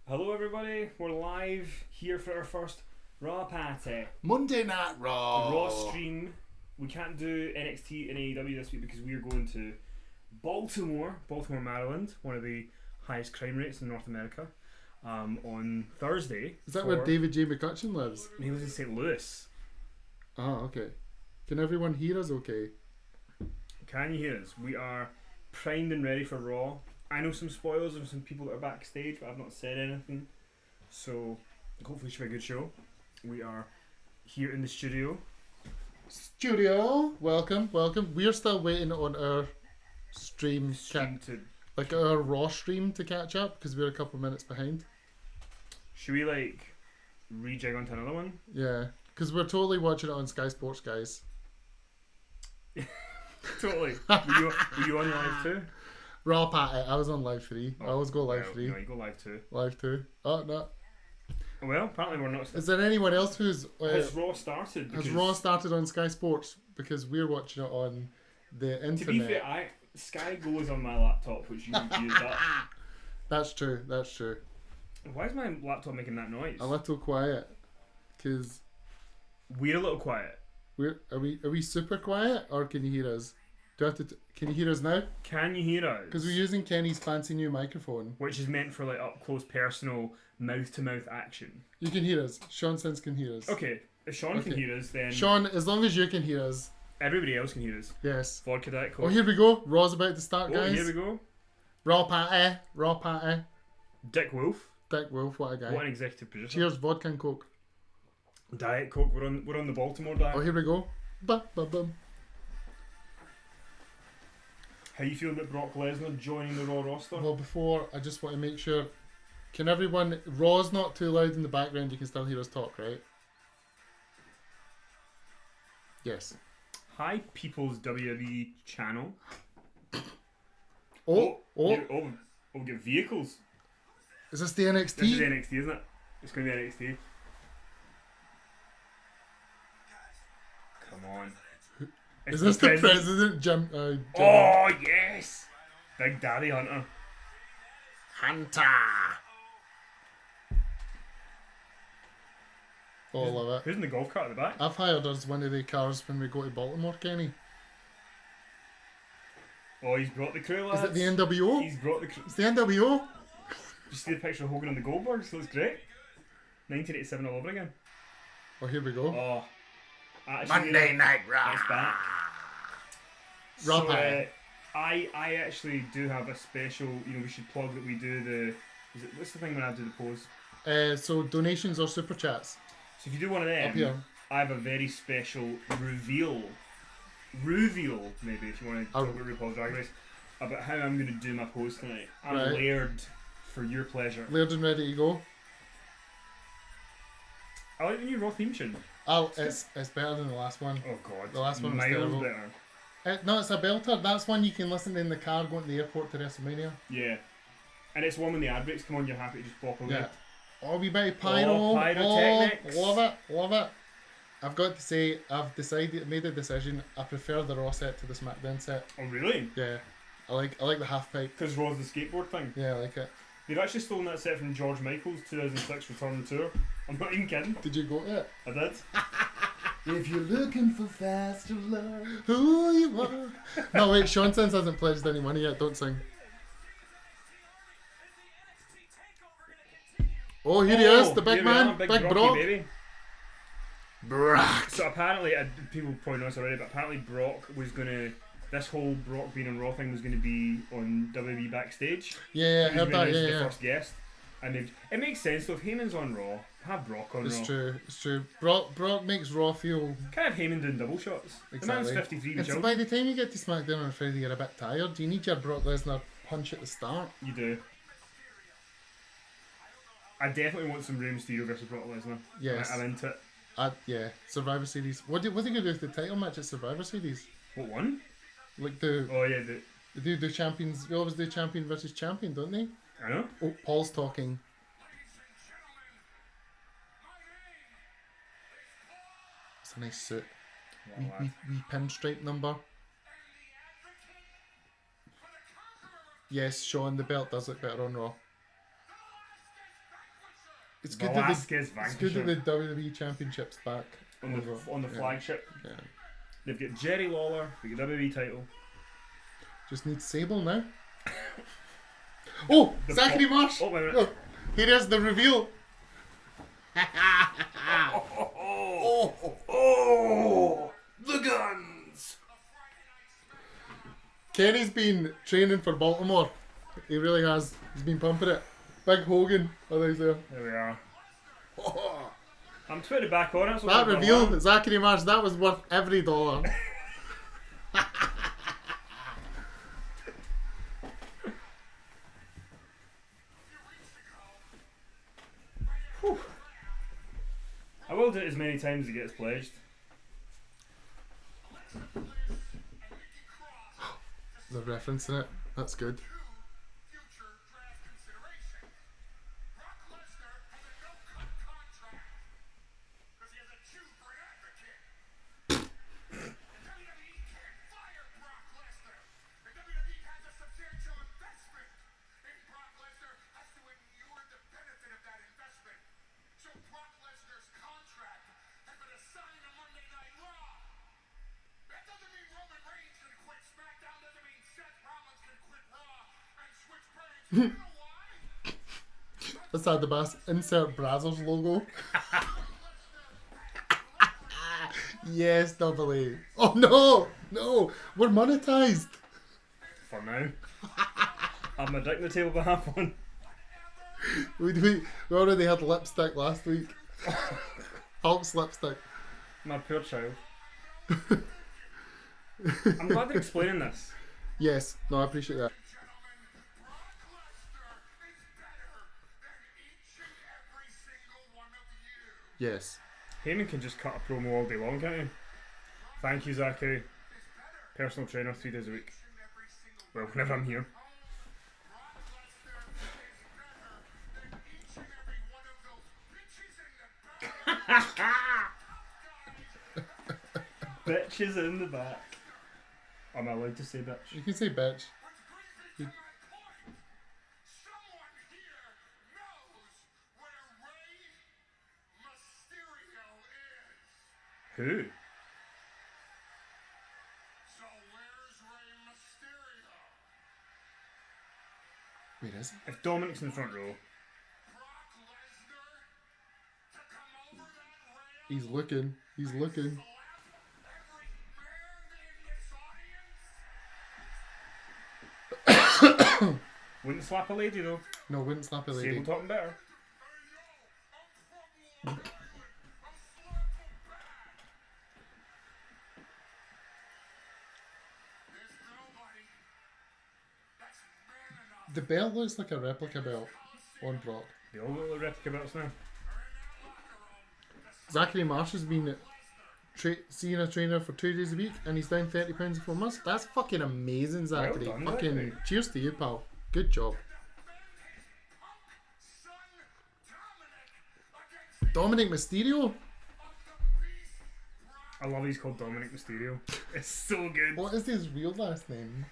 Hello everybody, we're live here for our first Raw party. Monday Night Raw. The Raw stream. We can't do NXT and AEW this week because we are going to Baltimore, Maryland, one of the highest crime rates in North America, on Thursday. Is that where David J. McCutcheon lives? He lives in St. Louis. Oh, okay. Can everyone hear us okay? Can you hear us? We are primed and ready for Raw. I know some spoilers of some people that are backstage, but I've not said anything. So, hopefully it should be a good show. We are here in the studio. Welcome. We're still waiting on our stream like our Raw stream to catch up because we're a couple minutes behind. Should we rejig onto another one? Yeah, because we're totally watching it on Sky Sports, guys. Totally. Were you on live too? Raw party. I was on live 3. I always go live 3. No, you go live 2. Live 2. Oh no. Well, apparently we're not. Is there anyone else who's has Raw started? Has Raw started on Sky Sports? Because we're watching it on the internet. To be fair, Sky goes on my laptop, which you use that. That's true. Why is my laptop making that noise? A little quiet, because we're a little quiet. Are we super quiet, or can you hear us? Can you hear us now? Can you hear us? Because we're using Kenny's fancy new microphone, which is meant for up close, personal, mouth to mouth action. You can hear us. Sean Sins can hear us. Okay, if Sean can hear us, then Sean, as long as you can hear us, everybody else can hear us. Yes. Vodka Diet Coke. Oh, here we go. Raw's about to start, guys. Here we go. Raw party. Dick Wolf, what a guy. What an executive producer. Cheers, vodka and Coke. Diet Coke. We're on the Baltimore diet. Oh, here we go. Bum. How you feeling about Brock Lesnar joining the Raw roster? Well, before, I just want to make sure. Can everyone... Raw's not too loud in the background. You can still hear us talk, right? Yes. Hi, People's WWE channel. Oh, we get vehicles. Is this the NXT? This is NXT, isn't it? It's going to be NXT. Come on. Is this the president, Jim? Oh, yes! Big Daddy Hunter. Oh, I love it. Who's in the golf cart at the back? I've hired us one of the cars when we go to Baltimore, Kenny. Oh, he's brought the crew, lads. Is it the NWO? He's brought the crew. It's the NWO? You see the picture of Hogan and the Goldbergs? Looks great. 1987 all over again. Oh, here we go. Oh. Monday Night Raw. It's back. Raw so, I actually do have a special, we should plug that we do what's the thing when I do the pose? So donations or super chats. So if you do one of them, up here. I have a very special reveal maybe, if you want to talk about RuPaul's Drag Race, about how I'm going to do my pose tonight. I'm layered for your pleasure. Layered and ready to go. I like the new Raw theme tune. Oh, it's better than the last one. Oh god. The last one was miles terrible. better. No, it's a belter. That's one you can listen to in the car going to the airport to WrestleMania. Yeah. And it's one when the ad breaks come on, you're happy to just pop away. Yeah. Oh, we bit of pyro. Oh, pyrotechnics. Love it. I've got to say, made a decision. I prefer the Raw set to the SmackDown set. Oh really? Yeah. I like the half pipe. Because Raw's the skateboard thing? Yeah, I like it. They've actually stolen that set from George Michael's 2006 Return Tour. I'm not even kidding. Did you go to it? I did. If you're looking for faster love, who you are. No, wait, Sean Sins hasn't pledged any money yet. Don't sing. Oh, here he is, the big man, big Rocky, Brock. Baby. Brock. So apparently, people probably know this already, but apparently Brock was going to... This whole Brock being on Raw thing was going to be on WWE Backstage. Yeah, I heard that, the first guest. And it makes sense though, if Heyman's on Raw, have Brock on Raw. It's true. Brock makes Raw feel... Can't have Heyman doing double shots. Exactly. The man's 53 and so by the time you get to SmackDown on Friday, you're a bit tired. You need your Brock Lesnar punch at the start. You do. I definitely want some Rey Mysterio versus Brock Lesnar. Yes. I'm into it. Yeah, Survivor Series. What are they going to do with the title match at Survivor Series? What one? Like they do the champions. They always do champion versus champion, don't they? I know. Oh, Paul's talking. It's a nice suit. We pinstripe number. Yes, Sean, the belt does look better on Raw. It's good Velasquez that the WWE Championship's back on the flagship. Yeah. They've got Jerry Lawler, we got WWE title. Just need Sable now. Oh, Zachary Marsh! Oh, wait a minute. Oh, here is the reveal. The guns! Kenny's been training for Baltimore. He really has. He's been pumping it. Big Hogan. Oh, he's there. There we are. I'm tweeting back on it. So that reveal, Zachary Marsh, that was worth every dollar. I will do it as many times as it gets pledged. They're referencing it. That's good. Let's add the best. Insert Brazzers logo. Yes, double A. Oh no, we're monetized. For now. I have my dick on the table behalf one. We already had lipstick last week. Hulk's lipstick. My poor child. I'm glad they're explaining this. Yes, no, I appreciate that. Yes. Heyman can just cut a promo all day long, can't he? Thank you, Zachary. Personal trainer 3 days a week. Well, whenever I'm here. Bitches in the back. Am I allowed to say bitch? You can say bitch. Who? So where's Rey Mysterio? Where is he? If Dominic's in the front row. Brock Lesnar to come over that rail? He's looking. He's looking. Every man in this audience? Wouldn't slap a lady though. No, wouldn't slap a lady. Sable talking better. Hey yo, I'm from There's nobody that's man enough. The belt looks like a replica belt on Brock. They all look like replica belts now. Zachary Marsh has been seeing a trainer for 2 days a week and he's down 30 pounds in 4 months. That's fucking amazing, Zachary. Well done, fucking Zachary. cheers to you, pal. Good job. Dominic Mysterio? I love he's called Dominic Mysterio. It's so good. What is his real last name?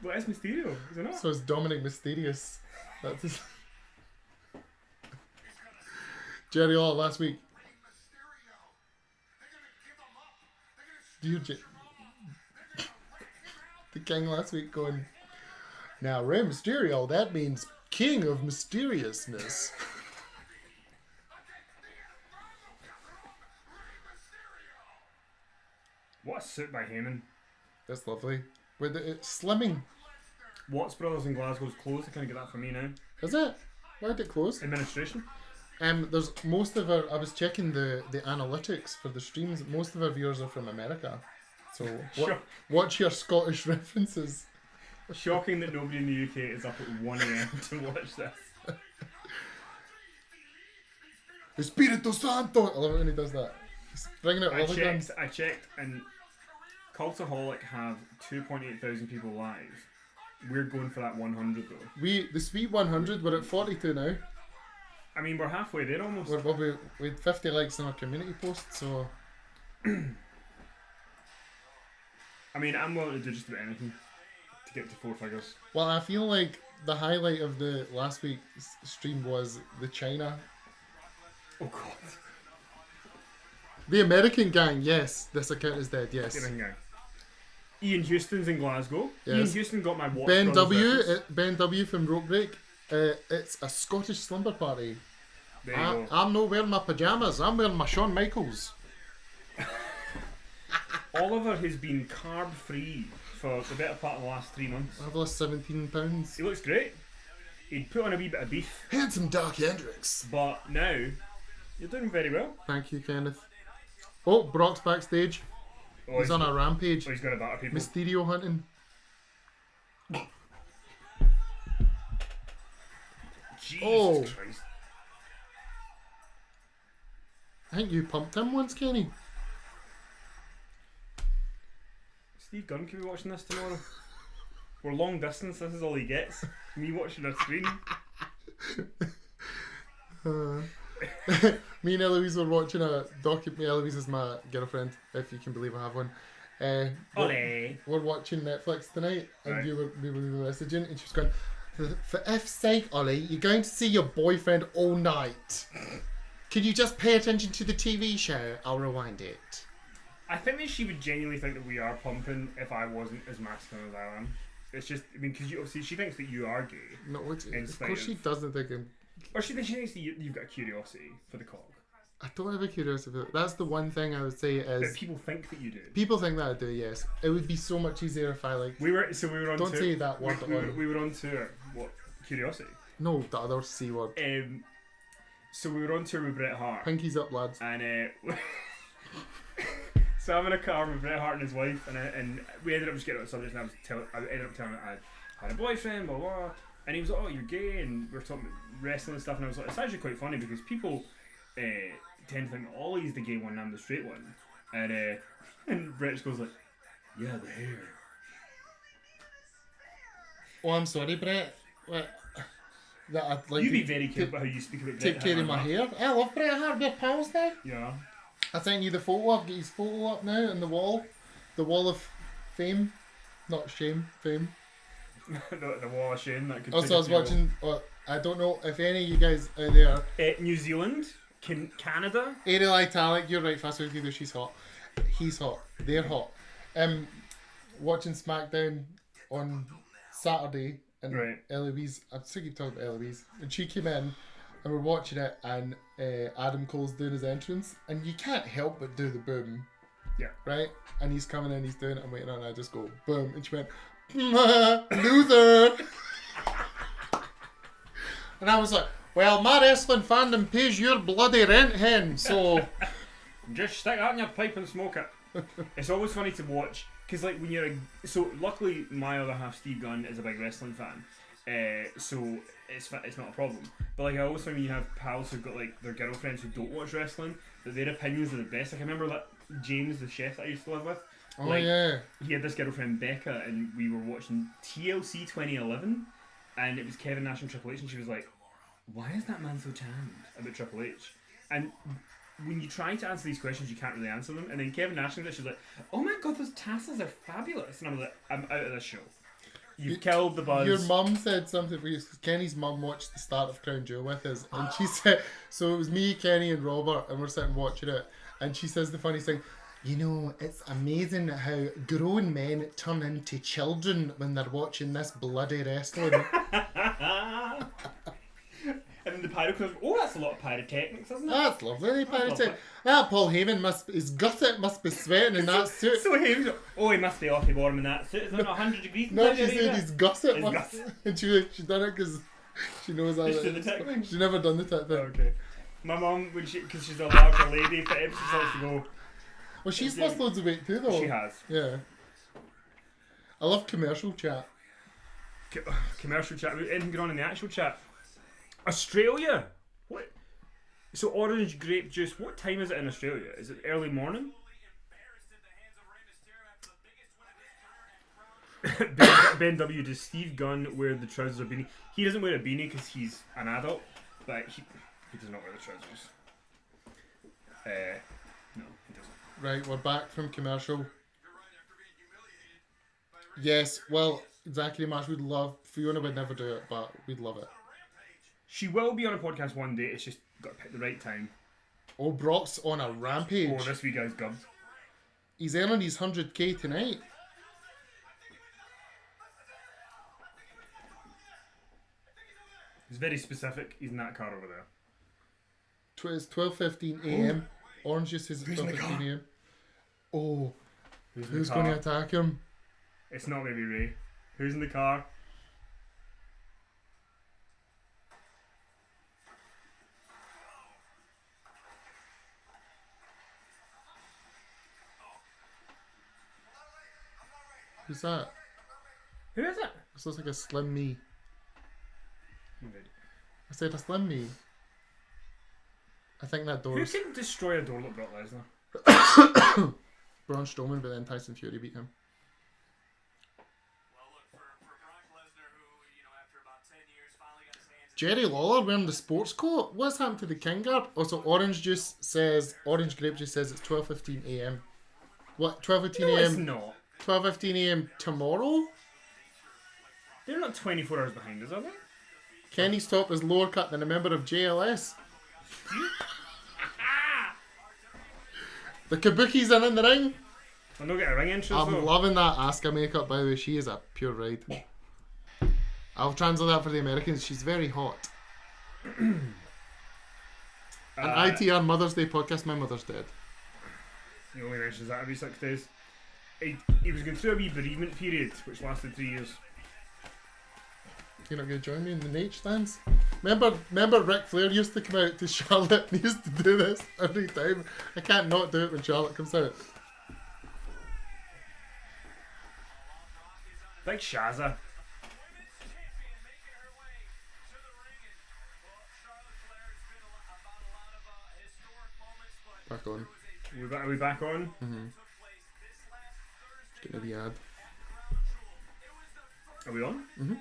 What is Mysterio? Is it not? So it's Dominic Mysterious. That's his... Jerry All last week. The King last week going, now Rey Mysterio, that means King of Mysteriousness. What a suit by Heyman. That's lovely. With it's slimming. Watts Brothers in Glasgow's closed. I can't get that for me now. Is it? Why did it close? Administration. There's most of our. I was checking the analytics for the streams. Most of our viewers are from America, so Sure. watch your Scottish references. Shocking that nobody in the UK is up at 1 AM to watch this. Espírito Santo. I love it when he does that. He's bringing out all the guns. I checked, and Cultaholic have 2.8 thousand people live. We're going for that 100 though. The sweet 100. We're at 42 now. I mean, we're halfway there almost. We had 50 likes on our community post, so. I mean, I'm willing to do just about anything to get to 4 figures. Well, I feel like the highlight of the last week's stream was the China. Oh god. The American gang, yes. This account is dead, yes. Get in gang. Ian Houston's in Glasgow. Yes. Ian Houston got my watch. Ben Brothers W. reference. Ben W. from Rope Break. It's a Scottish slumber party. There you go. I'm not wearing my pyjamas. I'm wearing my Shawn Michaels. Oliver has been carb free for the better part of the last 3 months. I've lost 17 pounds. He looks great. He'd put on a wee bit of beef, Handsome Doc Hendricks. but now you're doing very well. Thank you, Kenneth. Oh, Brock's backstage. Oh, He's on a rampage. Oh, he's gonna batter people. Mysterio hunting. Jesus Oh. Christ. I think you pumped him once, Kenny. Steve Gunn could be watching this tomorrow. We're long distance, this is all he gets. Me watching a screen. Me and Eloise were watching a documentary. Eloise is my girlfriend, if you can believe I have one. Ole. We're watching Netflix tonight, and Right. we were messaging, and she was going, for F's sake, Ollie, you're going to see your boyfriend all night. Could you just pay attention to the TV show? I'll rewind it. I think that she would genuinely think that we are pumping if I wasn't as masculine as I am. It's just, I mean, because obviously she thinks that you are gay. No, of spite course she of- doesn't think I'm... Or she thinks that you've got a curiosity for the cock. I don't have a curiosity. That's the one thing I would say But is... people think that you do. People think that I do, yes. It would be so much easier if I, like... We were on Don't tour. say that word on- We were on tour. What? Curiosity. No, the other C word. So we were on tour with Bret Hart. Pinkies up, lads. And so I'm in a car with Bret Hart and his wife, and we ended up just getting on the subject, and I ended up telling him I had a boyfriend, blah blah, and he was like, oh, you're gay, and we were talking about wrestling and stuff, and I was like, it's actually quite funny because people tend to think Ollie's the gay one and I'm the straight one, and Bret just goes like, yeah, the hair. Oh, I'm sorry, Brett. What? That I'd like You to be very careful about how you speak about Bret take care of my Hart. hair. I love Bret Hart. We're pals now. Yeah. I sent you the photo. I've got his photo up now on the wall. The wall of fame. Not shame, fame. the wall of shame that could. Also, take I was a few- watching. I don't know if any of you guys out there. New Zealand, Canada. Ariel Italic, you're right, fast with you. She's hot. He's hot. They're hot. Watching SmackDown on Saturday, and Right. Eloise. I'm sick of talking about Eloise. And she came in, and we're watching it, and Adam Cole's doing his entrance, and you can't help but do the boom. Yeah. Right? And he's coming in, he's doing it, I'm waiting on it, and I just go, boom. And she went, loser! And I was like, well, my wrestling fandom pays your bloody rent, hen, so... Just stick that in your pipe and smoke it. It's always funny to watch because, like, when you're so luckily my other half, Steve Gunn, is a big wrestling fan, so it's not a problem. But like, I always find when you have pals who've got like their girlfriends who don't watch wrestling, that their opinions are the best. Like, I remember that James, the chef that I used to live with. Oh, like, yeah. He had this girlfriend Becca, and we were watching TLC 2011, and it was Kevin Nash and Triple H, and she was like, "Why is that man so tanned about Triple H?" And when you try to answer these questions, you can't really answer them. And then Kevin Nash and she's like, "Oh my god, those tassels are fabulous!" And I'm like, "I'm out of this show. You've killed the buzz." Your mum said something for you, because Kenny's mum watched the start of Crown Jewel with us, and she said, so it was me, Kenny, and Robert, and we're sitting watching it, and she says the funniest thing, you know, it's amazing how grown men turn into children when they're watching this bloody wrestling. And then the pyroclasm. Oh, that's a lot of pyrotechnics, isn't it? That's lovely, That's pyrotech. That Paul Heyman his gusset must be sweating in that suit. So he must be awfully warm in that suit. Is it not 100 degrees? in No, Saudi she said Arabia? his gusset His must. gusset. And she done it because she knows how She's it doing the is. tech thing? She's never done the tech thing. Okay. My mum, because she's a larger lady, if it she likes to go. Well, she's lost loads of weight too, though. She has. Yeah. I love commercial chat. Commercial chat. Anything going on in the actual chat? Australia? What? So orange grape juice. What time is it in Australia? Is it early morning? Ben W. Does Steve Gunn wear the trousers or beanie? He doesn't wear a beanie because he's an adult, but he does not wear the trousers. No, he doesn't. Right, we're back from commercial. Yes, well, Zachary match. We'd love. Fiona would never do it, but we'd love it. She will be on a podcast one day. It's just got to pick the right time. Oh, Brock's on a rampage. Oh, this week guy's gubbed. He's earning his 100k tonight. He's very specific. He's in that car over there. It's 12:15 a.m. Orange just says it's Who's in the 12:15 a.m. Oh, Who's in who's the going car? to attack him? It's not going to be Ray. Who's in the car? Who's that? Who is it? This looks like a slim me. I said a slim me. I think that door Who is can destroy a door like Brock Lesnar? Braun Strowman, but then Tyson Fury beat him. Well, look, for Brock Lesnar, who, you know, after about 10 years finally got his hands... Jerry Lawler wearing the sports coat. What's happened to the King Guard? Also, Orange Grape Juice says it's 12:15 a.m. What? 12:15 No, it's a.m. not. 12:15 a.m. tomorrow. They're not 24 hours behind us, are they? Kenny's top is lower cut than a member of JLS. The Kabuki's in the ring. I'm not getting a ring entrance I'm though. loving that Asuka makeup, by the way. She is a pure ride. I'll translate that for the Americans. She's very hot. An ITR Mother's Day podcast. My mother's dead. He only mentions that every 6 days. He was going through a wee bereavement period, which lasted 3 years. You're not going to join me in the Nate stands? Remember Ric Flair used to come out to Charlotte and he used to do this every time. I can't not do it when Charlotte comes out. Like Shazza. Back on. Are we back on? Getting the ad. Are we on? Mhm.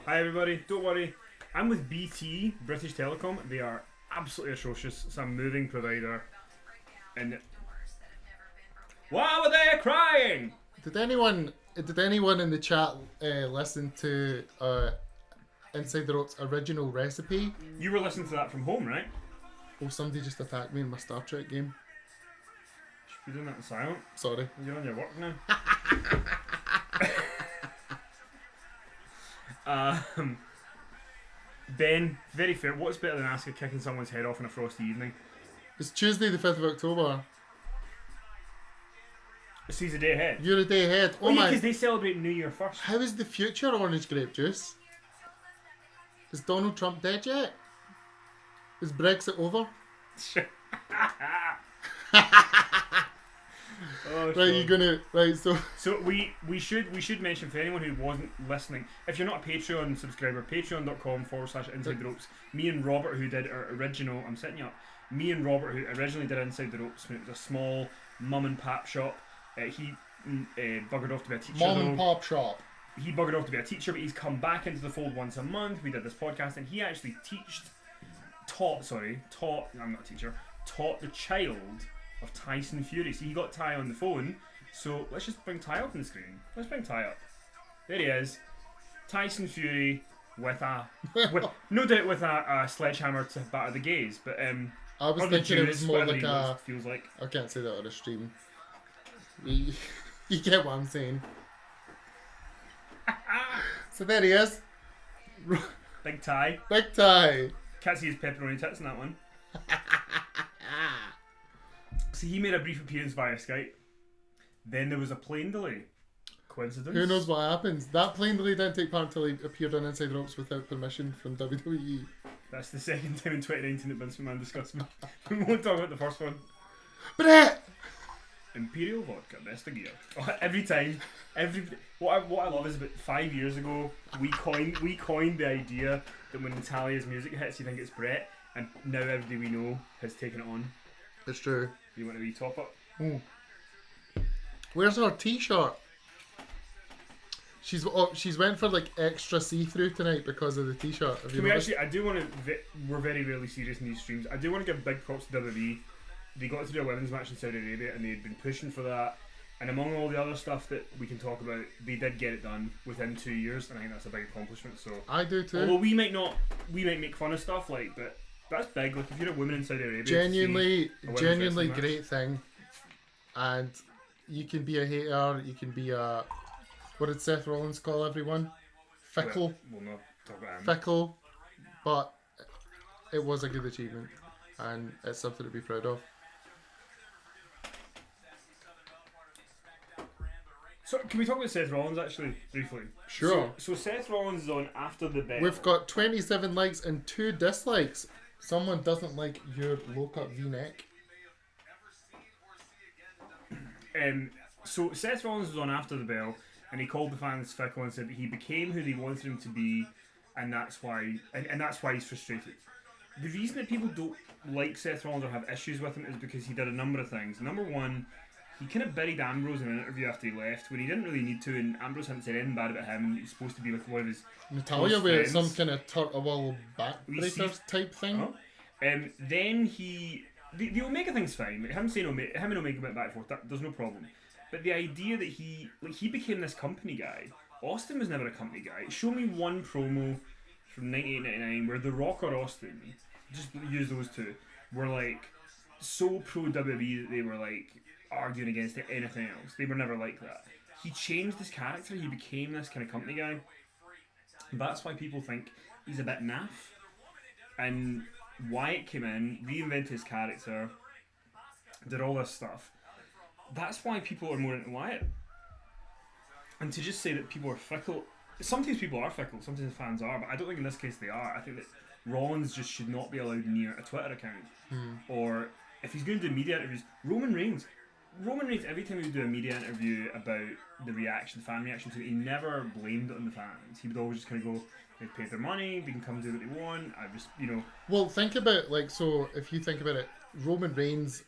Hi everybody, don't worry. I'm with BT, British Telecom. They are absolutely atrocious. It's a moving provider. And why were they crying? Did anyone in the chat listen to Inside the Ropes' original recipe? You were listening to that from home, right? Oh, somebody just attacked me in my Star Trek game. Should be doing that in silent. Sorry. You're on your work now. Ben, very fair. What's better than Asuka kicking someone's head off on a frosty evening? It's Tuesday the 5th of October. She's a day ahead. You're a day ahead. Oh yeah, my. because they celebrate New Year first. How is the future, Orange Grape Juice? Is Donald Trump dead yet? Is Brexit over? Oh, Right, sure. you're gonna... Right, so... So we should mention for anyone who wasn't listening, if you're not a Patreon subscriber, patreon.com/Inside the Ropes. Me and Robert, who did our original, I'm setting you up. Me and Robert, who originally did Inside the Ropes when it was a small mum and pop shop. He buggered off to be a teacher. Mom though. and pop shop. He buggered off to be a teacher, but he's come back into the fold once a month. We did this podcast, and he actually taught the child of Tyson Fury. So he got Ty on the phone. So let's just bring Ty up on the screen. Let's bring Ty up. There he is. Tyson Fury with no doubt with a sledgehammer to batter the gays, but I was or the thinking it Jews, was more whatever like he a... feels like. I can't say that on a stream. You get what I'm saying. So there he is. Big Ty. Big Ty. Can't see his pepperoni tits in that one. So he made a brief appearance via Skype. Then there was a plane delay. Coincidence? Who knows what happens? That plane delay didn't take part until he appeared on Inside the Ropes without permission from WWE. That's the second time in 2019 that Vince McMahon discussed me. We won't talk about the first one. Brett! Imperial vodka, best of gear. Every time, what I love is about 5 years ago we coined the idea that when Natalia's music hits, you think it's Brett, and now everybody we know has taken it on. It's true. You want a wee top up? Where's her t-shirt? She's went for like extra see-through tonight because of the t-shirt. Have you Can we noticed? actually? I do want to. We're very rarely serious in these streams. I do want to give big props to WWE. They got to do a women's match in Saudi Arabia, and they had been pushing for that. And among all the other stuff that we can talk about, they did get it done within 2 years, and I think that's a big accomplishment. So I do too. although we might make fun of stuff but that's big. Like if you're a woman in Saudi Arabia, genuinely to see a women's wrestling match. great thing. And you can be a hater, you can be a, what did Seth Rollins call everyone? Fickle. We'll not talk about him. Fickle, but it was a good achievement, and it's something to be proud of. So can we talk about Seth Rollins actually briefly? Sure. So Seth Rollins is on After the Bell. We've got 27 likes and 2 dislikes. Someone doesn't like your low-cut V-neck. So Seth Rollins was on After the Bell, and he called the fans fickle and said that he became who they wanted him to be, and that's why he's frustrated. The reason that people don't like Seth Rollins or have issues with him is because he did a number of things. Number one, he kind of buried Ambrose in an interview after he left when he didn't really need to, and Ambrose hadn't said anything bad about him, and he's supposed to be like one of his Natalia close with friends. some kind of turtle backbreakers type thing. Then the Omega thing's fine. Like, him and Omega went back and forth. There's no problem. But the idea that he became this company guy. Austin was never a company guy. Show me one promo from 98-99 where The Rock or Austin, just use those two, were like so pro WWE that they were like arguing against anything else. They were never like that. He changed his character. He became this kind of company guy. That's why people think he's a bit naff. And Wyatt came in, reinvented his character, did all this stuff. That's why people are more into Wyatt. And to just say that people are fickle, sometimes people are fickle, sometimes fans are, but I don't think in this case they are. I think that Rollins just should not be allowed near a Twitter account. Or if he's going to do media interviews, Roman Reigns, every time he would do a media interview about the fan reaction to it, he never blamed it on the fans. He would always just kind of go, they've paid their money, they can come do what they want, Well, think about, so if you think about it, Roman Reigns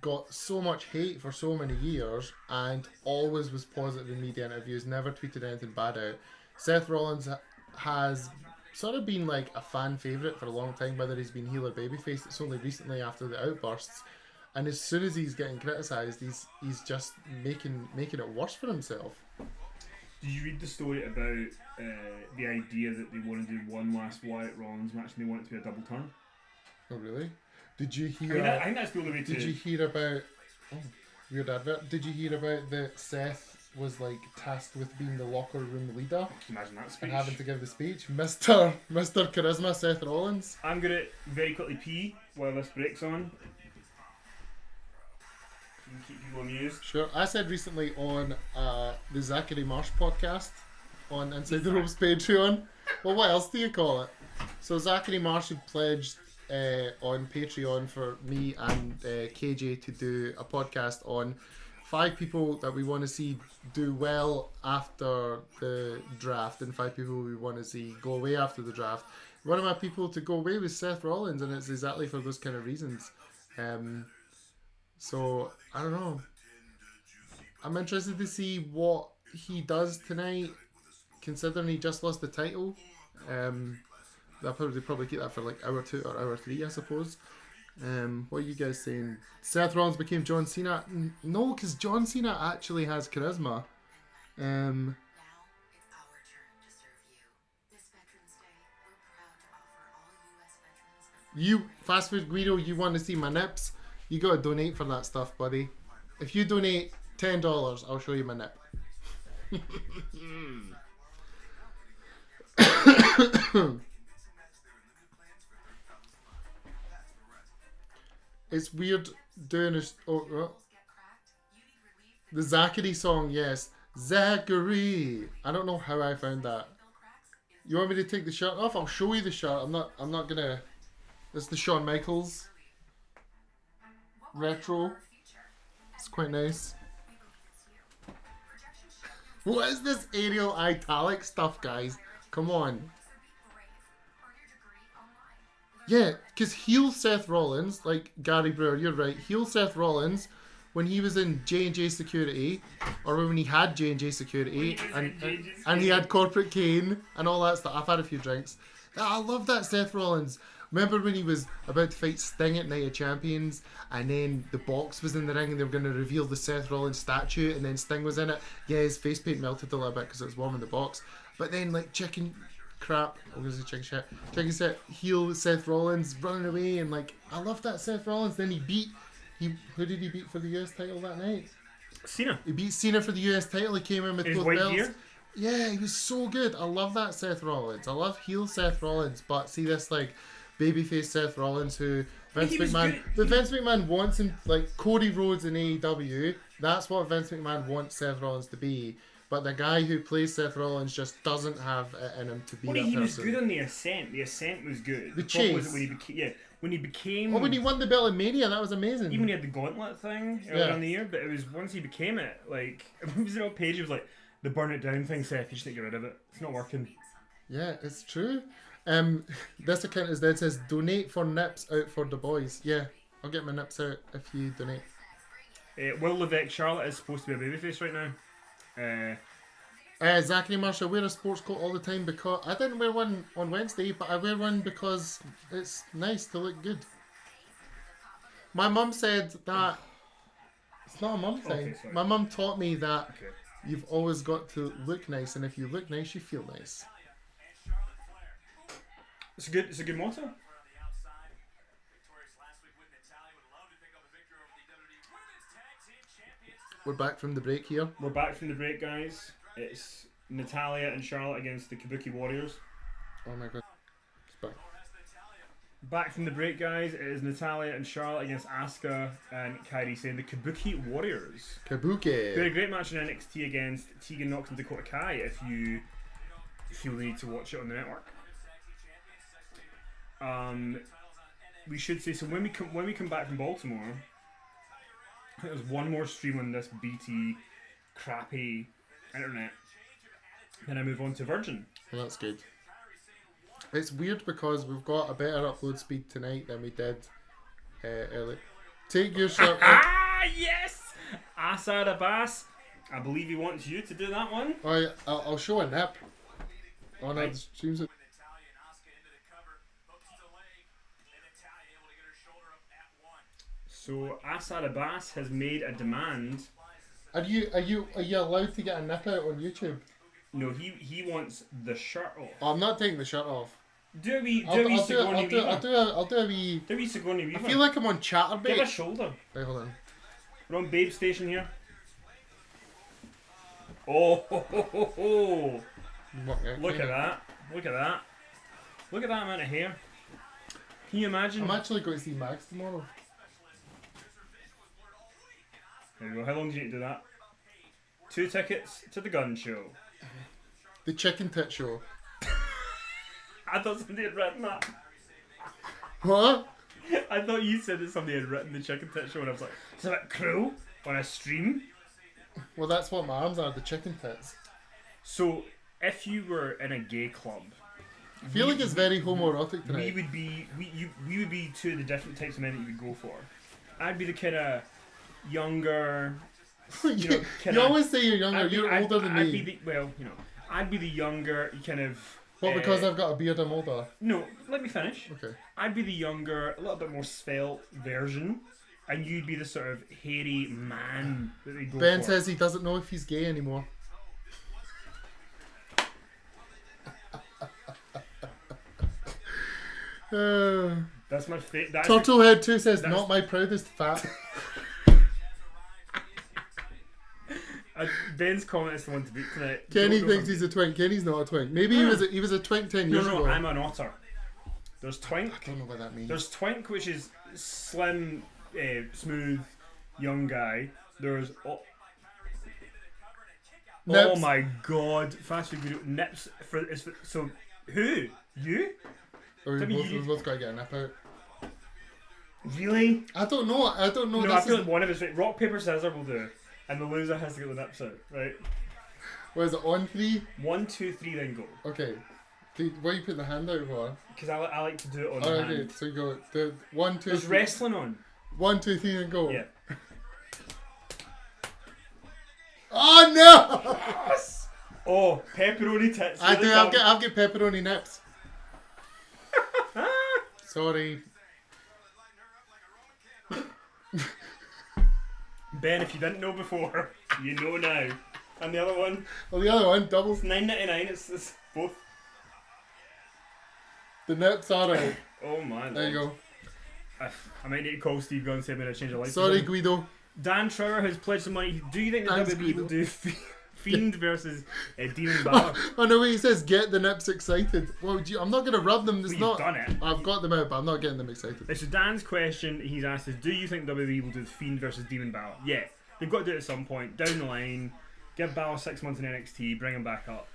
got so much hate for so many years and always was positive in media interviews, never tweeted anything bad out. Seth Rollins has sort of been like a fan favourite for a long time, whether he's been heel or babyface. It's only recently after the outbursts. And as soon as he's getting criticised, he's just making it worse for himself. Did you read the story about the idea that they want to do one last Wyatt Rollins match and they want it to be a double turn? Oh, really? Did you hear... I think that's the only way to... Did you hear about... Oh, weird advert. Did you hear about that Seth was like tasked with being the locker room leader? Imagine that speech. And having to give the speech? Mr. Charisma, Seth Rollins. I'm going to very quickly pee while this break's on. You can keep people amused. Sure. I said recently on the Zachary Marsh podcast on Inside the Ropes Patreon. Well, what else do you call it? So Zachary Marsh had pledged on Patreon for me and KJ to do a podcast on 5 people that we want to see do well after the draft and 5 people we want to see go away after the draft. One of my people to go away was Seth Rollins, and it's exactly for those kind of reasons. So, I don't know. I'm interested to see what he does tonight, considering he just lost the title. They'll probably keep that for like hour 2 or hour 3, I suppose. What are you guys saying? Seth Rollins became John Cena? No, because John Cena actually has charisma. You, Fast Food Guido, you want to see my nips? You gotta donate for that stuff, buddy. If you donate $10, I'll show you my nip. It's weird doing the Zachary song, yes. Zachary. I don't know how I found that. You want me to take the shirt off? I'll show you the shirt. I'm not gonna. It's the Shawn Michaels retro. It's quite nice. What is this Arial italic stuff, guys? Come on. Yeah, because heel Seth Rollins, like Gary Brewer, you're right. Heel Seth Rollins, when he was in J&J Security, or when he had J&J Security, and he had Corporate Kane and all that stuff. I've had a few drinks. I love that Seth Rollins. Remember when he was about to fight Sting at Night of Champions, and then the box was in the ring, and they were going to reveal the Seth Rollins statue, and then Sting was in it. Yeah, his face paint melted a little bit because it was warm in the box. But then, like, chicken shit, heel Seth Rollins running away, and like, I love that Seth Rollins. Then who did he beat for the US title that night? Cena. He beat Cena for the US title. He came in with In his both white belts. gear? Yeah, he was so good. I love that Seth Rollins. I love heel Seth Rollins, but see this like babyface Seth Rollins who Vince He was McMahon. good. But Vince McMahon wants him like Cody Rhodes in AEW. That's what Vince McMahon wants Seth Rollins to be. But the guy who plays Seth Rollins just doesn't have it in him to be Well, that he person. was good on the Ascent. The Ascent was good. The problem was chase. when he became. Oh, when he won the belt in Mania, that was amazing. Even when he had the gauntlet thing earlier in the year, but it was once he became it, like, it was on page, it was like, the burn it down thing, Seth, you just need to get rid of it. It's not working. Yeah, it's true. This account is dead, says, donate for nips out for the boys. Yeah, I'll get my nips out if you donate. Will Levesque Charlotte is supposed to be a babyface right now. Zachary Marshall, I wear a sports coat all the time because I didn't wear one on Wednesday, but I wear one because it's nice to look good. My mum said that it's not a mum thing. Okay, sorry. My mum taught me that Okay. you've always got to look nice, and if you look nice, you feel nice. It's a good motto. On the outside, victorious last week with Natalia, would love to pick up a victory over the WWE Women's Tag Team Champions tonight. We're back from the break here. We're back from the break, guys. It's Natalia and Charlotte against the Kabuki Warriors. Oh my god. It's back. Back from the break, guys. It is Natalia and Charlotte against Asuka and Kairi Sane, the Kabuki Warriors. We had a Kabuki. great match in NXT against Tegan Nox and Dakota Kai. If you feel the need to watch it on the network, we should say so. When we come back from Baltimore, I think there's one more stream on this BT crappy internet. Then I move on to Virgin. Well, that's good. It's weird because we've got a better upload speed tonight than we did earlier. Take your shirt off. Ah, yes! Asad Abbas. I believe he wants you to do that one. Oh, yeah, I'll show a nip on our Right. streams. Natalia and Asuka into the cover, hooks to the leg, and Natalia able to get her shoulder up at one. So Asad Abbas has made a demand. Are you allowed to get a nip out on YouTube? No, he wants the shirt off. Oh, I'm not taking the shirt off. Do a wee I'll do Sigourney Weaver. a wee. Do a wee Sigourney Weaver. I feel like I'm on Give a Chatterbait. shoulder. Wait, hold on. We're on Babe Station here. Oh, ho, ho, ho, ho. Look at that. Look at that. Look at that amount of hair. Can you imagine? I'm actually going to see Max tomorrow. There you go. How long do you need to do that? 2 tickets to the gun show. The Chicken Tit Show. I thought somebody had written that. What? I thought you said that somebody had written the chicken tit show, and I was like, it's a bit cruel on a stream. Well, that's what my arms are, the chicken tits. So, if you were in a gay club, I feel like it's very homoerotic we tonight. would be two of the different types of men that you would go for. I'd be the kind of younger. You know, You always say you're younger. You're older than I'd me. be I'd be the younger kind of. Well, because I've got a beard, I'm older. No, let me finish. Okay. I'd be the younger, a little bit more svelte version, and you'd be the sort of hairy man that they go Ben for. says he doesn't know if he's gay anymore. That's my favorite. Turtlehead 2 says, that's- not my proudest fat. Ben's comment is the one to beat tonight. Kenny Don't- thinks he's a twink. Kenny's not a twink. Maybe he was a twink 10 years No, ago. I'm an otter. There's twink. I don't know what that means. There's twink, which is slim, smooth, young guy. There's oh Nips. my god, fast food video nips so who you Or we I mean, both got to get a nip out. really? I don't know. No, This I feel is, like one of us right. Rock paper scissors will do, and the loser has to get the nips out. Right, what is it, on 3? 1, 2, 3, then go. Okay. What are you putting the hand out for? Because I like to do it on Oh, the okay, hand. so you go. 1, 2, There's 3. wrestling on. 1, 2, 3, and go. Yeah. Oh no! Oh, pepperoni tits. I've Really got pepperoni nips. Sorry. Ben, if you didn't know before, you know now. And the other one, Well, the other one, doubles. it's $9.99. It's both. The nips are out. Oh my There you lord. go. I might need to call Steve Gunn and say I'm going to change the lights. Sorry, Guido. Dan Trower has pledged some money. Do you think the Thanks, WWE will Guido. do Fiend versus Demon Balor? Oh no, he says get the nips excited. Well, I'm not going to rub them. It's Well, not. you've done it. I've got them out, but I'm not getting them excited. So Dan's question he's asked is, do you think WWE will do Fiend versus Demon Balor? Yeah. They've got to do it at some point. Down the line. Give Balor 6 months in NXT, bring him back up.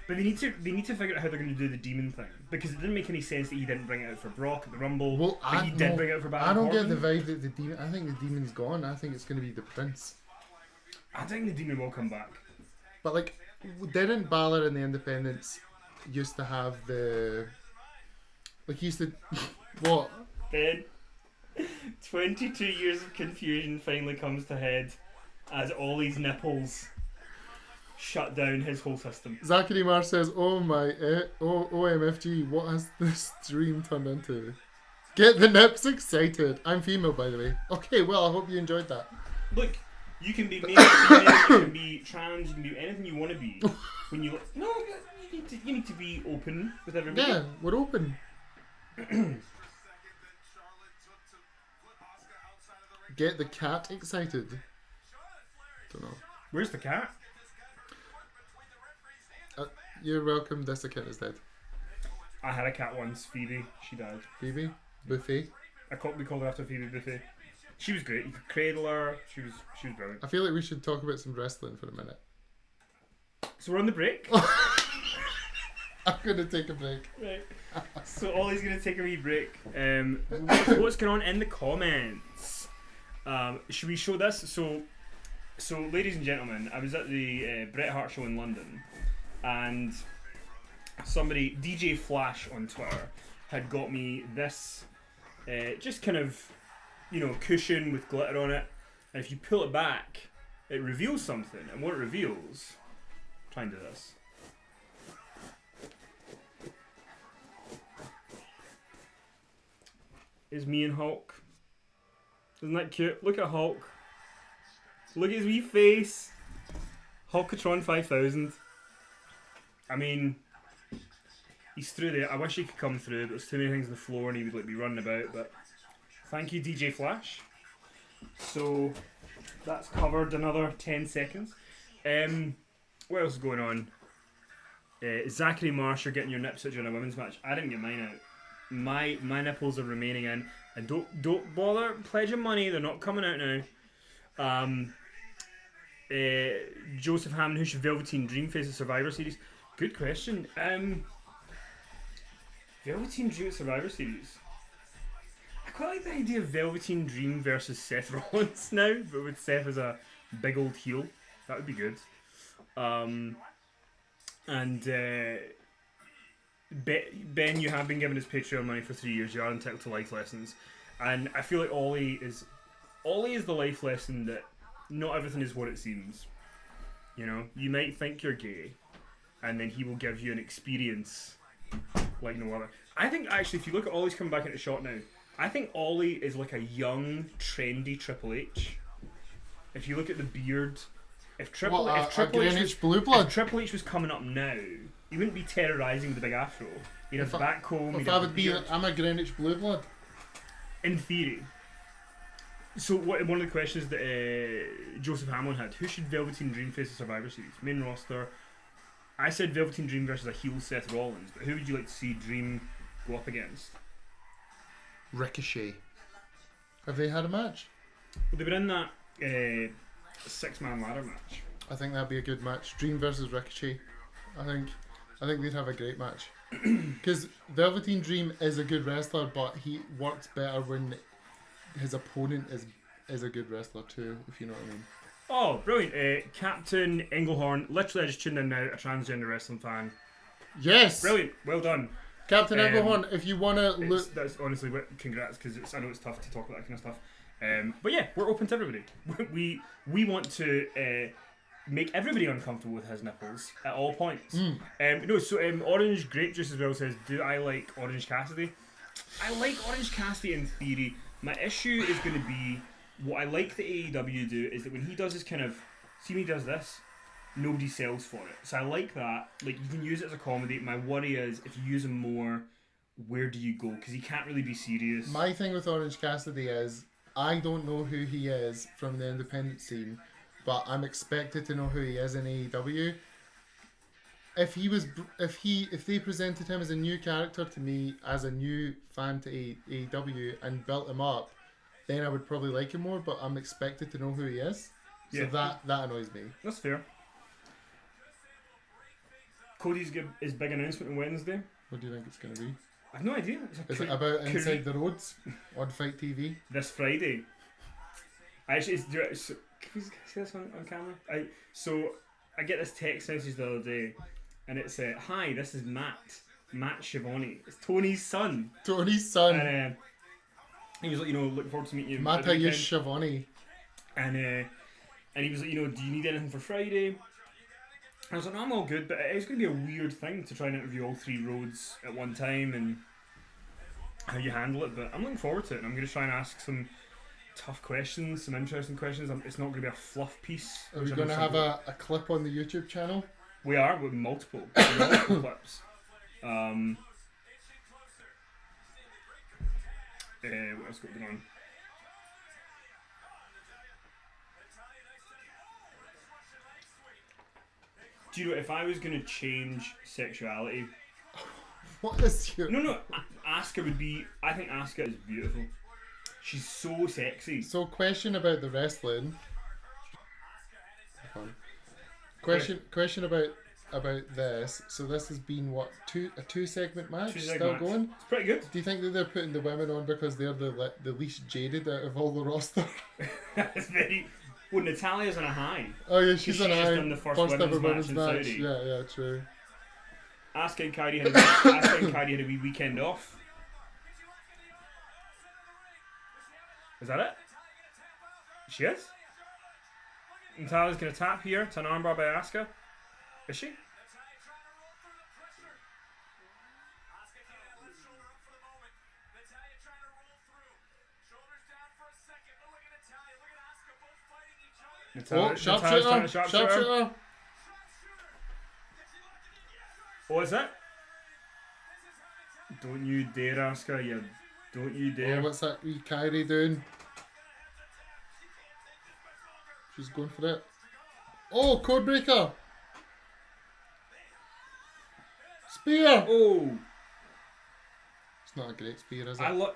But they need to figure out how they're going to do the demon thing. Because it didn't make any sense that he didn't bring it out for Brock at the Rumble. Well, but he did bring it out for Baron I don't Corbin. get the vibe that the demon. I think the demon's gone. I think it's going to be the Prince. I think the demon will come back. But like, didn't Balor and the Independents used to have the? Like, he used to. What? Ben, 22 years of confusion finally comes to head as Ollie's nipples shut down his whole system. Zachary Marr says, "Oh my, OMFG, what has this stream turned into? Get the nips excited. I'm female, by the way. Okay, well, I hope you enjoyed that. Look, you can be male, female, you can be trans, you can be anything you want to be. When you you need to be open with everybody. Yeah, we're open. Get the cat excited. Don't know. Where's the cat? You're welcome. This cat is dead. I had a cat once, Phoebe. She died. Phoebe, Buffet. We called her after Phoebe Buffet. She was great. You could cradle her. She was brilliant. I feel like we should talk about some wrestling for a minute. So we're on the break. I'm gonna take a break. Right. So Ollie's gonna take a wee break. What's going on in the comments? Should we show this? So ladies and gentlemen, I was at the Bret Hart show in London, and somebody, DJ Flash on Twitter, had got me this just kind of, cushion with glitter on it, and if you pull it back, it reveals something, and what it reveals, try and do this. Is me and Hulk. Isn't that cute? Look at Hulk. Look at his wee face. Hulkatron 5000. I mean, he's through there. I wish he could come through, but there's too many things on the floor and he would be running about. But thank you, DJ Flash. So that's covered another 10 seconds. What else is going on? Zachary Marsh, you're getting your nips out during a women's match. I didn't get mine out. My nipples are remaining in, and don't bother pledging money. They're not coming out now. Joseph Hammond, who should Velveteen Dream face the Survivor Series? Good question. Velveteen Dream at Survivor Series. I quite like the idea of Velveteen Dream versus Seth Rollins now, but with Seth as a big old heel. That would be good. Ben, you have been given his Patreon money for 3 years. You are entitled to life lessons, and I feel like Ollie is the life lesson that not everything is what it seems. You might think you're gay, and then he will give you an experience like no other. I think actually, if you look at Ollie's coming back into shot now, I think Ollie is like a young, trendy Triple H. If you look at the beard, if Triple Greenwich Blue Blood. If Triple H was coming up now, he wouldn't be terrorising with the big afro. He'd have the back comb. If I would be, I'm a Greenwich Blue Blood. In theory. So one of the questions that Joseph Hammond had: who should Velveteen Dream face the Survivor Series? Main roster. I said Velveteen Dream versus a heel Seth Rollins, but who would you like to see Dream go up against? Ricochet. Have they had a match? Well, they were in that 6-man ladder match. I think that'd be a good match. Dream versus Ricochet. I think they'd have a great match. Because Velveteen Dream is a good wrestler, but he works better when his opponent is a good wrestler too, if you know what I mean. Oh, brilliant. Captain Englehorn. Literally, I just tuned in now, a transgender wrestling fan. Yes! Brilliant. Well done. Captain Englehorn, if you want to look... That's honestly, congrats, because I know it's tough to talk about that kind of stuff. But yeah, we're open to everybody. We want to make everybody uncomfortable with his nipples at all points. Orange Grape Juice as well says, do I like Orange Cassidy? I like Orange Cassidy in theory. My issue is going to be what I like the AEW do is that when he does his kind of, see when he does this, nobody sells for it. So I like that. Like you can use it as a comedy. My worry is if you use him more, where do you go? Because he can't really be serious. My thing with Orange Cassidy is I don't know who he is from the independent scene, but I'm expected to know who he is in AEW. If they presented him as a new character to me as a new fan to AEW and built him up, then I would probably like him more. But I'm expected to know who he is, so Yeah. that annoys me. That's fair. Cody's his big announcement on Wednesday. What do you think it's going to be? I have no idea. Is it about Inside the Roads on Fight TV? This Friday. Actually, can we see this on camera? I get this text message the other day, and it said, "Hi, this is Matt Schiavone. It's Tony's son." Tony's son. And he was like, looking forward to meeting you. Mateusz Schiavone. And he was like, do you need anything for Friday? I was like, no, I'm all good, but it's going to be a weird thing to try and interview all three roads at one time and how you handle it, but I'm looking forward to it, and I'm going to try and ask some tough questions, some interesting questions. It's not going to be a fluff piece. Are we going to have a clip on the YouTube channel? We are, with multiple clips. What else going on? Do you know, if I was going to change sexuality... What is your... No, Asuka would be... I think Asuka is beautiful. She's so sexy. So, question about the wrestling. Question about this. So this has been what, a 2-segment match? Still going? It's pretty good. Do you think that they're putting the women on because they're the least jaded out of all the roster? It's very... Well, Natalia's on a high. Oh yeah, she's on a high. Done the first women's match in Saudi. Yeah, true. Asuka and Kairi had a wee weekend off. Is that it? She is? Natalia's going to tap here to an armbar by Asuka. Is she? Sharpshooter. What is it? Don't you dare, Asuka. Don't you dare. Oh, what's that wee Kairi doing? She's going for it. Oh, codebreaker. Spear. Oh. It's not a great spear, is it? I love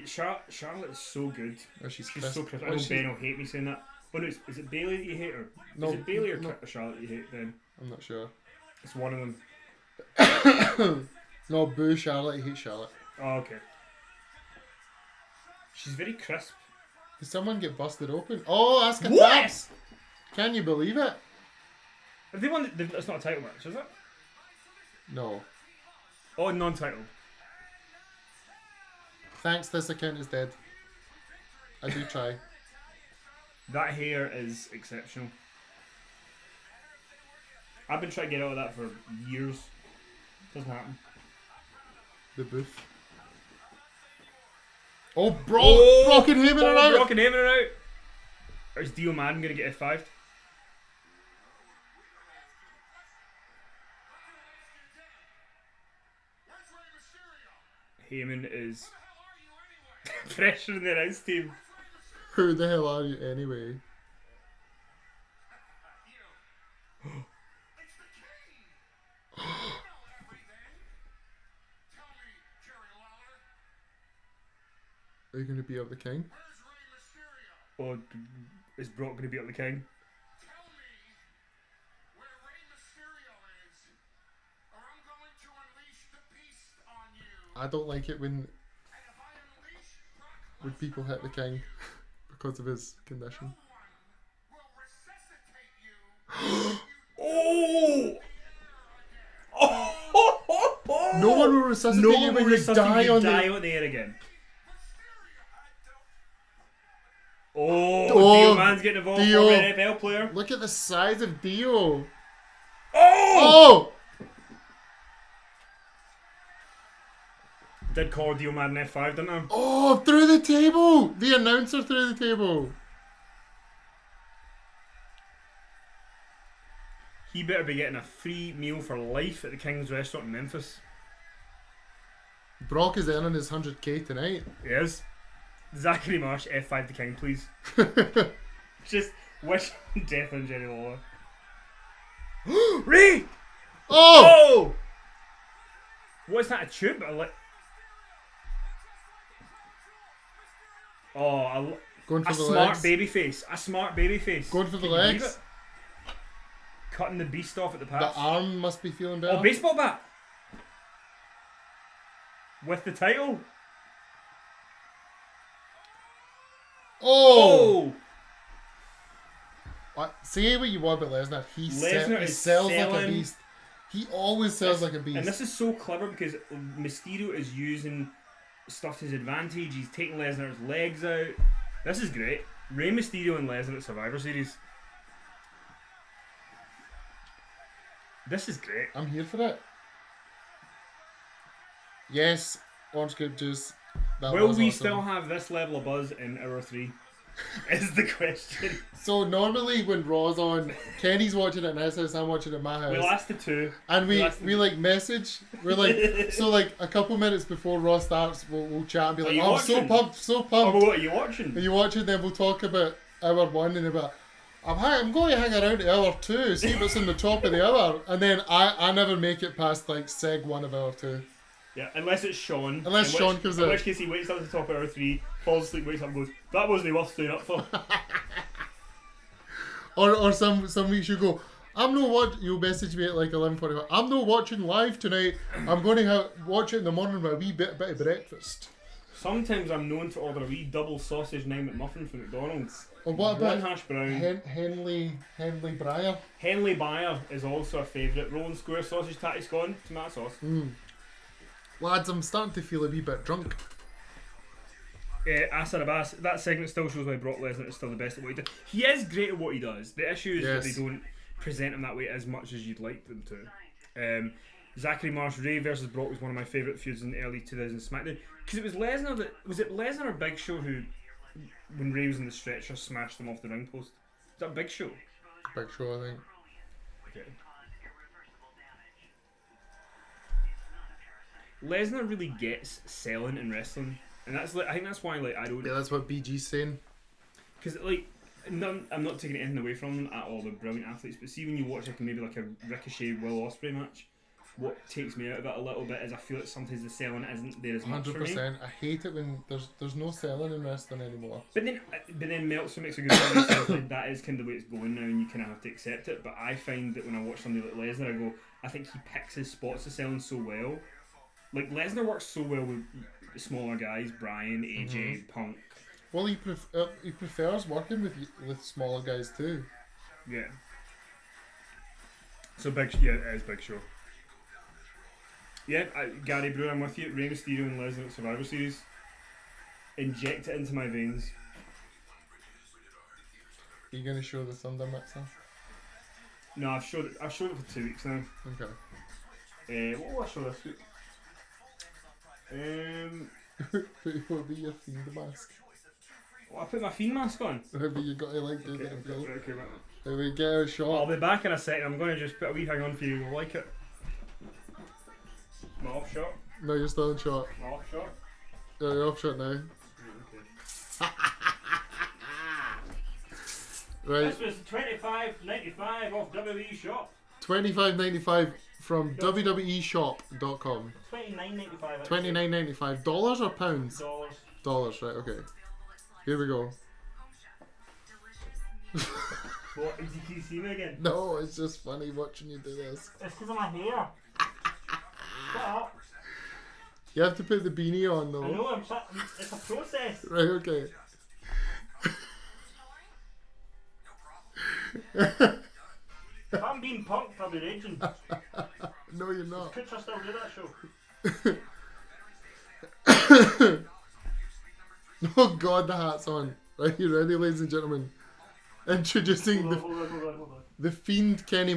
Charlotte is so good. Oh, she's so crisp. I know Ben will hate me saying that. Oh no, is it Bailey that you hate, or is it Bailey or Charlotte that you hate then? I'm not sure. It's one of them. No, boo Charlotte. I hate Charlotte. Oh, okay. She's very crisp. Did someone get busted open? Oh, Asuka What? taps. Can you believe it? Have they won? It's not a title match, is it? No. Oh, non-title. Thanks, this account is dead. I do try. That hair is exceptional. I've been trying to get out of that for years. Doesn't happen. The booth. Oh, Brock and Heyman are out! Brock and Heyman are out! Or is Dio Madden going to get F5'd? Heyman is pressuring the announce team. Who the hell are you anyway? Are you going to beat up the king? Or is Brock going to beat up the king? I don't like it when people hit the king because of his condition. Oh! No one will resuscitate you when you die on the air again. Oh, Dio Man's getting involved Dio. for an NFL player. Look at the size of Dio. Oh! Did call Dio Madden F5, didn't I? Oh, through the table! The announcer through the table. He better be getting a free meal for life at the King's Restaurant in Memphis. Brock is earning his 100k tonight. He is. Zachary Marsh, F5 the King, please. Just wish death on Jerry Lawler. Ray! Oh! Oh! What's that, a tube? Going for a the smart legs. baby face. A smart baby face. Going for the Can you believe legs. it? Cutting the beast off at the The pass. arm must be feeling better. Oh, baseball bat! With the title. Oh! Oh! Say what you want about Lesnar. He Lesnar is sells like a selling- beast. He always sells like a beast. And this is so clever because Mysterio is using stuff to his advantage. He's taking Lesnar's legs out. This is great. Rey Mysterio and Lesnar at Survivor Series. This is great. I'm here for it. Yes, orange grape juice. That Will was we awesome. still have this level of buzz in hour 3? Is the question. So normally when Raw's on, Kenny's watching it in his house, I'm watching it in my house. We lasted 2. And we lasted- like message. We're like, so like a couple minutes before Raw starts, we'll chat and be like, you oh, I'm so watching? pumped, so Oh, pumped. but what are you watching? Are you watching? Then we'll talk about hour 1 and about, I'm going to hang around to hour 2, see what's in the top of the hour. And then I never make it past like seg 1 of hour 2. Yeah, unless it's Sean. Unless Sean comes in in. which case he waits up at the top of hour 3, falls asleep, wakes up and goes, that wasn't worth staying up for. Or some weeks you go, you'll message me at like 11:45. I'm not watching live tonight. I'm going to watch it in the morning with a wee bit of breakfast. Sometimes I'm known to order a wee double sausage 9 McMuffin from McDonald's. Or what about One hash brown. Henley Breyer? Henley Bayer is also a favourite. Rolling Square sausage tatty scone, tomato sauce. Lads, I'm starting to feel a wee bit drunk. Asar Abbas, that segment still shows why Brock Lesnar is still the best at what he does. He is great at what he does. The issue is that Yes. they don't present him that way as much as you'd like them to. Zachary Marsh Ray versus Brock was one of my favourite feuds in the early 2000s SmackDown. Because it was Lesnar that... Was it Lesnar or Big Show who, when Ray was in the stretcher, smashed them off the ring post? Was that Big Show? Big Show, I think. Okay. Lesnar really gets selling in wrestling. And that's like, I think that's why like I don't... Yeah, that's what BG's saying. Because like, I'm not taking anything away from them at all. They're brilliant athletes. But see when you watch like maybe like a Ricochet Will Ospreay match, what takes me out of it a little bit is I feel like sometimes the selling isn't there as much for me. 100%. I hate it when there's no selling in wrestling anymore. But then Meltzer makes a good point. He says, like, that is kind of the way it's going now, and you kind of have to accept it. But I find that when I watch somebody like Lesnar, I go, I think he picks his spots to selling so well. Like Lesnar works so well with smaller guys, Bryan, AJ, Punk. Well, he prefers working with smaller guys too. Yeah. So it is Big Show. Yeah, Gary Brewer, I'm with you. Rey Mysterio and Lesnar at Survivor Series. Inject it into my veins. Are you gonna show the Thunder Mixer? No, I've showed it for 2 weeks now. Okay. What will I show this week? What will be your Fiend mask? I put my Fiend mask on. Maybe you got to like do Okay, that. Phil. okay, right. There we go, I'll shot. be back in a second. I'm going to just put a wee thing on for you. You'll like it. My off shot. No, you're still in shot. My off shot. Yeah, you're off shot now. Right, This was $25.95 off WWE Shop. $25.95 from WWEshop.com. $29.95. $29.95. Dollars or pounds? Dollars. Dollars, right? Okay. Here we go. What? Did you see me again? No, it's just funny watching you do this. It's because of my hair. Shut up. You have to put the beanie on I though. know, it's a process. Right, okay. If I'm being punked, I'll be raging. No, you're not. Could I still do that show? Oh god, the hat's on. Right, you ready, ladies and gentlemen? Introducing Hold on. the Fiend Kenny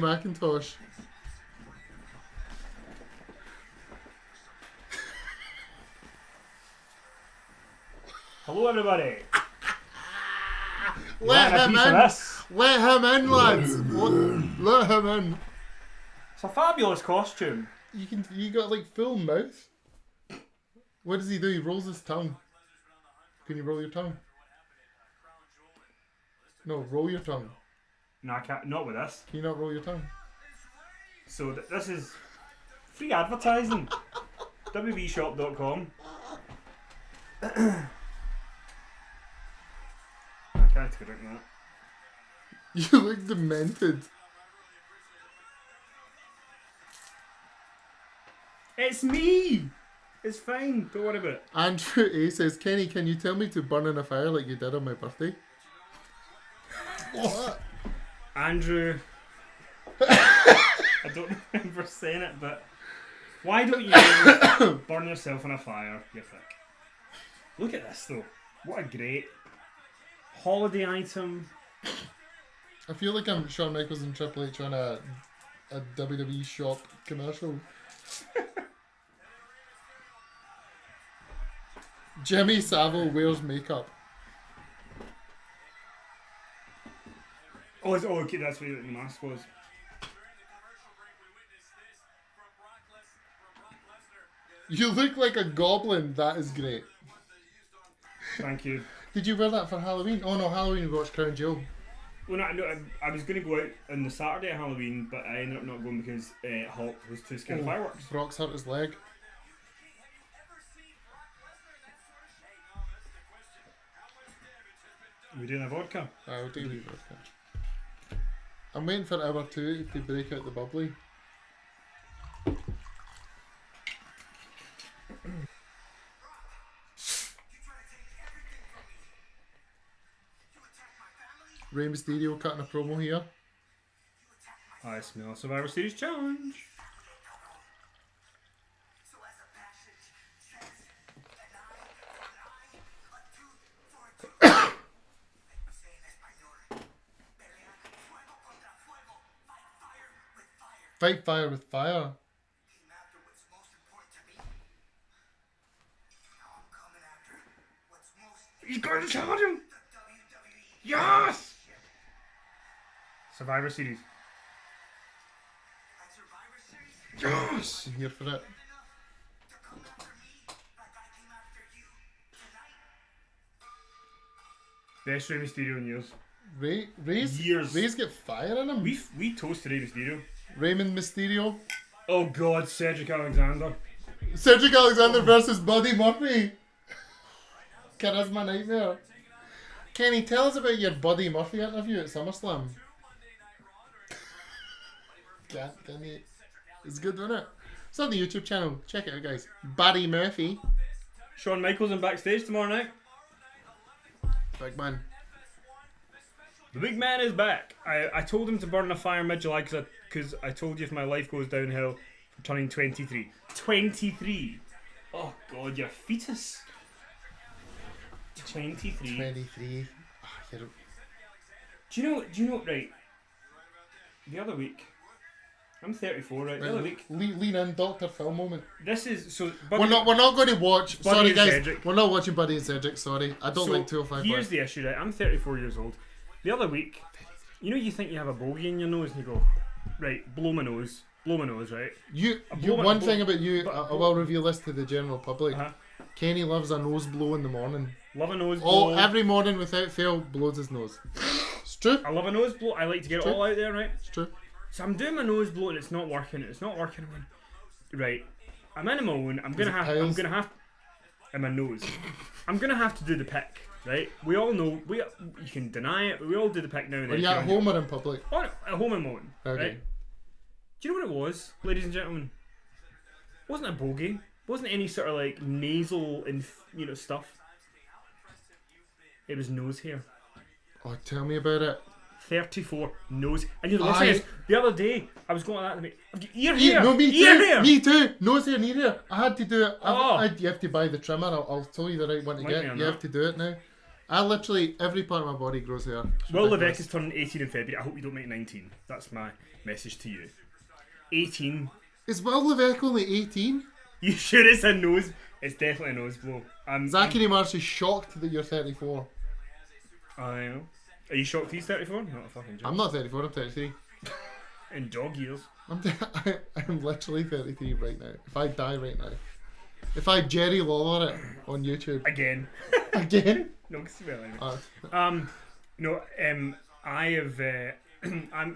Hello, everybody. Let Want a him piece of in. this? Let him in, lads. Let him in. It's a fabulous costume. You got like full mouth. What does he do? He rolls his tongue. Can you roll your tongue? No, roll your tongue. No, I can't. Not with this. Can you not roll your tongue? So this is free advertising. wbshop.com. I can't take a drink of that. You look demented. It's me. It's fine. Don't worry about it. Andrew A says, Kenny, can you tell me to burn in a fire like you did on my birthday? What? Andrew. I don't remember saying it, but why don't you burn yourself in a fire, you prick? Look at this though. What a great holiday item. I feel like I'm Shawn Michaels and Triple H on a WWE shop commercial. Jimmy Savile wears makeup. Oh, okay, that's what the mask was. You look like a goblin. That is great. Thank you. Did you wear that for Halloween? Oh no, Halloween we watched Crown Jewel. Well, no, I was going to go out on the Saturday of Halloween, but I ended up not going because Hulk was too scared of fireworks. Brock's hurt his leg. We doing a vodka? I'll do the vodka. I'm waiting for hour 2 to break out the bubbly. Rey Mysterio cutting a promo here. I smell a Survivor Series challenge. Fight fire with fire. He's going to charge him! Yes! Survivor Series. Yes! I'm here for it. Best Rey Mysterio in years. Ray's get fire in him. We toasted Rey Mysterio. Raymond Mysterio. Oh god, Cedric Alexander. Cedric Alexander versus Buddy Murphy. Charisma Nightmare. Kenny, tell us about your Buddy Murphy interview at SummerSlam. Can you? It's good, isn't it? It's on the YouTube channel. Check it out, guys. Buddy Murphy. Shawn Michaels in backstage tomorrow night. Big man. The big man is back. I told him to burn a fire mid-July because I told you if my life goes downhill for turning 23. 23! Oh god, you're a fetus. 23. 23. Do you know, right? The other week, I'm 34, right? The other week. Lean in, Dr. Phil moment. This is, so... We're not going to watch... Buddy Sorry, and guys. Cedric. We're not watching Buddy and Cedric, sorry. I don't like 205. Here's the issue, right? I'm 34 years old. The other week, you think you have a bogey in your nose and you go, right, blow my nose, right? One thing about you, but- I will reveal this to the general public. Uh-huh. Kenny loves a nose blow in the morning. Love a nose blow. Every morning without fail, blows his nose. It's true. I love a nose blow. I like to get it all out there, right? It's true. So I'm doing my nose blow and it's not working. I'm like, right, I'm in my own. I'm gonna have in my nose. I'm gonna have to do the pick, right? We all know you can deny it, but we all do the pick now and Are then. you at home or in public? Oh, no, at home and moan. Okay. Right? Do you know what it was, ladies and gentlemen? It wasn't a bogey. It wasn't any sort of like nasal and stuff. It was nose hair. Oh, tell me about it. 34 nose. And you're listening. The other day, I was going like that. I've got ear hair. No, me ear too. hair. Me too. Nose hair, ear hair. I had to do it. Oh. You have to buy the trimmer. I'll tell you the right one to Like get. me on You that. have to do it now. I literally, every part of my body grows hair. It's Will ridiculous. Levesque is turning 18 in February. I hope you don't make 19. That's my message to you. 18. Is Will Levesque only 18? You sure it's a nose? It's definitely a nose blow. Zachary Marsh is shocked that you're 34. I know. Are you shocked he's 34? Not a fucking joke. I'm not 34, I'm 33. In dog years. I'm literally 33 right now. If I die right now. If I Jerry Lawler it on YouTube. Again. Again? No, no, I have.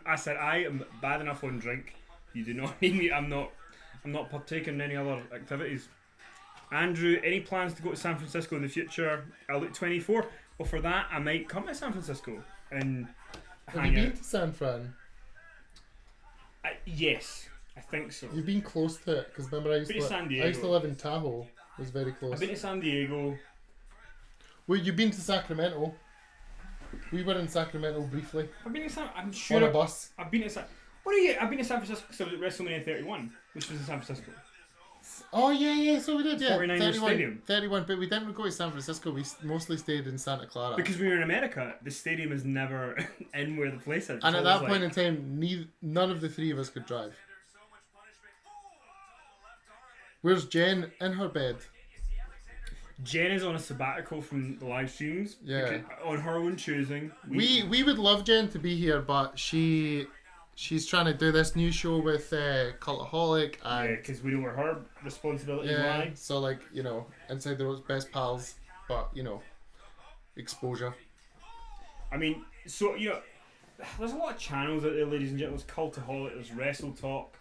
I said I am bad enough on drink. You do not need me. I'm not partaking in any other activities. Andrew, any plans to go to San Francisco in the future? I look 24. Well, for that, I might come to San Francisco and Have hang you out. been to San Fran? Yes, I think so. You've been close to it, because remember I used Been to San I used to Diego. live in Tahoe. It was very close. I've been to San Diego. Well, you've been to Sacramento. We were in Sacramento briefly I've been to San. I'm on a sure. bus. I've been to San. What are you? I've been to San Francisco because I was at WrestleMania 31, which was in San Francisco. Oh yeah, so we did, yeah. 49 stadium. 31, but we didn't go to San Francisco. We mostly stayed in Santa Clara. Because we were in America, the stadium is never in where the place is. And It's at that always point like- in time, none of the three of us could drive. Where's Jen in her bed? Jen is on a sabbatical from the live streams. Yeah. because- on her own choosing. We would love Jen to be here, but she's trying to do this new show with Cultaholic and because we know where her responsibilities yeah. lie. So like inside the ropes, best pals, but exposure. I mean, so there's a lot of channels out there, ladies and gentlemen. There's Cultaholic, there's Wrestle Talk.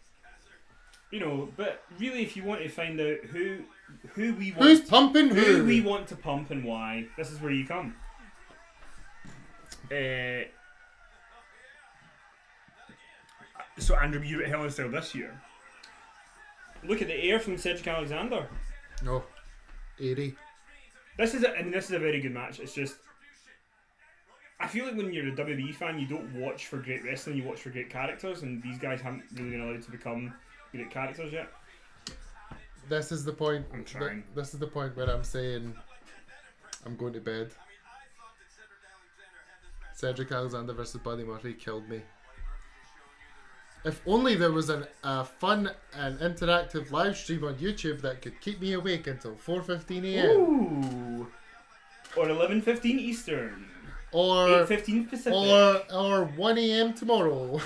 But really, if you want to find out who we want, Who's pumping who who? we want to pump and why, this is where you come. So Andrew, you were at Hell in a Cell this year. Look at the air from Cedric Alexander. No, 80. This is a very good match. It's just, I feel like when you're a WWE fan, you don't watch for great wrestling, you watch for great characters, and these guys haven't really been allowed to become great characters yet. This is the point. I'm trying. This is the point where I'm saying I'm going to bed. Cedric Alexander versus Buddy Murphy killed me. If only there was a fun and interactive live stream on YouTube that could keep me awake until 4:15 a.m. Ooh. Or 11:15 Eastern. or 8:15 Pacific. or 1 a.m. tomorrow.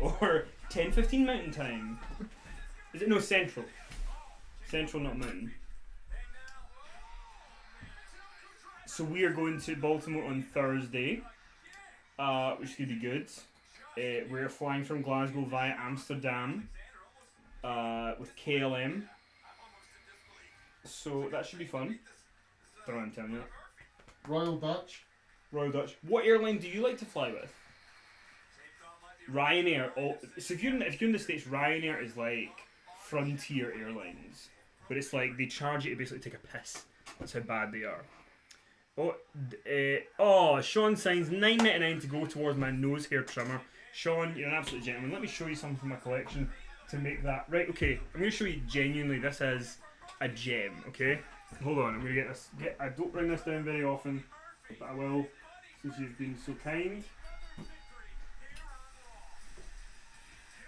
Or 10:15 Mountain Time. Is it no Central? Central, not Mountain. So we are going to Baltimore on Thursday, which is going to be good. We're flying from Glasgow via Amsterdam with KLM. So that should be fun. Don't know what I'm telling you that. Royal Dutch. Royal Dutch. What airline do you like to fly with? Ryanair. Oh, so if you're in the States, Ryanair is like Frontier Airlines, but it's like they charge you to basically take a piss. That's how bad they are. Sean signs $9.99 to go towards my nose hair trimmer. Sean, you're an absolute gentleman. Let me show you something from my collection to make that right. Okay, I'm going to show you genuinely. This is a gem. Okay, hold on. I'm going to get this. I don't bring this down very often, but I will since you've been so kind.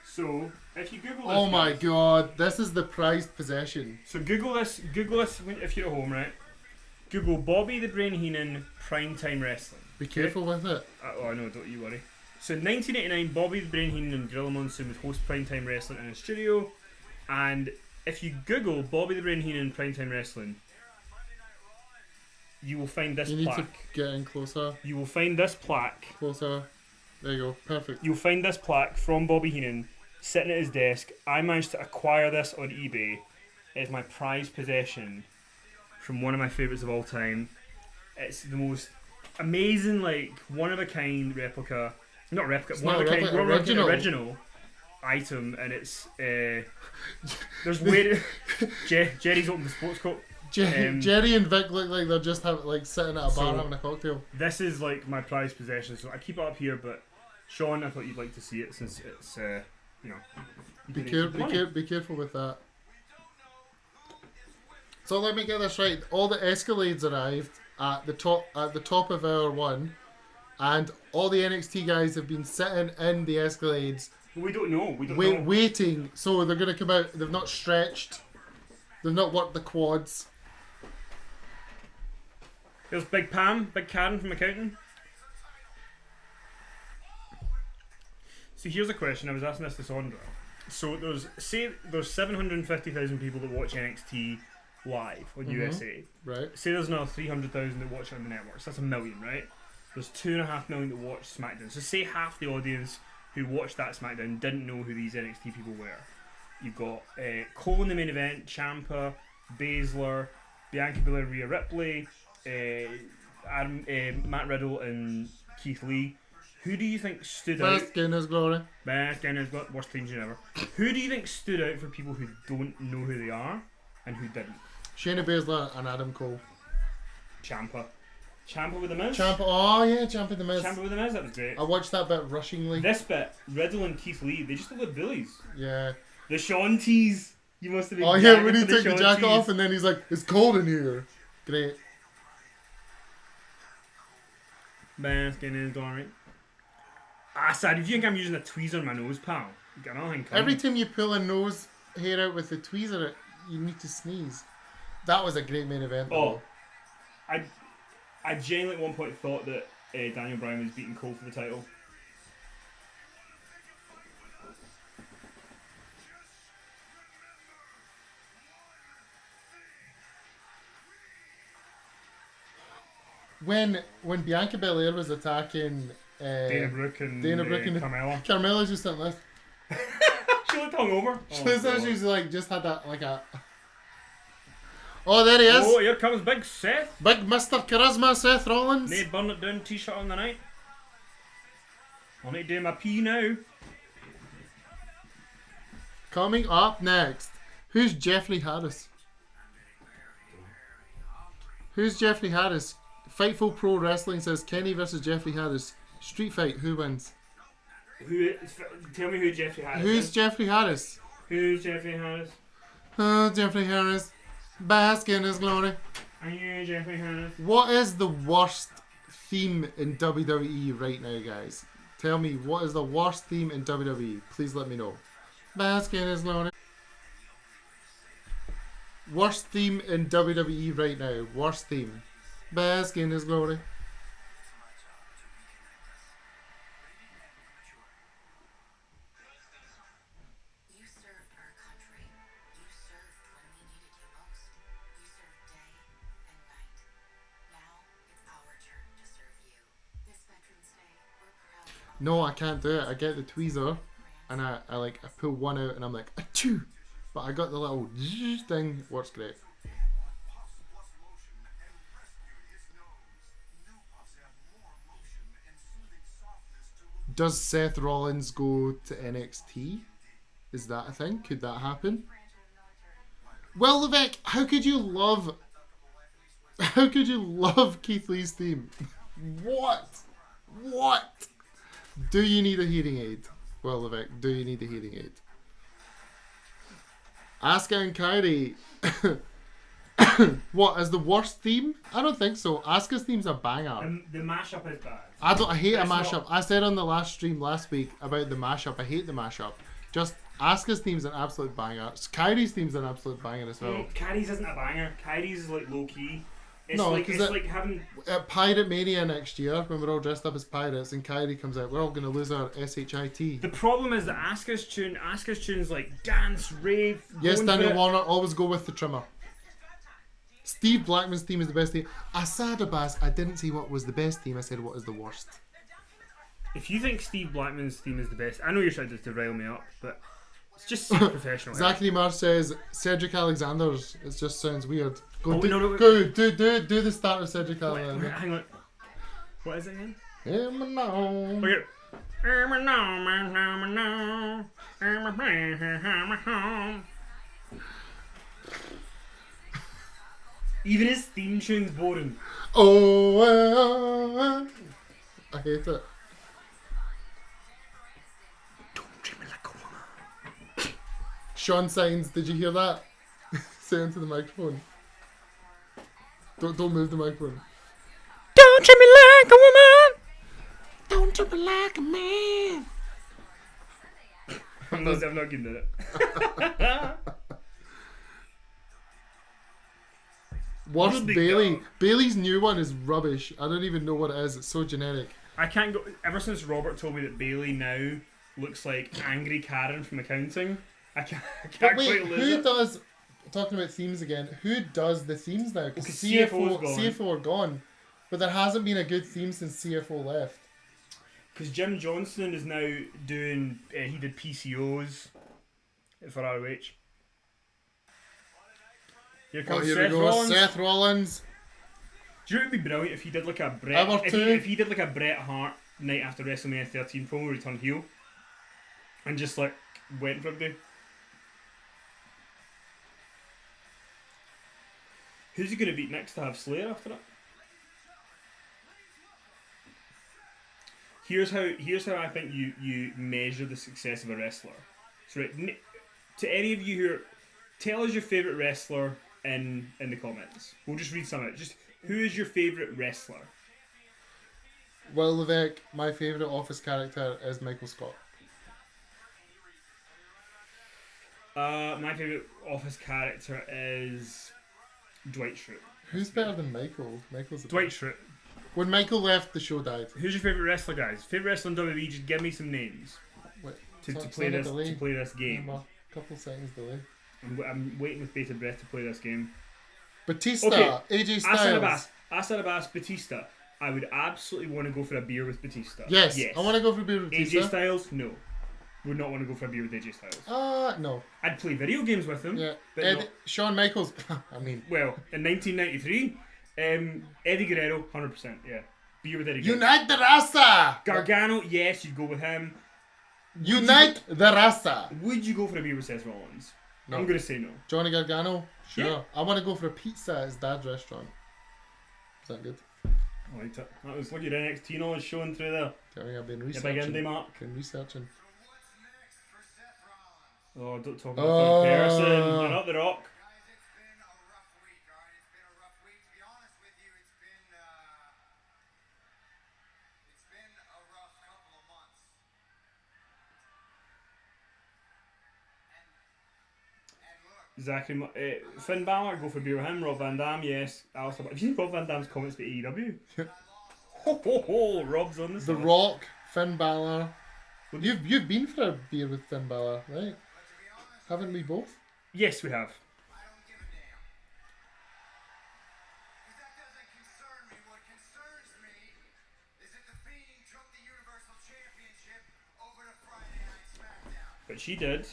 So, if you Google this, Oh my guys- god, this is the prized possession. So Google this if you're at home, right? Google Bobby the Brain Heenan Primetime Wrestling. Be careful with it. Oh no, don't you worry. So in 1989, Bobby the Brain Heenan and Gorilla Monsoon would host Primetime Wrestling in a studio. And if you Google Bobby the Brain Heenan Primetime Wrestling, you will find this You need to plaque. get in closer. You will find this plaque. Closer. There you go. Perfect. You'll find this plaque from Bobby Heenan sitting at his desk. I managed to acquire this on eBay. It is my prized possession from one of my favourites of all time. It's the most amazing, like, one of a kind replica. Not replica, It's one not of a kind, replica, one of a kind original. original item, and it's there's way Jerry's opened the sports coat. Jerry and Vic look like they're just sitting at a bar So- having a cocktail. This is like my prized possession, so I keep it up here. But Sean, I thought you'd like to see it since it's you Be, donate care- the be, money. care- be careful with that. So let me get this right. All the Escalades arrived at the top of hour one, and all the NXT guys have been sitting in the Escalades We don't know. We don't know. waiting. So they're gonna come out. They've not stretched. They've not worked the quads. Here's Big Pam, Big Karen from accounting. So here's a question. I was asking this to Sondra. So there's 750,000 people that watch NXT live on USA. Right. Say there's another 300,000 that watch it on the networks. That's 1 million, right? There's 2.5 million that watch SmackDown. So say half the audience who watched that SmackDown didn't know who these NXT people were. You've got Cole in the main event, Ciampa, Baszler, Bianca Belair, Rhea Ripley, Matt Riddle, and Keith Lee. Who do you think stood out? Best in his glory. Best in his glory. Worst theme tune ever. Who do you think stood out for people who don't know who they are and who didn't? Shayna Baszler and Adam Cole. Ciampa. Ciampa with the Miz? Ciampa, oh yeah, Ciampa the Miz. Ciampa with the Miz, that was great. I watched that bit rushingly. This bit, Riddle and Keith Lee, they just look like bullies. Yeah. The Sean tease. You must have been. Oh yeah, when he gagging for took the Sean jacket tease. off and then he's like, it's cold in here. Great. Bask in his glory. Ah, sad. If you think I'm using a tweezer on my nose, pal, you got nothing coming. Every time you pull a nose hair out with the tweezer, you need to sneeze. That was a great main event. Oh, I genuinely at one point thought that Daniel Bryan was beating Cole for the title. When Bianca Belair was attacking Dana Brooke and Carmella. Carmella's just sitting there. She looked hungover. She was like just had that like a. Oh, there he is. Oh, here comes Big Seth. Big Mr. Charisma, Seth Rollins. Need burn it down t-shirt on the night. I'll need to do my pee now. Coming up next, who's Jeffrey Harris? Who's Jeffrey Harris? Fightful Pro Wrestling says Kenny versus Jeffrey Harris. Street fight, who wins? Tell me who Jeffrey Harris Who's is. Jeffrey Harris? Who's Jeffrey Harris? Oh, Jeffrey Harris. Bask in his glory. Are you Jeffrey Harris? What is the worst theme in WWE right now, guys? Tell me, what is the worst theme in WWE? Please let me know. Bask in his glory. Worst theme in WWE right now. Worst theme. Bask in his glory. You served our country. You served when we needed you most. You served day and night. Now it's our turn to serve you. This Veterans Day, we're proud to No, I can't do it. I get the tweezer and I pull one out and I'm like, achoo! But I got the little zzz thing. Works great. Does Seth Rollins go to NXT? Is that a thing? Could that happen? Well, Levesque, how could you love Keith Lee's theme? What? Do you need a hearing aid? Well, Levesque, do you need a hearing aid? Asuka and Kairi. What, is the worst theme? I don't think so. Asuka's theme's a banger. The mashup is bad. I hate a It's mashup. not- I said on the last stream last week about the mashup. I hate the mashup. Just Asuka's theme's an absolute banger. Kairi's theme's an absolute banger as well. Kyrie's isn't a banger. Kyrie's is like low key. It's No, like 'cause it's it- like having. At Pirate Mania next year, when we're all dressed up as pirates and Kairi comes out, we're all going to lose our SHIT. The problem is that Asuka's tune's like dance, rave. Yes, going Daniel for it. Warner, always go with the trimmer. Steve Blackman's theme is the best theme. I said I didn't say what was the best theme, I said what is the worst. If you think Steve Blackman's theme is the best, I know you're trying to rile me up, but it's just super professional. Zachary Marsh says Cedric Alexander's. It just sounds weird. Go, Oh, do, no, do the start of Cedric Wait, Alexander. hang on. What is it again? Okay. Even his theme tune's boring. Oh, I hate it. Don't treat me like a woman. Sean Signs, did you hear that? Say into the microphone. Don't move the microphone. Don't treat me like a woman. Don't treat me like a man. I'm not giving it. Worst Big Bailey. dog. Bailey's new one is rubbish. I don't even know what it is. It's so generic. I can't go. Ever since Robert told me that Bailey now looks like angry Karen from accounting, I can't But wait, quite lose who it. does? Talking about themes again. Who does the themes now? Because Because CFO's gone. CFO are gone, but there hasn't been a good theme since CFO left. Because Jim Johnson is now doing. He did PCOs for ROH. Here Oh, comes here Seth we go. Rollins. Seth Rollins. Do you know what would be brilliant if he did like a Bret? Hour If two. he, if he did like a Bret Hart night after WrestleMania 13 promo where he turned heel, and just like went for everybody. Who's he going to beat next to have Slayer after that? Here's how I think you measure the success of a wrestler. So right, to any of you who are, tell us your favourite wrestler in the comments. We'll just read some out. Just who is your favourite wrestler? Will Levesque. My favourite Office character is Michael Scott. My favourite Office character is Dwight Schrute. Who's better than Michael? Michael's a Dwight Schrute. When Michael left, the show died. Who's your favourite wrestler, guys? Favourite wrestler in WWE? Just give me some names Wait, to it's play on a this delay. to play this game. A couple seconds delay. I'm waiting with bated breath to play this game. Batista, Okay, AJ Styles. Asanabas, Batista. I would absolutely want to go for a beer with Batista. Yes, I want to go for beer with Batista. AJ Styles, no. Would not want to go for a beer with AJ Styles. No. I'd play video games with him. Yeah. But Ed, not- Shawn Michaels. I mean, well, in 1993, Eddie Guerrero, 100%. Yeah, beer with Eddie Guerrero. Unite the Raza. Gargano, yes, you'd go with him. Unite the Raza. Would you go for a beer with Seth Rollins? No. I'm gonna say no. Johnny Gargano. Sure. Yeah. I want to go for a pizza at his dad's restaurant. Is that good? I liked it. That was, look at your NXT knowledge showing through there. Tell me I've been Your big researching. indie mark. Been researching. What's next for Seth Rollins? Oh, don't talk about third person. You're not The Rock. Guys, it's been a rough week, alright? It's been a rough week. To be honest with you, it's been a rough couple of months. And look, Finn Balor, go for a beer with him. Rob Van Dam, yes. Alistair, have you seen Rob Van Dam's comments about AEW? Ho ho ho! Rob's on this. The Rock, Finn Balor. You've been for a beer with Finn Balor, right? Haven't we both? Yes, we have. I don't give a damn. Because that doesn't concern me. What concerns me is that The Fiend took the Universal Championship over to Friday Night SmackDown. But she did.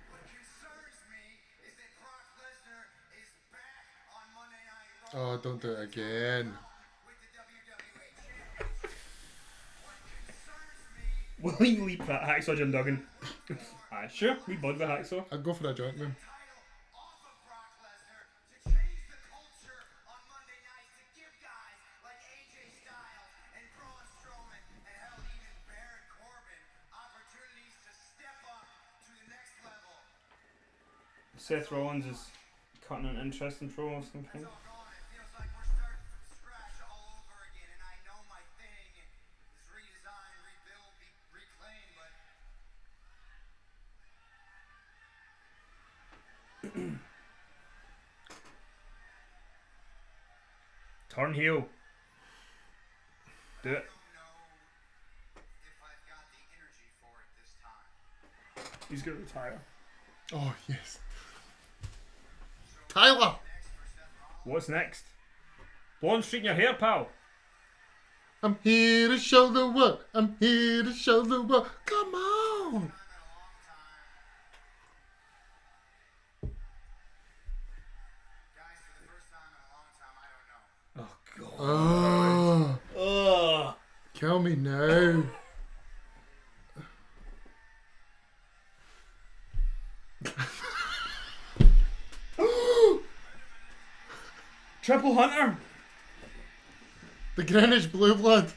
What concerns me is that Brock Lesnar is back on Monday Night Raw Oh, don't do it again. with the WWE Championship. What concerns me Will you leap that Hacksaw Jim Duggan? Sure, we bud with Hacksaw. I'd go for a joint room. title off of Brock Lesnar to change the culture on Monday night to give guys like AJ Styles and Braun Strowman and hell even Baron Corbin opportunities to step up to the next level. Seth Rollins is cutting an interesting promo or something. It's all gone. It feels like we're starting from scratch all over again, and I know my thing is redesign, rebuild, reclaim, but Turn heel. Do it. I don't know if I've got the energy for it this time. He's gonna retire. Oh, yes. Tyler! Next for Seth Rollins. What's next? Blonde streak in your hair, pal. I'm here to show the world. I'm here to show the world. Come on! In a long time. Guys, for the first time in a long time, I don't know. Oh god. Oh, Ugh. kill me now. Triple Hunter. The Greenwich Blue Blood.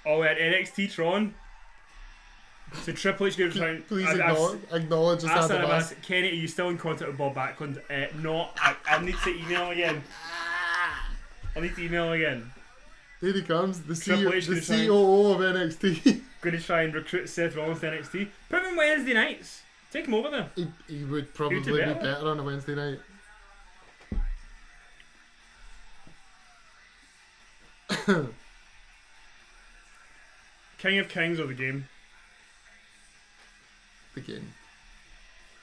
Oh, at NXT Tron. So Triple H goes trying. Please acknowledge us I've at the said bus. Kenny, are you still in contact with Bob Backlund? No, I need to email again. I need to email again. Here he comes, the, Triple H the gonna try- COO of NXT. Going to try and recruit Seth Rollins to NXT. Put him in Wednesday nights. Take him over there. he would probably Who'd be you better? better on a Wednesday night. King of Kings or the game? The game.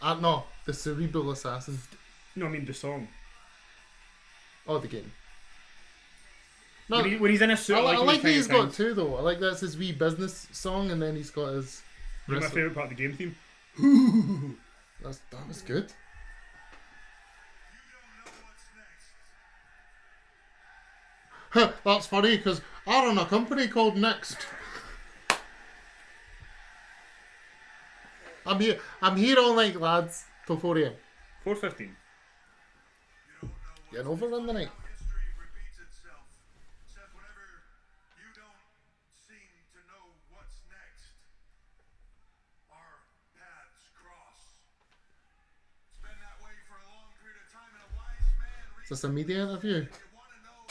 No, the Cerebral Assassin. No, I mean the song. Oh, the game. No, When he's in a suit, I like like that King he's of got Kings. two though. I like that's his wee business song, and then he's got his. My wrestling. favourite part of the game theme. That was good. Huh, that's funny because I run a company called Next. I'm here all night, lads, till 4 a.m. 4:15. You an overrun the night. History repeats itself. Seth, whenever you don't seem to know what's next, our paths cross. It's been that way for a long period of time, and a wise man Is this a media interview? If you want to know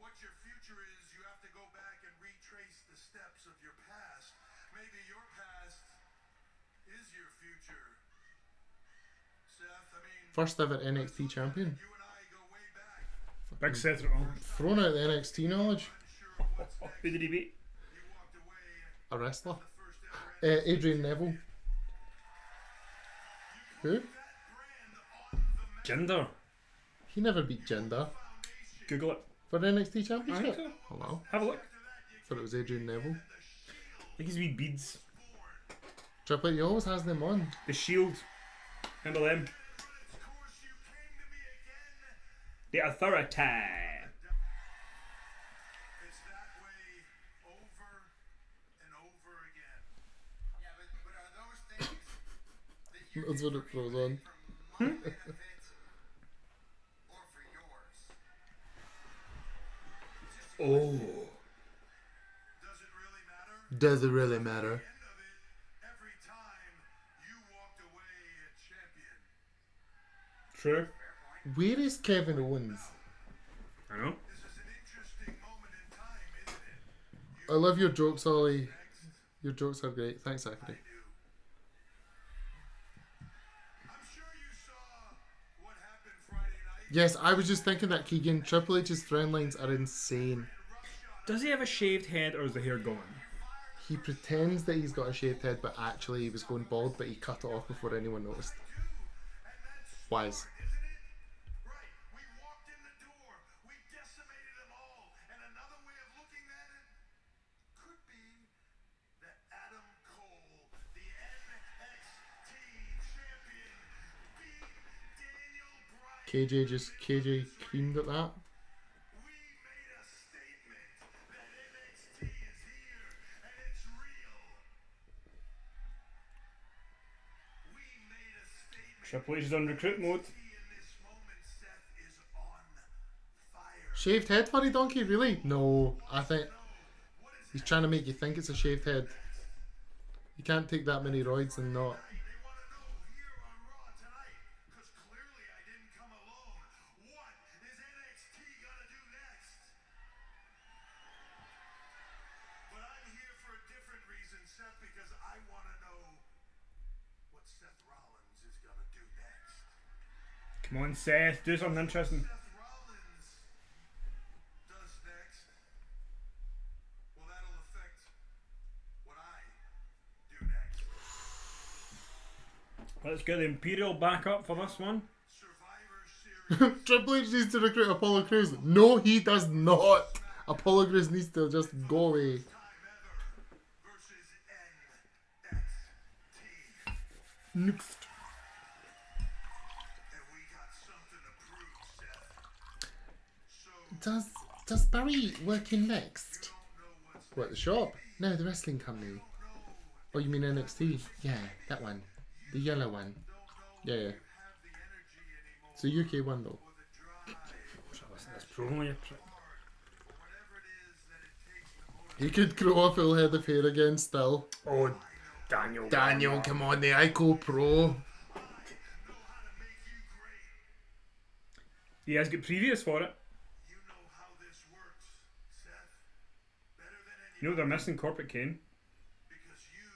what your future is, you have to go back and retrace the steps of your past. Maybe your past is your future. Seth, I mean, First ever NXT champion. you and I go way back. Big Seth Rollins. Thrown out the NXT knowledge. Unsure what's next. Who did he beat? You walked away A wrestler. the first ever Adrian Neville. Who? brand on the Jinder. He never beat Jinder Google it. for the NXT I think championship. so. Hello. Have a look. Thought it was Adrian Neville. Like his wee beads. Triple H, he always has them on. The Shield. Remember them? course you came to me again. The Authority. It's that way over and over again. Yeah, but are those things that you That's what it throws on. from my benefit or for yours? Oh. Does it really matter? Does it really matter? End of it, every time you walked away a champion. True. Where is Kevin Owens? I know. This is an interesting moment in time, isn't it? I love your jokes, Ollie. Your jokes are great. Thanks, Zachary. I'm sure you saw what happened Friday night. Yes, I was just thinking that, Keegan. Triple H's friend lines are insane. Does he have a shaved head or is the hair gone? He pretends that he's got a shaved head, but actually he was going bald, but he cut it off before anyone noticed. Wise. Right, we walked in the door, we decimated them all, and another way of looking at it could be that Adam Cole, the NXT champion, beat Daniel Bryan. KJ creamed at that. We made a statement that NXT is here and it's real. We made a statement. Triple H is on recruit mode. In this moment, Seth is on fire. Shaved head, funny donkey? Really? No, I think he's trying to make you think it's a shaved head. You can't take that many roids and not. They want to know here on Raw tonight, because clearly I didn't come alone. What is NXT gonna do next? But I'm here for a different reason, Seth, because I want to know what Seth Rollins is gonna do next. Come on, Seth. Do something interesting. Seth Rollins does next. Well, that'll affect what I do next. Let's get the Imperial back up for this one. Survivor Series. Triple H needs to recruit Apollo Crews. No, he does not. Apollo Crews needs to just go away. Time ever versus NXT. Next. And we got something to prove, Seth. So, Does Barry work in Next? don't know what's What, the shop? No, the wrestling company. Oh, you mean NXT? Yeah, that one. The yellow one. Yeah, yeah. have the energy anymore It's a UK one though. for the drive Shall I listen to this promo, you prick? or whatever it is that it takes to motivate. He could grow a full head of hair again still. Oh, Daniel. Daniel, come on, the Ico Pro. Know how to make you great. He has got previous for it. You know how this works, Seth. Better than any You know they're missing Corporate Kane. because you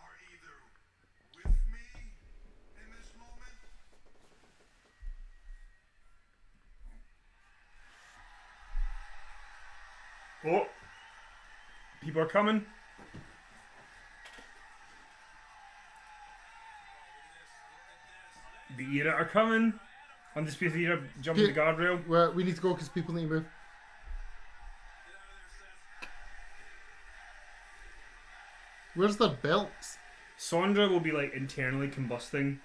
are either with me in this moment People are coming. The Era are coming. Undisputed Era jumping the guardrail. Well, we need to go because people need to move. Where's their belts? Sondra will be like internally combusting.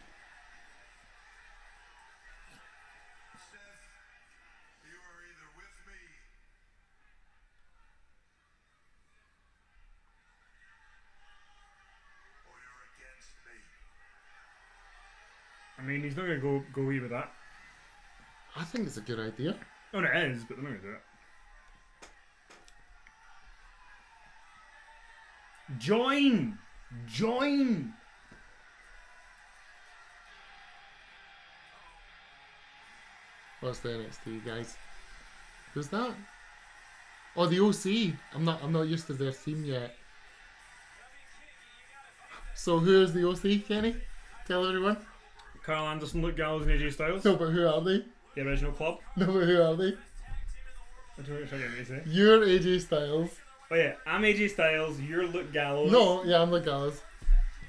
You are either with me or you're against me. I mean, he's not gonna go away with that. I think it's a good idea. Oh, no, it is, but they're not gonna do it. Join! Join! What's the NXT guys? Who's that? Oh, the OC. I'm not used to their theme yet. So who is the OC, Kenny? Tell everyone. Carl Anderson, Luke Gallows, and AJ Styles. No, but who are they? The original club. No, but who are they? I don't know what you're trying to say. You're AJ Styles. Oh yeah, I'm AJ Styles, you're Luke Gallows. No, yeah, I'm the Gallows.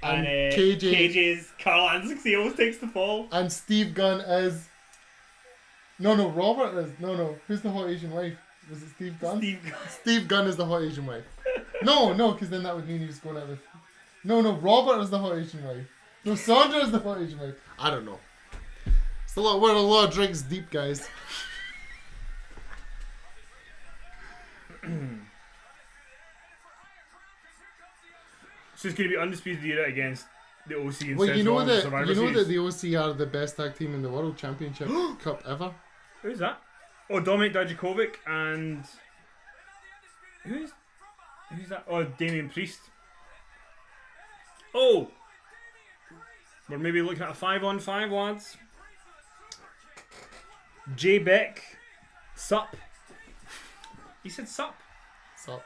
And KJ. KJ's Carl Anderson, 'cause he always takes the fall. And Steve Gunn is. No, Robert is. No. Who's the hot Asian wife? Was it Steve Gunn? Steve Gunn is the hot Asian wife. No, because then that would mean he was going out with. No, Robert is the hot Asian wife. No, Sandra is the hot Asian wife. I don't know. We're a lot of drinks deep, guys. So it's going to be Undisputed Era against the OC and Well, Seth you know Rollins that Survivor you know Series. that the OC are the best tag team in the World Championship Cup ever. Who's that? Oh, Dominic Dijakovic and who's that? Oh, Damian Priest. Oh, we're maybe looking at a 5-on-5, lads. J Beck, Sup. He said Sup. Sup.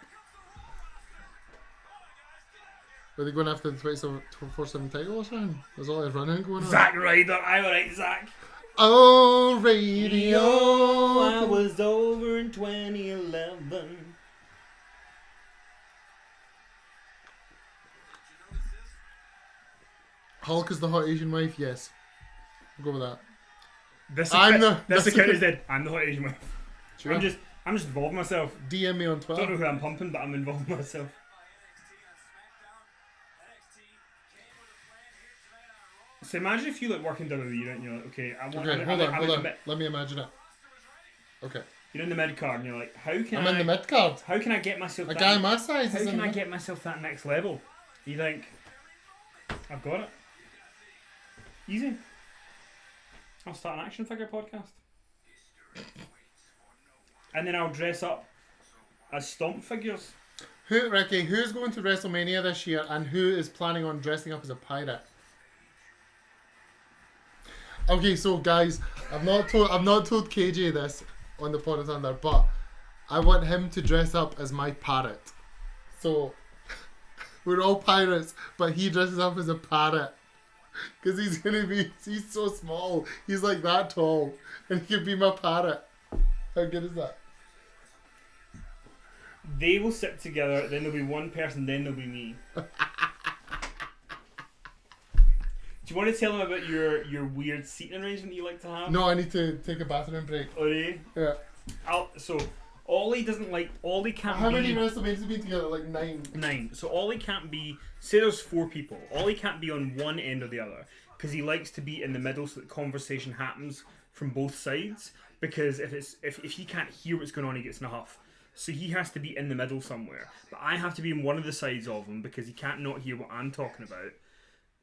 Are they going after the 24/7 title or something? There's all this running going on. Zack Ryder, I'm alright, Zack. Oh, radio. I was over in 2011. Hulk is the hot Asian wife. Yes, we'll go with that. This I'm account, the- this this account account- is dead. I'm the hot Asian wife. Sure. I'm just involving myself. DM me on I don't know Twitter. who I'm pumping, but I'm involving myself. So imagine if you like work in WWE and you're like, okay, I want. Okay, hold on. Let me imagine it. Okay, You're in the mid card and you're like, how can I'm I? in the mid card. How can I get myself? A that, guy my size How is in can the I mid- get myself that next level? You think, I've got it. Easy. I'll start an action figure podcast. And then I'll dress up as stomp figures. Ricky, who's going to WrestleMania this year, and who is planning on dressing up as a pirate? Okay, so guys, I've not told KJ this on the Pod of Thunder, but I want him to dress up as my parrot. So we're all pirates, but he dresses up as a parrot. Because he's so small. He's like that tall. And he can be my parrot. How good is that? They will sit together, then there'll be one person, then there'll be me. Do you want to tell them about your weird seating arrangement you like to have? No, I need to take a bathroom break. Oh, do you? Yeah. So, Ollie can't How be... many WrestleManias have been together? Like 9. 9. So Ollie can't be... Say there's 4 people. Ollie can't be on one end or the other. Because he likes to be in the middle so that conversation happens from both sides. Because if he can't hear what's going on, he gets in a huff. So he has to be in the middle somewhere. But I have to be in one of the sides of him because he can't not hear what I'm talking about.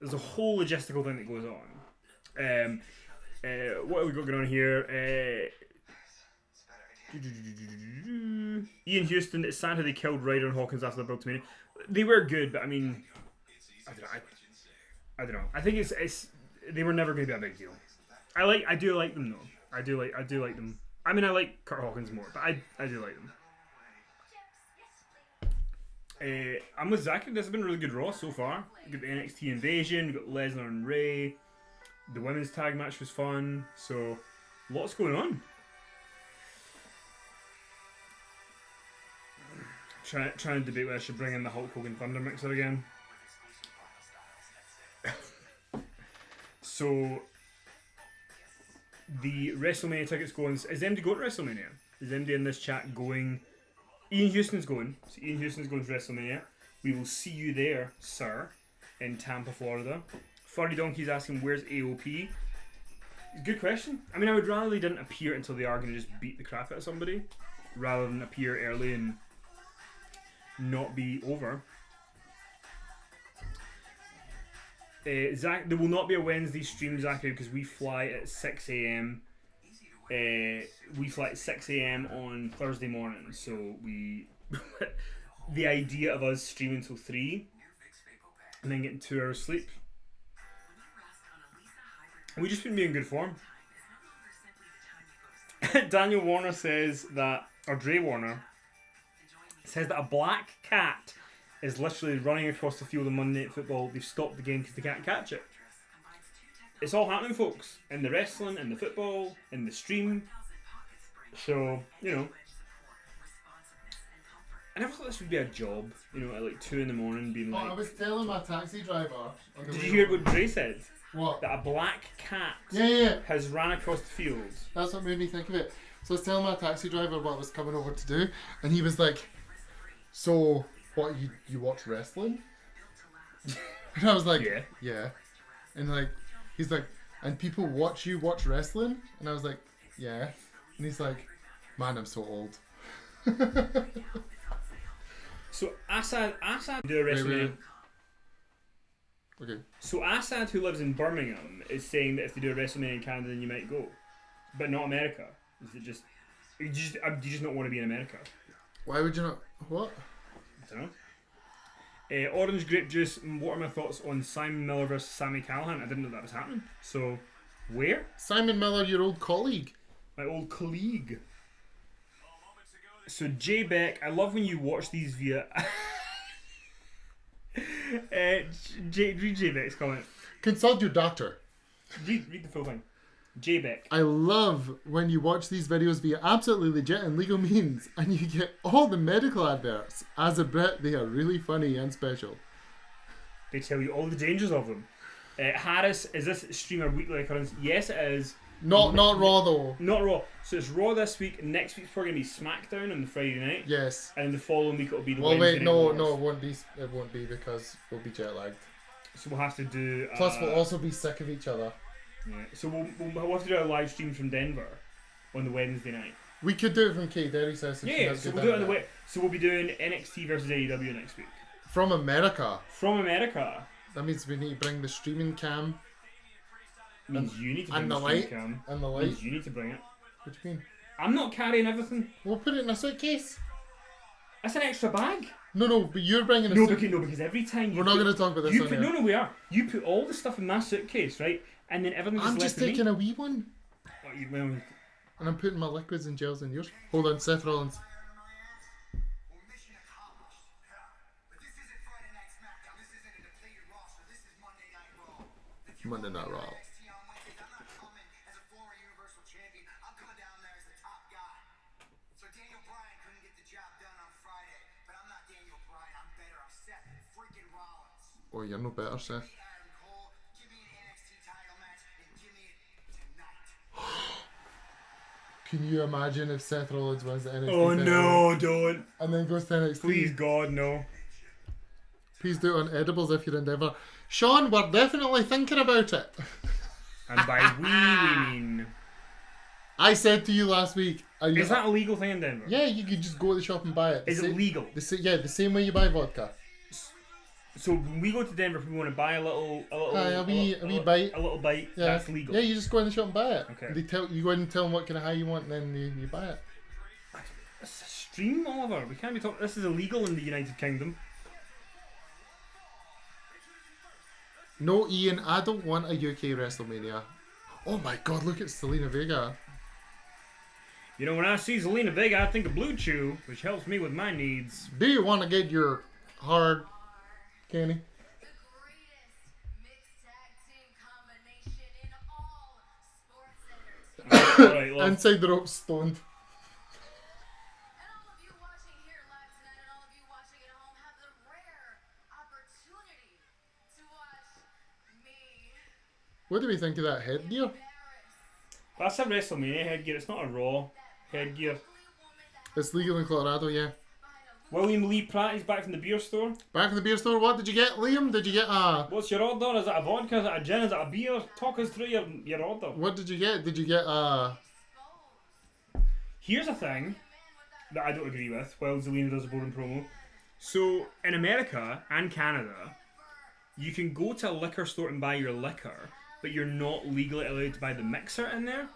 There's a whole logistical thing that goes on. What have we got going on here? Ian Houston, it's sad how they killed Ryder and Hawkins after the Build to Me. They were good, but I mean, I don't know. I think it's they were never going to be a big deal. I do like them though. I do like them. I mean, I like Kurt Hawkins more, but I do like them. I'm with Zach. This has been a really good Raw so far. We got the NXT Invasion, we got Lesnar and Ray. The women's tag match was fun. So, lots going on. trying to debate whether I should bring in the Hulk Hogan Thunder Mixer again. So, the WrestleMania tickets going. Is MD going to WrestleMania? Is MD in this chat going? Ian Houston's going. So Ian Houston's going to WrestleMania. We will see you there, sir, in Tampa, Florida. Furry Donkey's asking, where's AOP? Good question. I mean, I would rather they didn't appear until they are going to just beat the crap out of somebody, rather than appear early and not be over. Zach, there will not be a Wednesday stream, Zachary, because we fly at 6 a.m. We fly at 6 a.m. on Thursday morning, so we the idea of us streaming till 3 and then getting 2 hours sleep. We just been in good form. Daniel Warner says that, or Dre Warner says that a black cat is literally running across the field on Monday Night Football. They've stopped the game because they can't catch it. It's all happening, folks. In the wrestling, in the football, in the stream. So, you know. I never thought this would be a job, you know, at like 2 in the morning being like... I was telling my taxi driver... Did you hear what Dre said? What? That a black cat Yeah. has ran across the field. That's what made me think of it. So I was telling my taxi driver what I was coming over to do, and he was like, so, what, you watch wrestling? And I was like, yeah. And like, he's like, and people watch you watch wrestling? And I was like, yeah. And he's like, man, I'm so old. So Assad do a WrestleMania. Wait. Okay. So Assad, who lives in Birmingham, is saying that if they do a WrestleMania in Canada, then you might go, but not America. Is it just do you just not want to be in America? Why would you not? What? I don't know. Orange grape juice. What are my thoughts on Simon Miller versus Sami Callihan? I didn't know that was happening. So, where? Simon Miller, your old colleague. My old colleague. So Jay Beck, I love when you watch these via. Read Jay Beck's comment. Consult your doctor. Read the full thing. Jay Beck. I love when you watch these videos via absolutely legit and legal means and you get all the medical adverts. As a Brit, they are really funny and special. They tell you all the dangers of them. Harris, is this streamer weekly occurrence? Yes, it is. Not Raw though. Not Raw. So it's Raw this week. Next week's probably going to be SmackDown on the Friday night. Yes. And the following week it'll be the Well, Wednesday wait, night no, Wars. it won't be because we'll be jet lagged. So we'll have to do. Plus, we'll also be sick of each other. Yeah. So we'll have to do a live stream from Denver on the Wednesday night. We could do it from Kate Derry's house. If she Yeah. has So good we'll do it on the internet. way. So we'll be doing NXT versus AEW next week From America. from America. That means we need to bring the streaming cam Means you need to bring and the the stream light cam. and the light. Means you need to bring it. What do you mean? I'm not carrying everything. We'll put it in a suitcase. That's an extra bag. No, but you're bringing a No, suitcase. because every time you We're not going to talk about this you on put, here. no, we are. You put all the stuff in my suitcase, right? And then everything I'm left just with me. taking a wee one. Oh, you, well, And I'm putting my liquids and gels in yours. Hold on, Seth Rollins. Well, mission accomplished. But this isn't Friday Night SmackDown. This isn't a depleted roster. This is Monday Night Raw. If you Monday want Night me to Raw. NXT on Wednesdays, I'm not coming as a former Universal Champion. I'm coming down there as the top guy. So Daniel Bryan couldn't get the job done on Friday, but I'm not Daniel Bryan. I'm better. I'm Seth freaking Rollins. Oh, you're no better, Seth. Adam Cole, give me an NXT title match and give me it tonight. Can you imagine if Seth Rollins wins the NXT oh title no, don't. and then goes to NXT? Please, God, no. Please do it on edibles if you're in Denver. Sean, we're definitely thinking about it. And by we mean. I said to you last week. Is that a legal thing in Denver? Yeah, you could just go to the shop and buy it. Is it legal? The same way you buy vodka. So when we go to Denver, if we want to buy a little bite. A little bite, Yeah, that's legal. Yeah, you just go in the shop and buy it. Okay. You go in and tell them what kind of high you want, and then you buy it. It's a stream, Oliver. We can't be talking. This is illegal in the United Kingdom. No, Ian, I don't want a UK WrestleMania. Oh my God, look at Selena Vega. You know, when I see Zelina Vega, I think of Blue Chew, which helps me with my needs. Do you want to get your hard, Kenny? The greatest mixed tag team combination in all sports centers. Alright, love. Inside the rope, stoned. And all of you watching here live tonight, and all of you What do we think of that headgear? That's a WrestleMania headgear. It's not a Raw headgear. It's legal in Colorado, yeah. William Lee Pratt, he's back from the beer store. Back in the beer store, what did you get, Liam? Did you get a... What's your order? Is it a vodka? Is it a gin? Is it a beer? Talk us through your order. What did you get? Did you get a... Here's a thing that I don't agree with while Zelina does a boring promo. So, in America and Canada, you can go to a liquor store and buy your liquor, but you're not legally allowed to buy the mixer in there.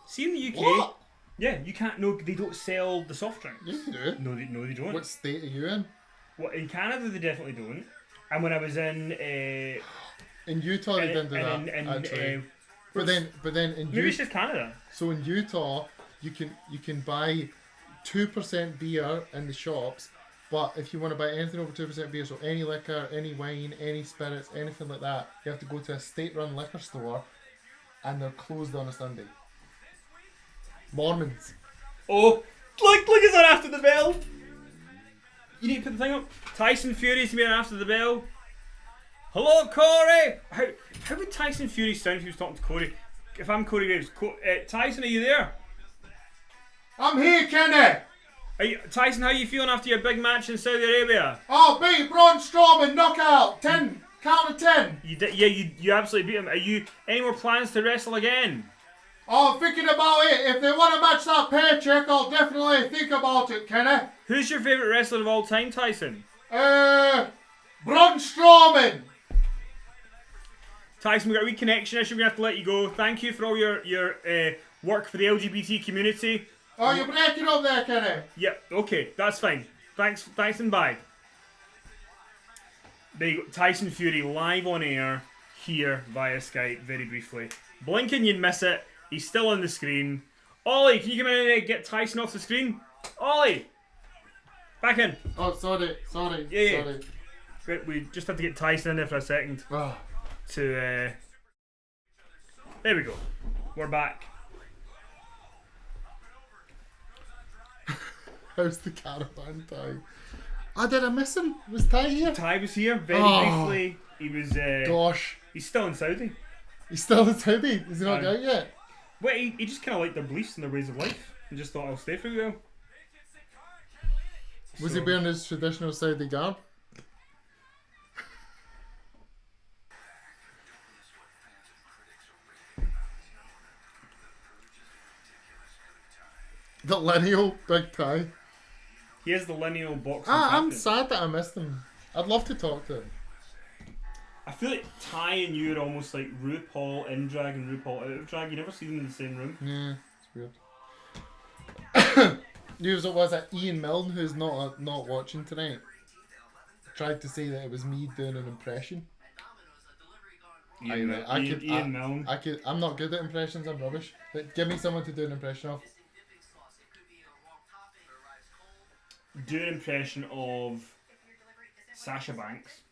See, in the UK... What? Yeah, you can't. No, they don't sell the soft drinks. You can do it. No, they don't. What state are you in? Well, in Canada, they definitely don't. And when I was in... In Utah, they didn't do that, actually. But then in maybe it's just Canada. So in Utah, you can buy 2% beer in the shops, but if you want to buy anything over 2% beer, so any liquor, any wine, any spirits, anything like that, you have to go to a state-run liquor store, and they're closed on a Sunday. Mormons. Oh, look, it's on After the Bell. You need to put the thing up. Tyson Fury's to be on After the Bell. Hello, Corey. How would Tyson Fury sound if he was talking to Corey? If I'm Corey Graves, Tyson, are you there? I'm here, Kenny. Tyson, how you feeling after your big match in Saudi Arabia? Oh, beat Braun Strowman, knockout, 10, count of 10. You did, yeah, you absolutely beat him. Are you any more plans to wrestle again? Oh, thinking about it. If they want to match that paycheck, I'll definitely think about it, Kenny. Who's your favourite wrestler of all time, Tyson? Braun Strowman. Tyson, we got a wee connection issue. We're going to have to let you go. Thank you for all your work for the LGBT community. Oh, you're breaking up there, Kenny. Yep, okay, that's fine. Thanks and bye. There you go. Tyson Fury live on air here via Skype, very briefly. Blinking, you'd miss it. He's still on the screen. Ollie, can you come in and get Tyson off the screen? Ollie! Back in. Oh, sorry. Yeah. Great, we just have to get Tyson in there for a second. Oh. There we go. We're back. How's the caravan, Ty? Oh, did I miss him? Was Ty here? Ty was here very briefly. He was. Gosh. He's still in Saudi. He's still in Saudi? Is he not out yet? Well, he just kind of liked their beliefs and their ways of life and just thought I'll stay for a while. Was he wearing his traditional Saudi garb? The lineal Big Ty. He has the lineal boxing. I'm captain. sad that I missed him. I'd love to talk to him. I feel like Ty and you are almost like RuPaul in drag and RuPaul out of drag. You never see them in the same room. Yeah, it's weird. Was it Ian Milne, who's not watching tonight, tried to say that it was me doing an impression. Ian Milne. I'm not good at impressions. I'm rubbish. But give me someone to do an impression of. Do an impression of Sasha Banks.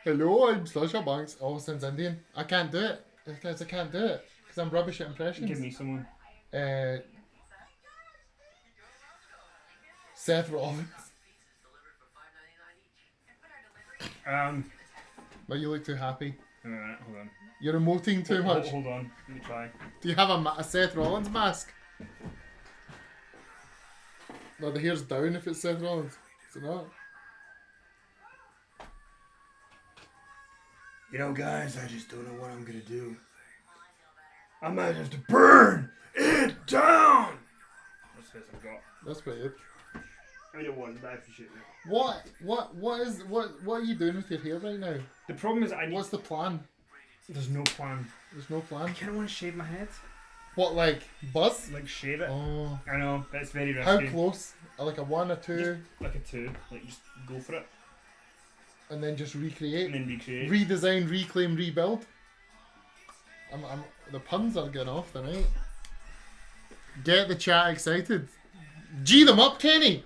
Hello, I'm Sasha Banks. Oh, sounds Indian. I can't do it. Because I can't do it. Because I'm rubbish at impressions. Give me someone. Seth Rollins. But you look too happy. Hold on. You're emoting too much. Hold on. Let me try. Do you have a Seth Rollins mask? No, the hair's down if it's Seth Rollins. Is it not? You know, guys, I just don't know what I'm gonna do. I might have to burn it down. That's the best I've got. That's pretty good. I mean, it wasn't, but I appreciate it. What are you doing with your hair right now? The problem is, What's the plan? There's no plan. There's no I plan. kind of want to shave my head. What, like buzz? Like shave it. Oh. I know, but it's very How risky. close? Like a 1 or 2, Just like a 2. Like, just go for it. and then just recreate, And then recreate. redesign, reclaim, rebuild. The puns are going off tonight. Get the chat excited. G them up, Kenny.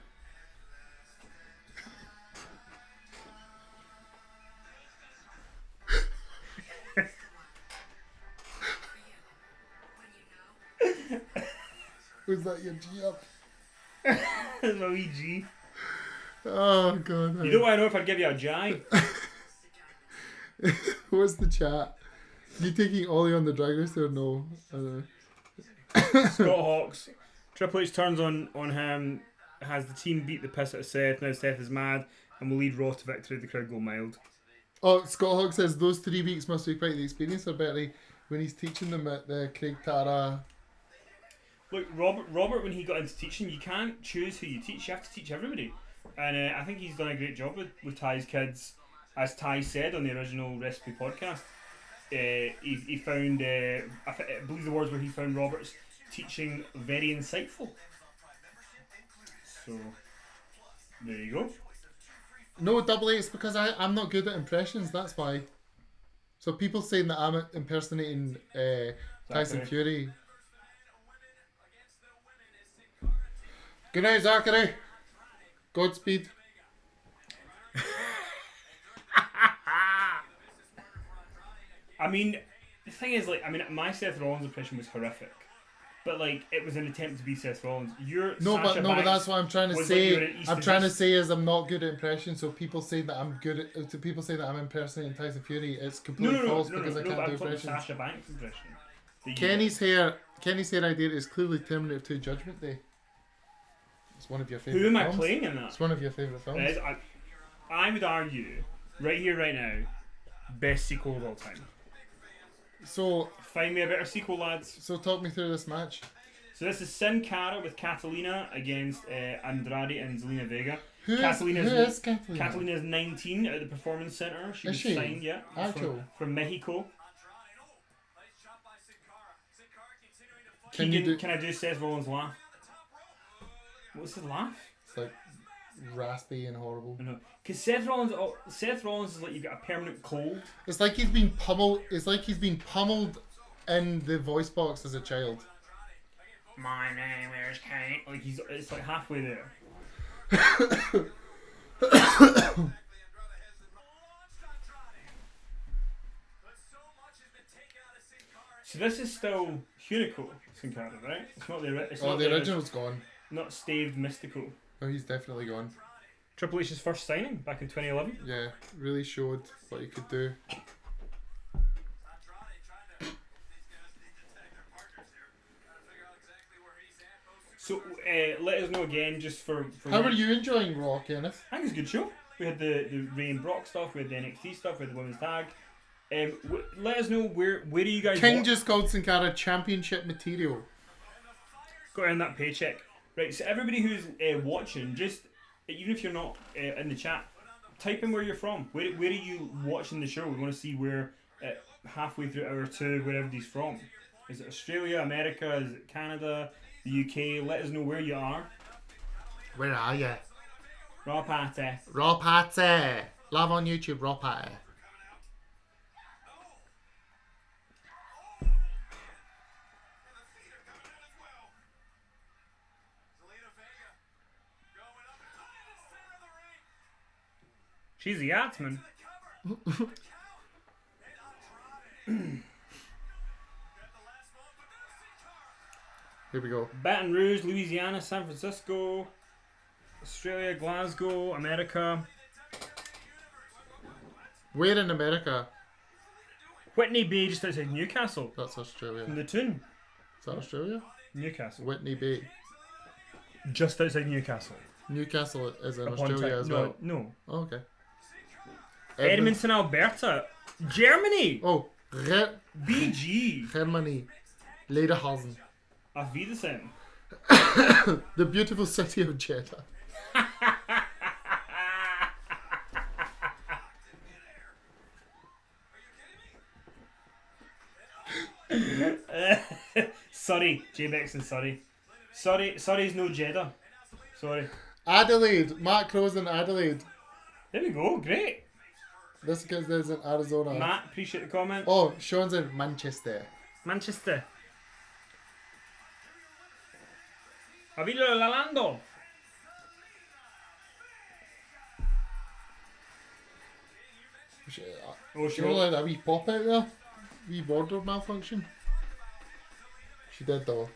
Was that your G up? That's my wee G. Oh god. You don't want to know if I'd give you a jive. What's the chat? You taking Ollie on the Drag Race or no? Scott Hawks. Triple H turns on him, has the team beat the piss out of Seth. Now Seth is mad and will lead Raw to victory. The crowd go mild. Oh, Scott Hawk says those 3 weeks must be quite the experience for Bertie when he's teaching them at the Craig Tara. Look, Robert, when he got into teaching, you can't choose who you teach. You have to teach everybody. And I think he's done a great job with Ty's kids. As Ty said on the original recipe podcast, he found, I believe the words were he found Robert's teaching very insightful. So, there you go. No, Double A, it's because I'm not good at impressions, that's why. So people saying that I'm impersonating Tyson Fury. Good night, Zachary. Godspeed. I mean, the thing is, like, my Seth Rollins impression was horrific. But, like, it was an attempt to be Seth Rollins. But that's what I'm trying to say. I'm trying to say is I'm not good at impressions. So people say that I'm good at. To people say that I'm impersonating Tyson Fury, it's completely false because I can't do impressions. Sasha Banks impression. Kenny's hair idea is clearly Terminator 2 Judgment Day. It's one of your favorite. Who am films. I playing in that? It's one of your favorite films. I would argue, right here, right now, best sequel of all time. So find me a better sequel, lads. So talk me through this match. So this is Sin Cara with Catalina against Andrade and Zelina Vega. Who is Catalina? Catalina is 19 at the Performance Center. She was signed, yeah, from Mexico. Can I do Seth Rollins' laugh? What's his laugh? It's like raspy and horrible. I know. Because Seth Rollins is like you've got a permanent cold. It's like he's been pummeled. It's like he's been pummeled in the voice box as a child. My name is Kate. Like it's like halfway there. So this is still Hunico Sin Cara, right? It's not the original's gone. Not staved Mystical. No, he's definitely gone. Triple H's first signing back in 2011. Yeah, really showed what he could do. So let us know again, just for how are you enjoying Raw, Kenneth? I think it's a good show. We had the Ray and Brock stuff, we had the NXT stuff, we had the women's tag. Let us know where do you guys. King just called Sin Cara championship material. Got to earn that paycheck. Right, so everybody who's watching, just even if you're not in the chat, type in where you're from. Where are you watching the show? We want to see where halfway through hour 2 where everybody's from. Is it Australia, America? Is it Canada, the UK? Let us know where you are. Where are you? Raw Party. Raw Party. Live on YouTube, Raw Party. She's the Yatsman. Here we go. Baton Rouge, Louisiana, San Francisco, Australia, Glasgow, America. Where in America? Whitney Bay, just outside Newcastle. That's Australia. From the tune. Is that Australia? Newcastle. Whitney Bay. Just outside Newcastle. Newcastle is in Australia as well. No. Oh, okay. Edmonton, Alberta. Germany. Oh, BG. Germany. Lederhausen. Auf Wiedersehen. The beautiful city of Jeddah. Sorry, J-Bex and Sorry's no Jeddah. Sorry. Adelaide. Matt Crow's in Adelaide. There we go, great. This because there's in Arizona. Matt, appreciate the comment. Oh, Sean's in Manchester. Manchester. Avilo Lalando. Oh, she had a wee pop out there. Wee border malfunction. She did though.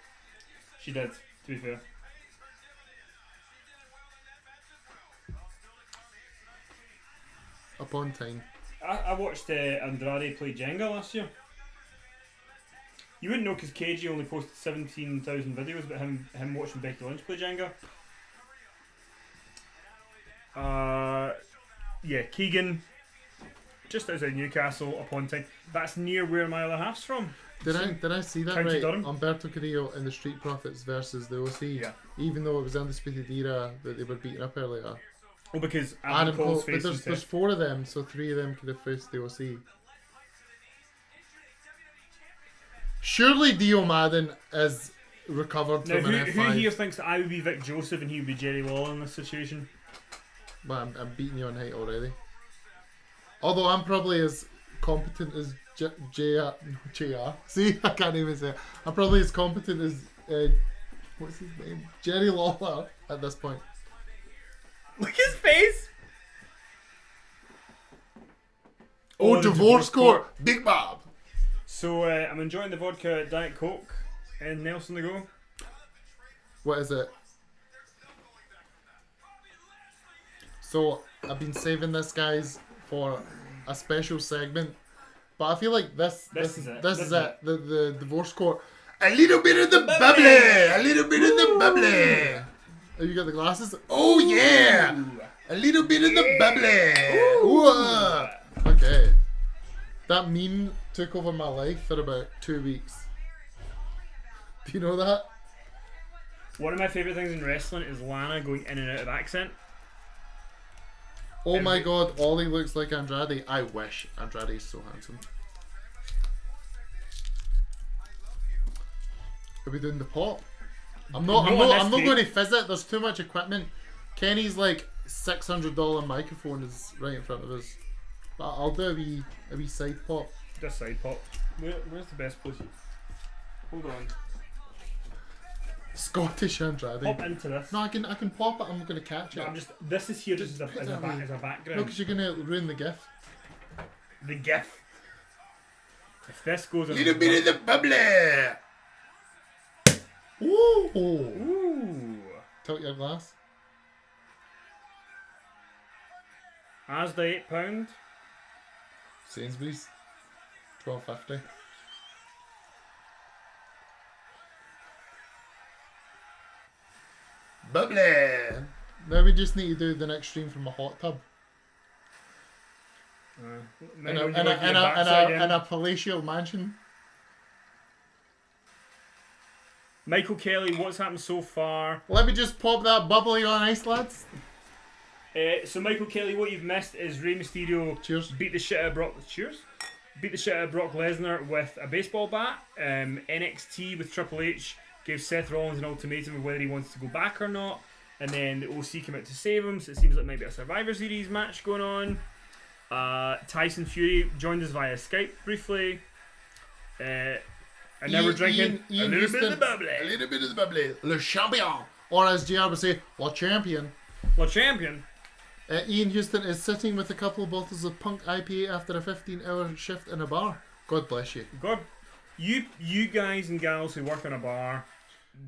She did, to be fair. Upon time. I watched Andrade play Jenga last year. You wouldn't know because KG only posted 17,000 videos about him watching Becky Lynch play Jenga. Yeah, Keegan, just outside Newcastle upon Tyne. That's near where my other half's from. Did I see that County right? Durham. Umberto Carrillo and the Street Profits versus the OC. Yeah. Even though it was Undisputed Era that they were beating up earlier. Oh, because Adam Cole, but facing there's 4 of them, so 3 of them could have faced the OC. Surely Dio Madden is recovered Now, from an who F5. here thinks that I would be Vic Joseph and he would be Jerry Lawler in this situation? Well, I'm beating you on height already. Although I'm probably as competent as JR. See, I can't even say it. I'm probably as competent as what's his name? Jerry Lawler at this point. Look at his face! Oh, the divorce court. Big Bob. So, I'm enjoying the vodka Diet Coke and Nelson to go. What is it? So, I've been saving this, guys, for a special segment. But I feel like this is it. The divorce court. A little bit of the bubbly. A little bit of the bubbly. Have you got the glasses? Oh, yeah. A little bit of the bubbly. Ooh. Okay. That meme took over my life for about 2 weeks. Do you know that? One of my favourite things in wrestling is Lana going in and out of accent. Oh my god, Ollie looks like Andrade. I wish. Andrade is so handsome. Are we doing the pop? I'm not going to fizz it. There's too much equipment. Kenny's like $600 microphone is right in front of us. But I'll do a wee side pop. Just side pop. Where's the best place? Hold on. Scottish Andrade. Pop into this. No, I can pop it. I'm not going to catch it. No, this is here just as put a that away. background. No, because you're going to ruin the gif. The GIF. If this goes on. Little bit of the bubbly. Ooh. Ooh. Tilt your glass. Asda £8. Sainsbury's. $12.50. Bubbly. Now we just need to do the next stream from a hot tub. In a palatial mansion. Michael Kelly, what's happened so far? Let me just pop that bubbly on ice, lads. So Michael Kelly, what you've missed is Rey Mysterio Cheers. beat the shit out of Brock. Cheers. Beat the shit out of Brock Lesnar with a baseball bat. NXT with Triple H gave Seth Rollins an ultimatum of whether he wants to go back or not. And then the OC came out to save him, so it seems like maybe a Survivor Series match going on. Tyson Fury joined us via Skype briefly. And now we're drinking Ian a little bit of the Houston, bubbly. A little bit of the bubbly. Le Champion. Or as JR would say, Le Champion. Well, champion. Ian Houston is sitting with a couple of bottles of Punk IPA after a 15-hour shift in a bar. God bless you. God, you guys and gals who work in a bar,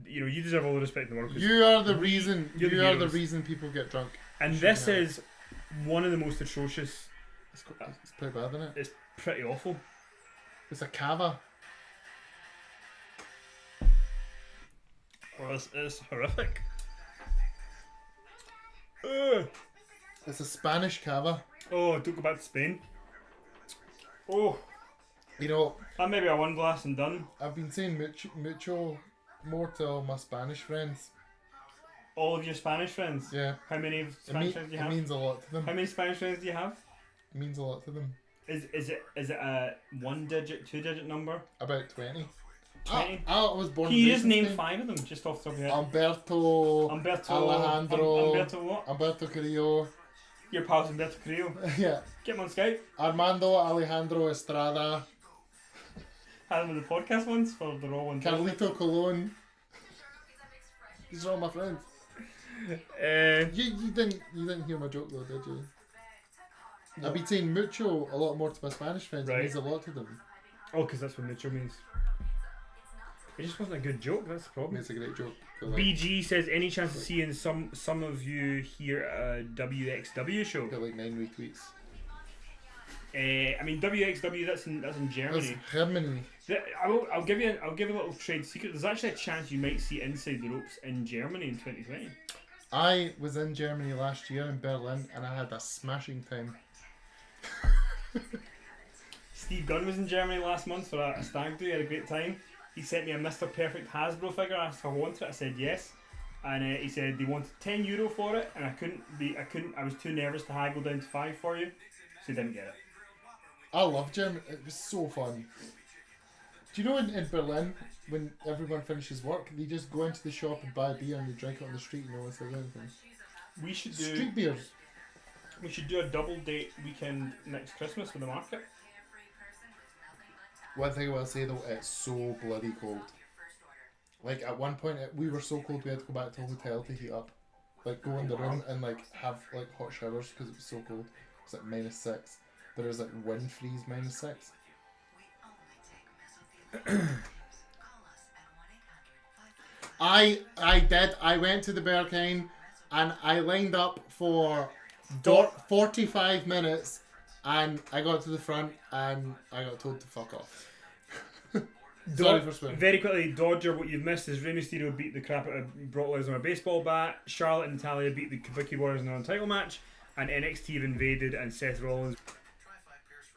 you know, you deserve all the respect in the world. 'Cause You are the reason. you're the You are the heroes. reason people get drunk. And Should this know. is one of the most atrocious. It's pretty bad, isn't it? It's pretty awful. It's a cava. Well, it's horrific. Ugh. It's a Spanish cava. Oh, don't go back to Spain. Oh, You know, that may be a one glass and done. I've been saying mucho more to all my Spanish friends. All of your Spanish friends. Yeah. How many Spanish friends do you it have? means a lot to them. How many Spanish friends do you have? It means a lot to them. Is it a 1-digit, 2-digit number? About 20. 20? I was born Can and you raised just in name Spain. 5 of them, just off the top of your head? Umberto, Umberto Alejandro, Umberto what? Umberto Carrillo. Your pal's Umberto Carrillo. Yeah. Get him on Skype. Armando Alejandro Estrada. Had him in the podcast once for the Raw one. Carlito Colon. These are all my friends. You didn't hear my joke though, did you? I've been saying mucho a lot more to my Spanish friends. Right. It means a lot to them. Oh, because that's what mucho means. It just wasn't a good joke, that's the problem. It's a great joke. But like, BG says, any chance of seeing some of you here at a WXW show? got like 9 weeks. I mean WXW. That's in That's Germany. Germany. I'll give you a little trade secret. There's actually a chance you might see Inside the Ropes in Germany in 2020. I was in Germany last year in Berlin, and I had a smashing time. Steve Gunn was in Germany last month for a stag do. He had a great time. He sent me a Mr. Perfect Hasbro figure. Asked if I wanted it. I said yes. And he said they wanted €10 for it, and I was too nervous to haggle down to 5 for you, so he didn't get it. I love Germany. It was so fun. Do you know in Berlin, when everyone finishes work, they just go into the shop and buy a beer and they drink it on the street and no one says anything? We should Street beers. We should do a double date weekend next Christmas with the market. One thing I will say though, it's so bloody cold. Like at one point, we were so cold we had to go back to the hotel to heat up. Like go in the room and like have like hot showers because it was so cold. It was like -6. There was like wind freeze -6. I did. I went to the Berghain and I lined up for 45 minutes and I got to the front and I got told to fuck off. Sorry for swearing. Very quickly, Dodger, what you've missed is Rey Mysterio beat the crap out of Brock Lesnar on a baseball bat, Charlotte and Natalia beat the Kabuki Warriors in a non-title match, and NXT have invaded and Seth Rollins.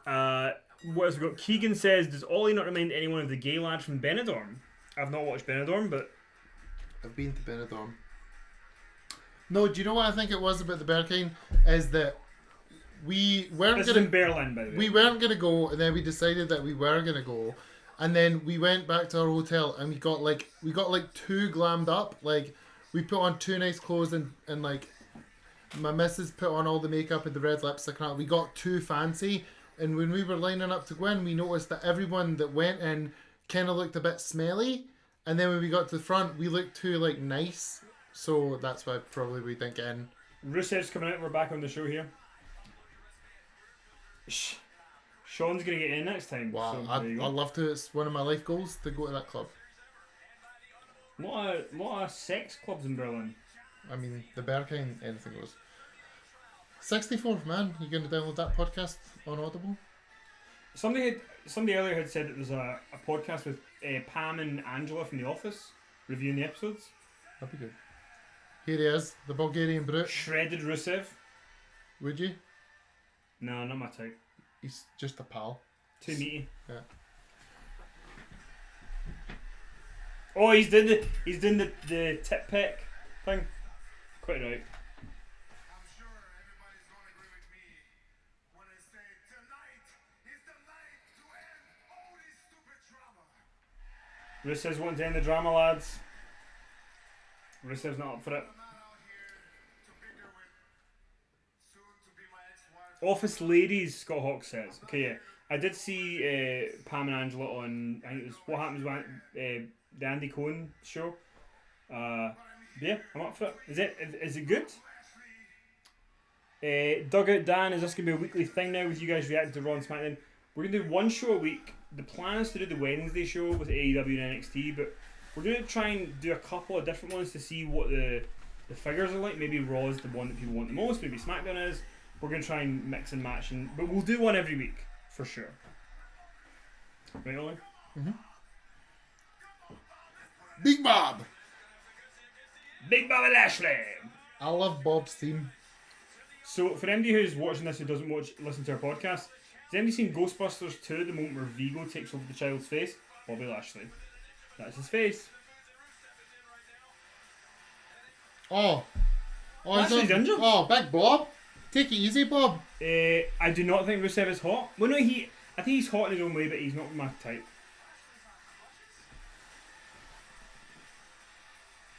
What else we got? Keegan says, does Ollie not remind anyone of the gay lad from Benidorm? I've not watched Benidorm, but... I've been to Benidorm. No, do you know what I think it was about the Berghain? Is that we weren't This is in Berlin, by the way. we weren't gonna go, and then we decided that we were gonna go, and then we went back to our hotel and we got like too glammed up. Like we put on too nice clothes and like my missus put on all the makeup and the red lipstick and all. We got too fancy, and when we were lining up to go in, we noticed that everyone that went in kind of looked a bit smelly, and then when we got to the front, we looked too like nice. So that's why probably we didn't get in. Rusev's coming out. We're back on the show here. Sean's going to get in next time. Wow, so I'd love to. It's one of my life goals to go to that club. Lot of sex clubs in Berlin. I mean, the Berghain, anything goes. 64th man, you going to download that podcast on Audible? Somebody earlier had said that there's a podcast with Pam and Angela from The Office reviewing the episodes. That'd be good. Here he is, the Bulgarian brute. Shredded Rusev. Would you? No, not my type. He's just a pal. Too meaty. Yeah. Oh, he's doing the tip peck thing. Quite right. I'm sure everybody's gonna agree with me when I say tonight is the night to end all this stupid drama. Rusev's wanting to end the drama, lads. Rusev's not up for it. I'm not out here to bicker with soon to be my ex-wife. Office ladies, Scott Hawk says. Okay, yeah. I did see Pam and Angela on, I think it was What Happens When, the Andy Cohen show. Yeah, I'm up for it. Is it good? Dugout Dan, is this going to be a weekly thing now with you guys reacting to Raw and SmackDown? We're going to do one show a week. The plan is to do the Wednesday show with AEW and NXT, but we're going to try and do a couple of different ones to see what the figures are like. Maybe Raw is the one that people want the most, maybe SmackDown is. We're going to try and mix and match, but we'll do one every week, for sure. Right, Ollie? Big Bob! Big Bobby Lashley! I love Bob's theme. So, for anybody who's watching this who doesn't listen to our podcast, has anybody seen Ghostbusters 2, the moment where Vigo takes over the child's face? Bobby Lashley. That's his face. Oh, Lashley's injured. Oh, Big Bob! Take it easy, Bob. I do not think Rusev is hot. Well, no, I think he's hot in his own way, but he's not my type.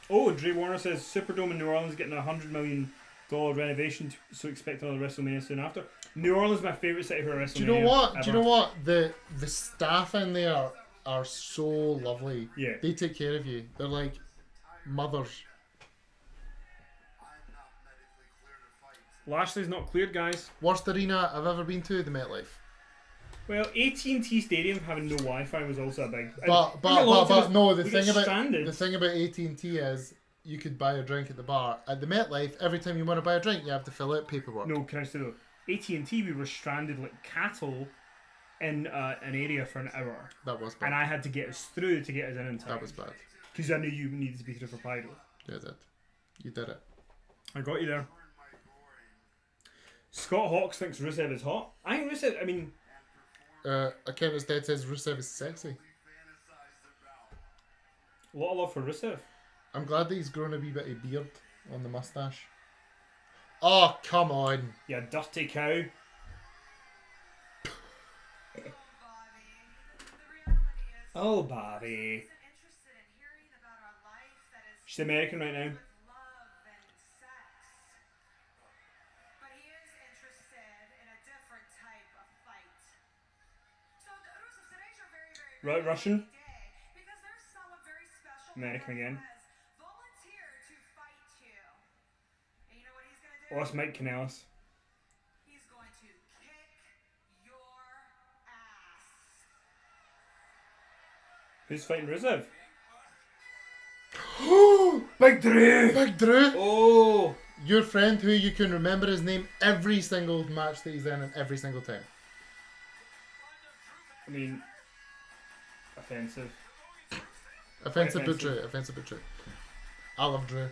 Oh, Dre Warner says Superdome in New Orleans getting a $100 million renovation, so expect another WrestleMania soon after. New Orleans is my favourite city for a WrestleMania. Do you know what? Ever. Do you know what? The staff in there are so lovely. Yeah. They take care of you. They're like mothers. I'm not medically clear to fight. Lashley's not cleared, guys. Worst arena I've ever been to, the MetLife. Well, AT&T Stadium having no Wi-Fi was also a big. But no, the thing about AT&T is you could buy a drink at the bar. At the MetLife, every time you want to buy a drink, you have to fill out paperwork. No, can I say though? AT&T, we were stranded like cattle in an area for an hour, That was and bad. I had to get us through to get us in time. That was bad. Because I knew you needed to be through for Pyro. You did. You did it. I got you there. Scott Hawks thinks Rusev is hot. I think Rusev, I mean, Akenta's Dead says Rusev is sexy. a lot of love for Rusev. I'm glad that he's grown a wee bit of beard on the mustache. Oh, come on. Yeah, dirty cow. Oh, Bobby. She's American right now. Right, Russian. American again. Oh, that's Mike Kanellis. He's going to kick your ass. Who's fighting Rusev? Big Drew! Big Drew! Oh! Your friend who you can remember his name every single match that he's in and every single time. I mean, offensive. Offensive but Offensive. true. Offensive but true. I love Drew.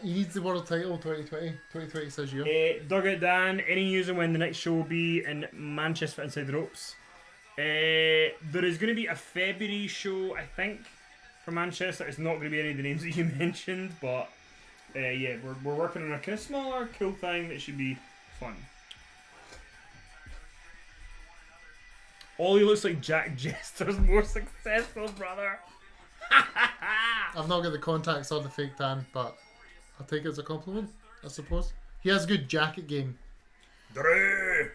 He needs the world title 2020. 2020 says you. Dugout Dan, any news on when the next show will be in Manchester Inside the Ropes? There is going to be a February show, I think, for Manchester. It's not going to be any of the names that you mentioned, but yeah, we're working on a kind of smaller, cool thing that should be fun. Ollie looks like Jack Jester's more successful brother. I've not got the contacts or the fake tan, but I'll take it as a compliment, I suppose. He has a good jacket game. Drew!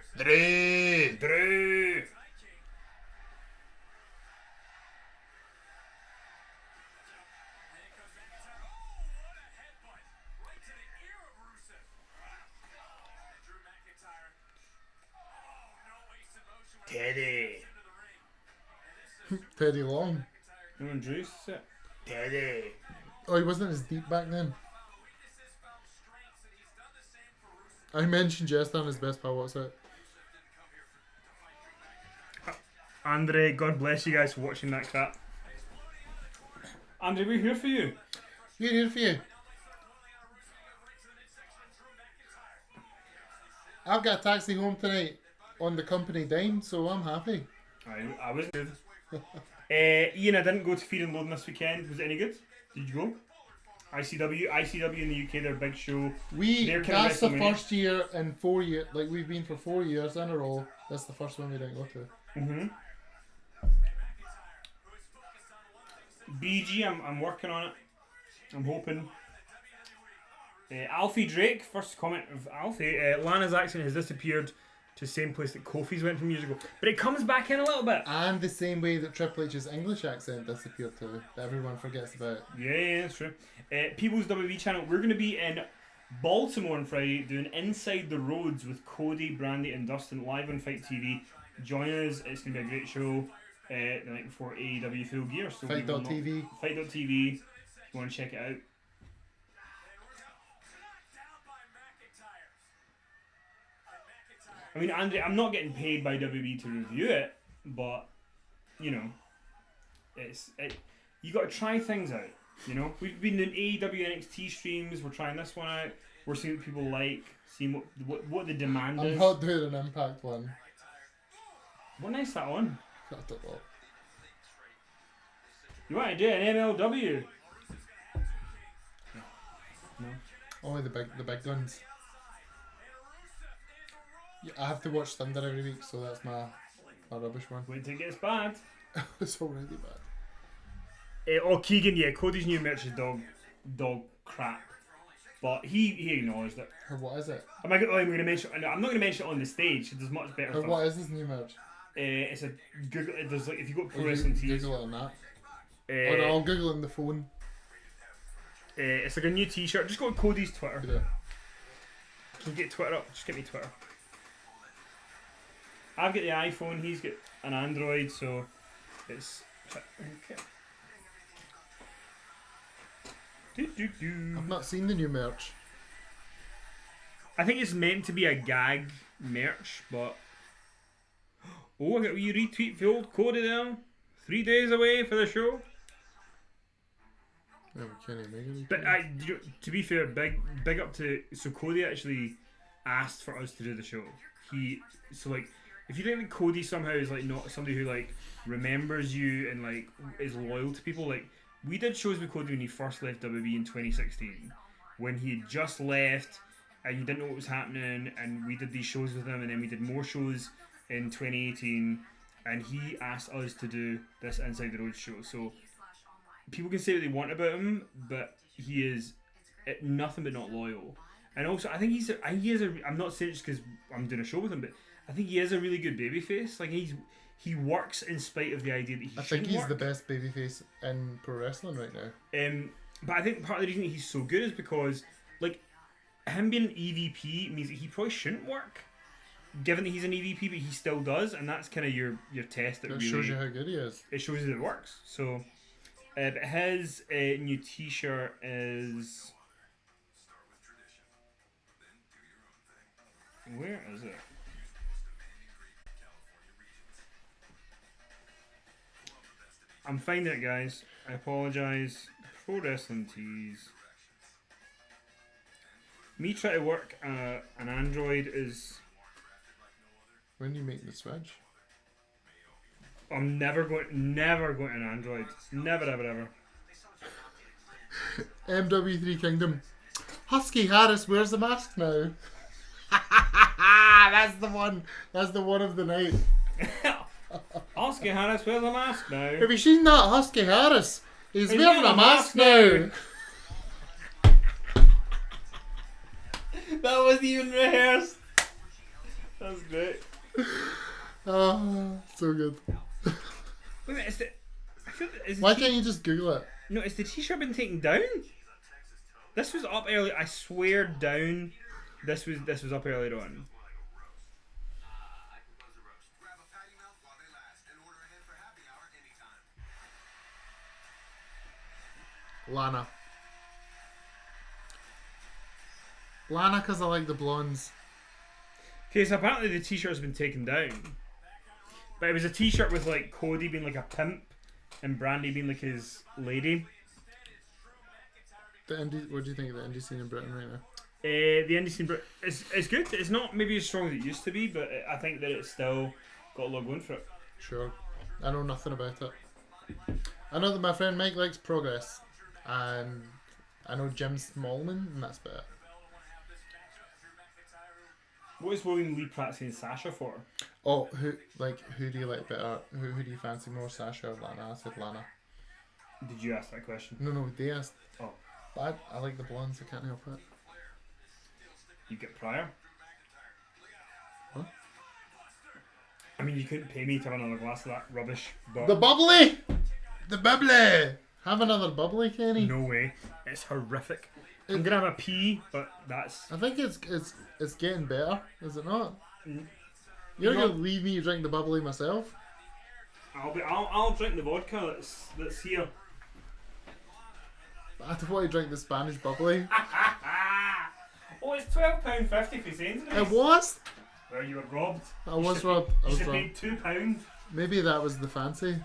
Teddy. Teddy Long. No one Drew's it. Teddy. Oh, he wasn't as deep back then. I mentioned Jester on his best pal, what's it? Andre, God bless you guys for watching that crap. Andre, we're here for you. We're here for you. I've got a taxi home tonight on the company dime, so I'm happy. I was good. Ian, I didn't go to Feed and Loading this weekend. Was it any good? Did you go? ICW in the UK, they're a big show. They're kind of That's the WrestleMania. first year in 4 years, like we've been for 4 years in a row. That's the first one we didn't go to. Mm-hmm. BG, I'm working on it. I'm hoping. Alfie Drake, first comment of Alfie. Lana's accent has disappeared to the same place that Kofi's went from years ago. But it comes back in a little bit. And the same way that Triple H's English accent disappeared to, that everyone forgets about. Yeah, that's true. People's WWE channel, we're going to be in Baltimore on Friday doing Inside the Roads with Cody, Brandy and Dustin live on Fight TV. Join us, it's going to be a great show the night before AEW Full Gear. So Fight.tv. Fight.tv, if you want to check it out. I mean, Andre, I'm not getting paid by WWE to review it, but, you know, you got to try things out. You know, we've been in AEW NXT streams. We're trying this one out. We're seeing what people like, seeing what the demand I'm is. not doing an Impact one. What night's that on? I don't know. You want to do an MLW? No. Only the big guns. Yeah, I have to watch Thunder every week, so that's my rubbish one. Wait till it gets bad. It's already bad. Keegan, yeah, Cody's new merch is dog crap, but he acknowledged it. Or what is it? I'm not going to mention. I'm not going to mention it on the stage. There's much better Or stuff. what is this new merch? It's a Google. There's like if you go pro Or wrestling tees. Google it on that. Or no, I'll Google it on the phone. It's like a new T-shirt. Just go to Cody's Twitter. Yeah. Can you get Twitter up? Just get me Twitter. I've got the iPhone. He's got an Android, so it's okay. I've not seen the new merch. I think it's meant to be a gag merch, but oh, I got a wee retweet for old Cody there. 3 days away for the show. Yeah, we can't even make any. But to be fair, big up to Cody actually asked for us to do the show. If you think that Cody somehow is like not somebody who like remembers you and like is loyal to people, like we did shows with Cody when he first left WWE in 2016, when he had just left and you didn't know what was happening, and we did these shows with him, and then we did more shows in 2018, and he asked us to do this Inside the Road show. So people can say what they want about him, but he is nothing but not loyal. And also, I think I'm not saying it just because I'm doing a show with him, but I think he is a really good babyface. Like he works in spite of the idea that he I think shouldn't he's work. the best babyface in pro wrestling right now. But I think part of the reason that he's so good is because, like, him being an EVP means that he probably shouldn't work, given that he's an EVP, but he still does, and that's kind of your test that That really shows you how good he is. it shows you that it works. So, but his new T-shirt is. Where is it? I'm finding it, guys. I apologise. Pro Wrestling Tees. Me trying to work an Android is. When you make the switch. I'm never going to an Android. Never, ever, ever. MW3 Kingdom. Husky Harris wears the mask now. That's the one. That's the one of the night. Husky Harris wears a mask now. Have you seen that Husky Harris? He's wearing a mask now. That wasn't even rehearsed. That's great. Oh, so good. Wait a minute, I feel that is Why can't you just Google it? No, is the T-shirt been taken down? This was up early. I swear down. This was up earlier on. I propose a roast. Grab a patty melt while they last and order ahead for happy hour anytime. Lana. Lana, because I like the blondes. Okay, so apparently the T-shirt's been taken down, but it was a T-shirt with like Cody being like a pimp and Brandy being like his lady. The indie. What do you think of the indie scene in Britain right now? The indie scene is good. It's not maybe as strong as it used to be, but I think that it's still got a lot going for it. Sure. I know nothing about it. I know that my friend Mike likes Progress, and I know Jim Smallman, and that's about it. What is William Lee practicing Sasha for? Oh, who do you like better? Who do you fancy more, Sasha or Lana? I said Lana. Did you ask that question? No, they asked. Oh, But I like the blondes, I can't help it. you get prior. Huh? I mean, you couldn't pay me to have another glass of that rubbish, but The bubbly! The bubbly! Have another bubbly, Kenny. no way. It's horrific. I'm gonna have a pee, but that's. I think it's getting better, is it not? Mm. You're You know- gonna leave me drink the bubbly myself? I'll drink the vodka that's here. I don't want to drink the Spanish bubbly. Oh, it's £12.50 for Sainsbury's. It was? Well, you were robbed. I was robbed. I You was should have robbed. paid £2. Maybe that was the fancy.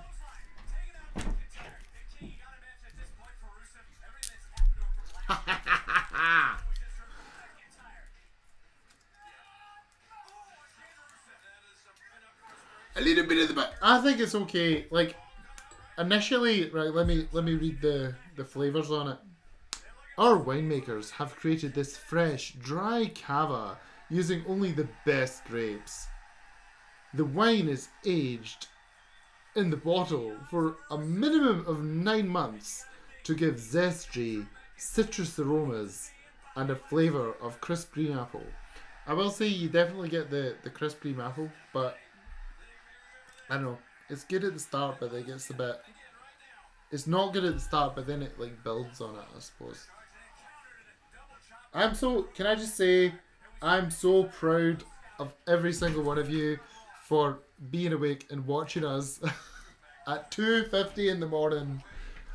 A little bit of the back. I think it's okay. Like initially, right? Let me read the flavors on it. Our winemakers have created this fresh, dry cava using only the best grapes. The wine is aged in the bottle for a minimum of 9 months to give zestry, citrus aromas, and a flavour of crisp green apple. I will say you definitely get the crisp green apple, but I don't know. It's good at the start, but it gets a bit. It's not good at the start, but then it like builds on it, I suppose. Can I just say, I'm so proud of every single one of you for being awake and watching us at 2:50 in the morning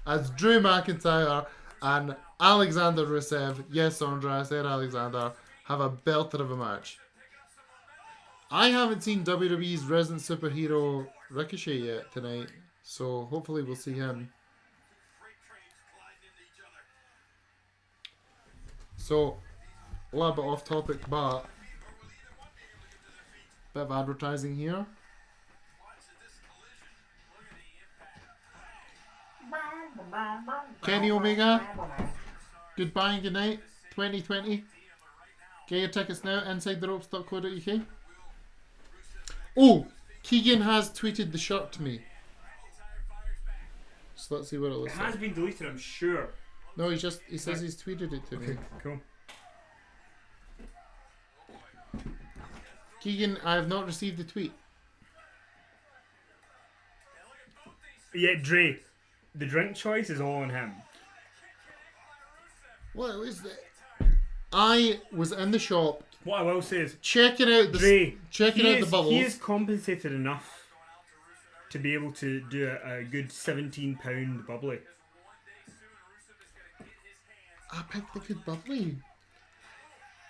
as Drew McIntyre and Alexander Rusev, yes Sandra, I said Alexander, have a belter of a match. I haven't seen WWE's resident superhero Ricochet yet tonight, so hopefully we'll see him. So, a little bit off topic, but bit of advertising here. Kenny Omega, goodbye and good night, 2020. Get your tickets now, insidetheropes.co.uk. Oh, Keegan has tweeted the shirt to me. So let's see what it It looks has like. been deleted, I'm sure. No, he says he's tweeted it to me. Cool. Keegan, I have not received the tweet. Yeah, Dre, the drink choice is all on him. What is that? I was in the shop What I will say is, checking out the Dre, checking out the bubbles. he is compensated enough to be able to do a good £17 bubbly. I picked the good bubbly.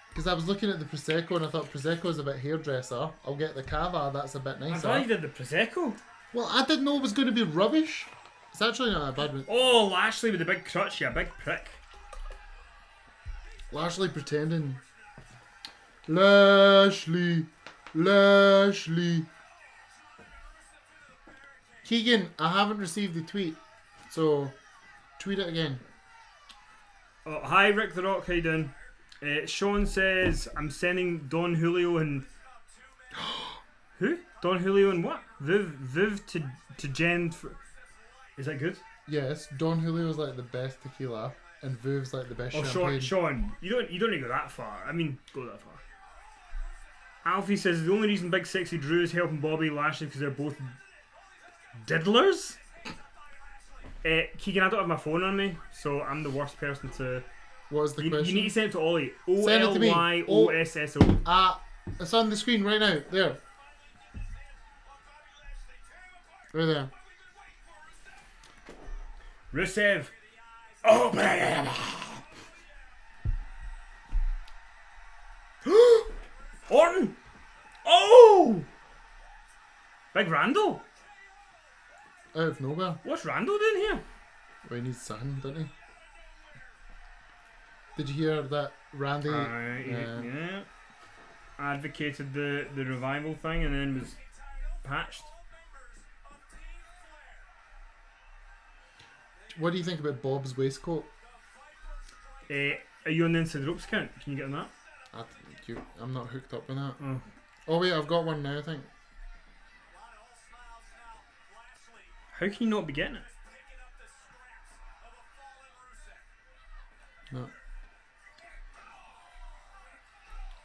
Because I was looking at the Prosecco and I thought Prosecco's a bit hairdresser. I'll get the Cava, that's a bit I'm nicer. glad you did the Prosecco. Well, I didn't know it was going to be rubbish. It's actually not a bad one. Oh, Lashley with the big crutch, you big prick. Lashley pretending. Lashley. Keegan, I haven't received the tweet. So, tweet it again. Oh, hi, Rick the Rock, how you doing? Sean says, I'm sending Don Julio and... Who? Don Julio and what? Viv to Jen for... Is that good? Yes, Don Julio's like the best tequila, and Vuv's like the best Oh, champagne. Sean, you don't need to go that far. I mean, go that far. Alfie says the only reason Big Sexy Drew is helping Bobby Lashley because they're both diddlers. Keegan, I don't have my phone on me, so I'm the worst person to. What is the You question? need to send it to Ollie. Send it to me. OLYOSSO. It's on the screen right now. There. Right there. Rusev. Oh, Orton. Oh, Big Randall. Out of nowhere. What's Randall doing here? Well, he needs sun, doesn't he? Did you hear that Randy? Yeah. Advocated the revival thing and then was patched. What do you think about Bob's waistcoat? Are you on the Inside Ropes account? Can you get on that? I'm not hooked up with that. Oh. Oh wait, I've got one now, I think. How can you not be getting it? No.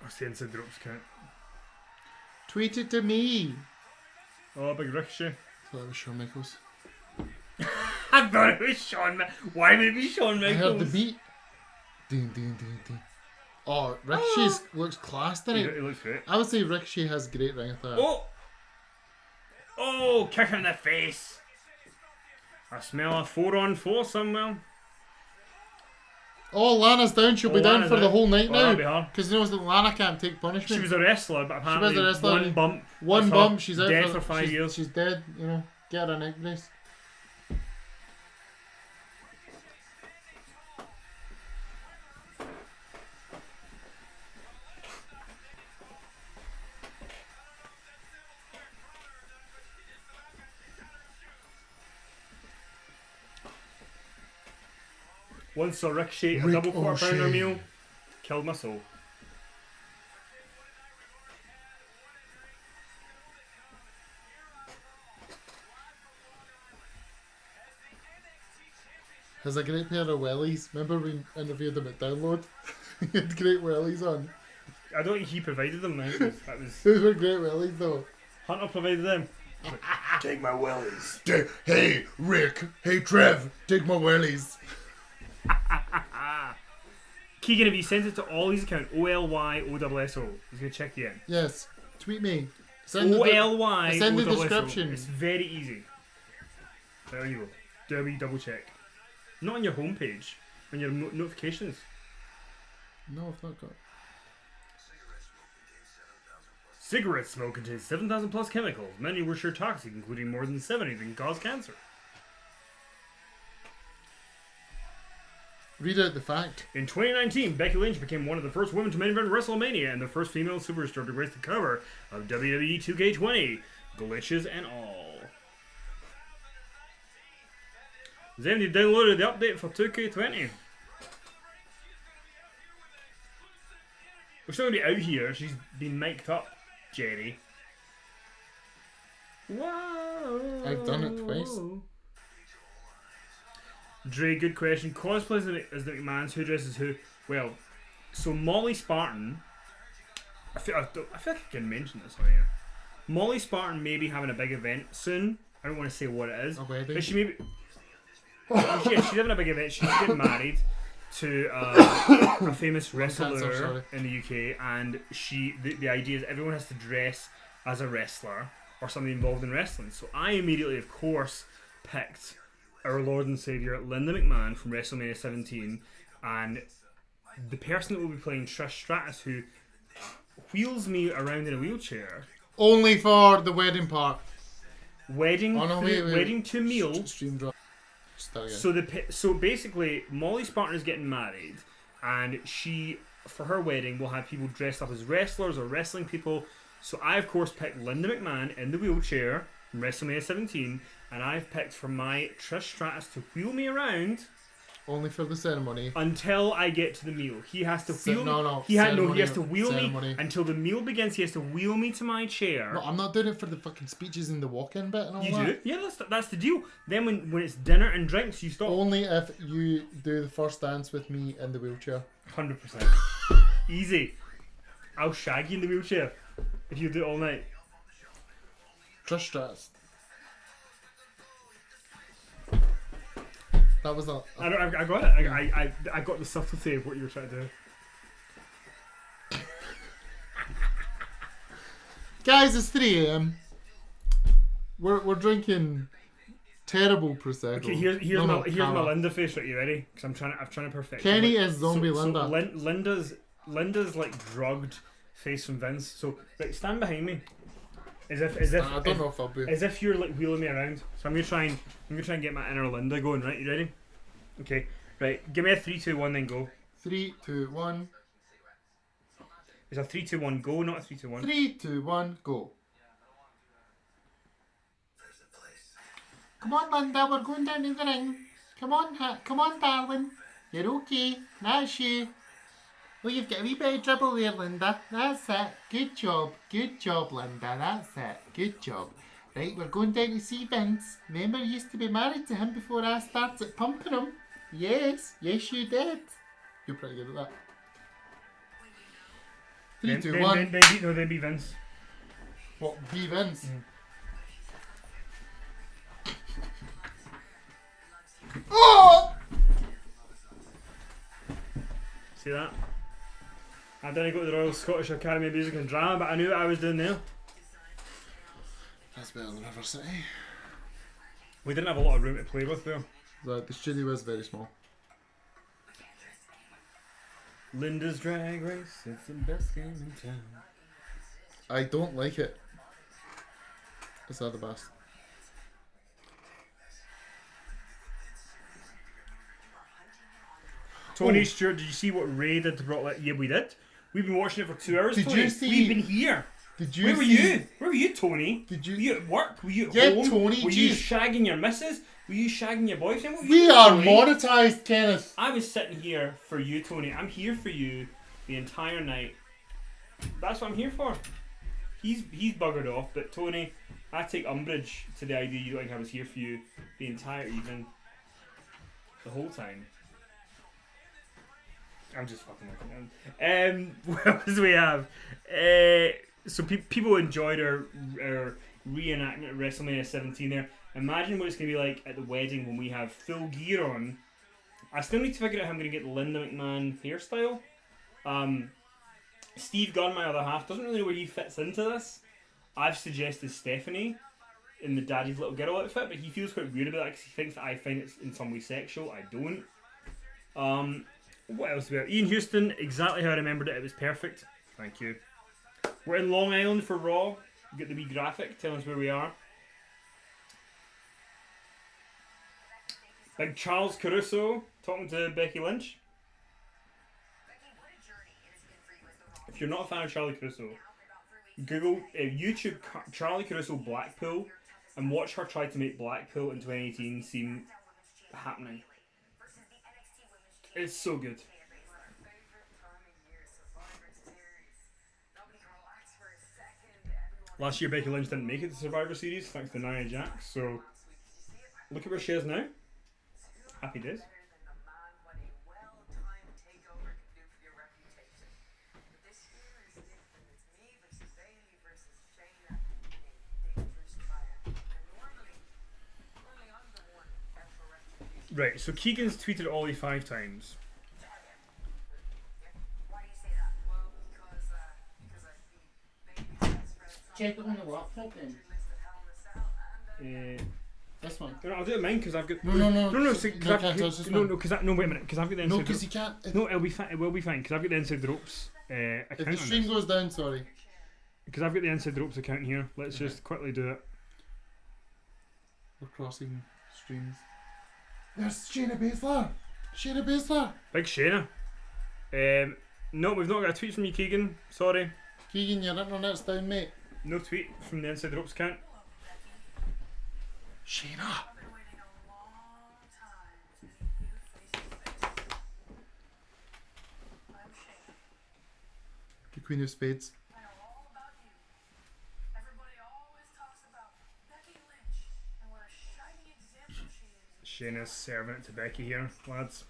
What's the Inside Ropes account? Tweet it to me. Oh, Big Ricochet. So that was Shawn Michaels. I thought it was Shawn Why would it be Shawn I Michaels? heard the beat. Ding, ding, ding, ding. Oh, Ricochet looks class It tonight. looks great. I would say Ricochet has great ring attire. Oh, kick in the face. I smell a 4-on-4 somewhere. Oh, Lana's down. She'll be down Lana's for the out. whole night Oh, that'll be now. hard. Because you know that Lana can't take She punishment. was a wrestler, but apparently a wrestler. one bump. One that's bump, her. she's out dead for 5 she's, years. She's dead, you know. Get her a neck brace. Once saw Ricochet, a double quarter pounder Ricochet. meal, killed my soul. Has a great pair of wellies. Remember we interviewed him at Download? He had great wellies on. I don't think he provided them. I think that was Those were great wellies though. Hunter provided them. Take my wellies. Hey, Rick. Hey, Trev. Take my wellies. Keegan, if you sent it to Ollie's account, OLYOSSO, he's gonna check you in. Yes. Tweet me. Send the OLY. send the description. It's very easy. There you go. Do a wee double check. Not on your homepage, on your notifications. No, I've not got. Cigarette smoke contains 7,000 plus chemicals. Many were sure toxic, including more than 70 that can cause cancer. Read out the fact. In 2019, Becky Lynch became one of the first women to main event WrestleMania and the first female superstar to grace the cover of WWE 2K20, glitches and all. Then you downloaded the update for 2K20. We're still going to be out here. She's been mic'd up, Jerry. Whoa. I've done it twice. Dre, good question. Cosplays as the McMahons. Who dresses who? Well, so Molly Spartan. I feel like I can mention this on here. Molly Spartan may be having a big event soon. I don't want to say what it is. A wedding? But she may be. Yeah, she's having a big event. She's getting married to a famous wrestler in the UK, and the idea is everyone has to dress as a wrestler or something involved in wrestling. So I immediately, of course, picked our Lord and Saviour Linda McMahon from WrestleMania 17, and the person that will be playing Trish Stratus, who wheels me around in a wheelchair. Only for the wedding part. Wedding to meal. Stream drop. Start again. So basically, Molly Spartan is getting married, and she, for her wedding, will have people dressed up as wrestlers or wrestling people. So I, of course, picked Linda McMahon in the wheelchair from WrestleMania 17, and I've picked for my Trish Stratus to wheel me around. Only for the ceremony. Until I get to the meal. He has to wheel me. He has to wheel me until the meal begins. He has to wheel me to my chair. No, I'm not doing it for the fucking speeches and the walk-in bit and all that. You do? Yeah, that's the deal. Then when it's dinner and drinks, you stop. Only if you do the first dance with me in the wheelchair. 100%. Easy. I'll shag you in the wheelchair if you do it all night. Trish Stratus. That was a I got it. I got the subtlety of what you were trying to do. Guys, it's 3 a.m. We're drinking terrible prosecco. Okay, here's my Linda face. Right, you ready? Because I'm trying to perfect. Kenny is zombie Linda. So Linda's like drugged face from Vince. So right, stand behind me. As if I don't know if I'll be. As if you're like wheeling me around. So I'm gonna try and get my inner Linda going. Right, you ready? Okay. Right. Give me a 3, 2, 1, then go. 3, 2, 1. It's a 3, 2, 1, go, not a 3, 2, 1. 3, 2, 1, go. Come on, Linda, we're going down to the ring. Come on, darling. You're okay. That's you. Oh, you've got a wee bit of dribble there, Linda. That's it. Good job, Linda. That's it. Good job. Right, we're going down to see Vince. Remember, I used to be married to him before I started pumping him. Yes, you did. You're pretty good at that. 3, 2, 1. Then be Vince. What? Be Vince? Oh! See that? I didn't go to the Royal Scottish Academy of Music and Drama, but I knew what I was doing there. That's better than River City. We didn't have a lot of room to play with there. The studio is very small. Linda's Drag Race, it's the best game in town. I don't like it. It's not the best. Tony Stewart, did you see what Ray did to Brock Lesnar? Yeah, we did. We've been watching it for 2 hours. Did Tony. you see? We've been here. Did you? Where were you? Where were you, Tony? Did you? Were you at work? Were you at Yeah, home? Tony, Were you geez. shagging your missus? Were you shagging your boyfriend? What were We you are doing? monetized, Kenneth. I was sitting here for you, Tony. I'm here for you the entire night. That's what I'm here for. He's buggered off, but Tony, I take umbrage to the idea you don't think I was here for you the entire evening, the whole time. I'm just fucking looking at him. What else do we have? So people enjoyed our reenactment of WrestleMania 17 there. Imagine what it's going to be like at the wedding when we have full gear on. I still need to figure out how I'm going to get the Linda McMahon hairstyle. Steve Gunn, my other half, doesn't really know where he fits into this. I've suggested Stephanie in the Daddy's Little Girl outfit, but he feels quite weird about it because he thinks that I find it in some way sexual. I don't. What else do we have? Ian Houston, exactly how I remembered it. It was perfect. Thank you. We're in Long Island for Raw. We get the wee graphic telling us where we are. Big Charles Caruso talking to Becky Lynch. If you're not a fan of Charlie Caruso, Google YouTube Charlie Caruso Blackpool and watch her try to make Blackpool in 2018 seem happening. It's so good. Last year Becky Lynch didn't make it to Survivor Series thanks to Nia Jax, so look at where she is now. Happy days. Right, so Keegan's tweeted Ollie 5 times. Check it on the laptop then. This one. No, I'll do it mine because I've got. No. No, So, because no, I've can't touch this no, one. no, because no, wait a minute, because I've got the inside. No, because you can't. No, it'll be fine. It will be fine because I've got the inside ropes account. If the on stream this. goes down, sorry. Because I've got the inside ropes account here. Let's just quickly do it. We're crossing streams. There's Shayna Baszler. Shayna Baszler. Big Shayna. No, we've not got a tweet from you, Keegan. Sorry. Keegan, your internet's down, mate. No tweet from the inside ropes account. Shayna. The Queen of Spades. Shayna's serving it to Becky here, lads.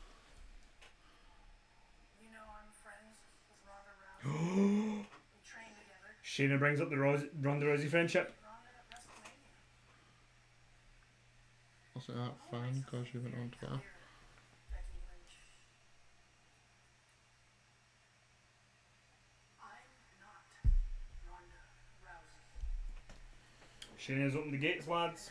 Shayna brings up the Ronda Rousey friendship. What's that fan? Gosh, you went on Twitter. Shayna's opened the gates, lads.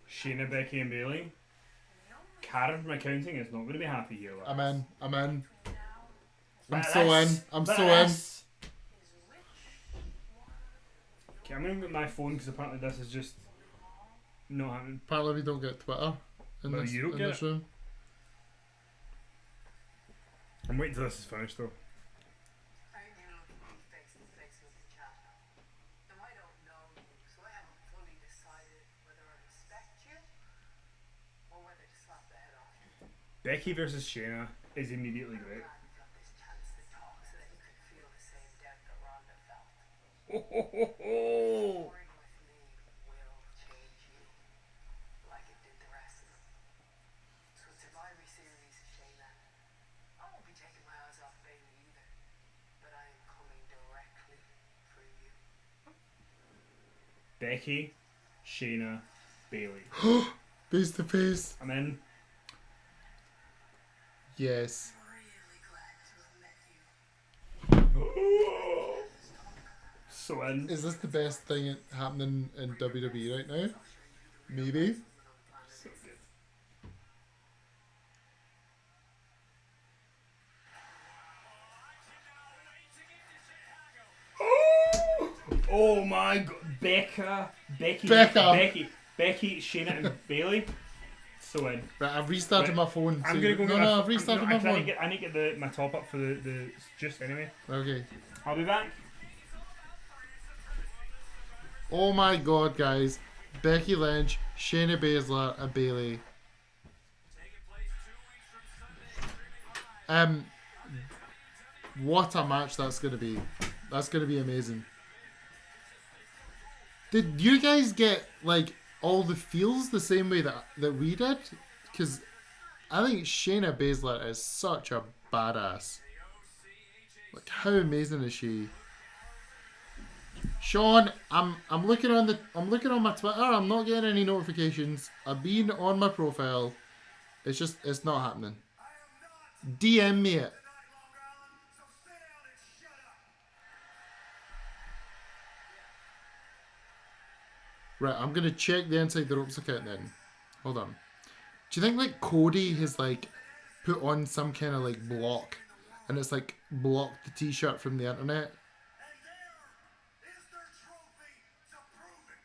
Shayna, Becky and Bailey. Karen from accounting is not going to be happy here, lads. I'm in. I'm Look at so in. this. I'm Look so at in. this. Okay, I'm going to get my phone because apparently this is just not happening. Apparently we don't get Twitter in No, this, you don't in get this it. room. I'm waiting till this is finished though. Becky versus Shayna is immediately great. Oh, ho, ho, ho. Becky, Shayna, Bailey. Face to face. I'm in. Yes. So in. Is this the best thing happening in WWE right now? Maybe. So good. Oh my god. Becky, Shayna and Bailey. So in. Right, I've restarted Right. my phone. I'm too. gonna go No, get no, I've restarted my I phone. need to get my top up for the juice anyway. Okay. I'll be back. Oh my god, guys. Becky Lynch, Shayna Baszler, and Bailey. What a match that's gonna be. That's gonna be amazing. Did you guys get like all the feels the same way that we did? Because I think Shayna Baszler is such a badass. Like, how amazing is she? Sean, I'm looking on my Twitter. I'm not getting any notifications. I've been on my profile. It's not happening. DM me it. Right, I'm gonna check the Inside the Ropes account then. Hold on. Do you think like Cody has like put on some kind of like block, and it's like blocked the T-shirt from the internet? And there is their trophy to prove it.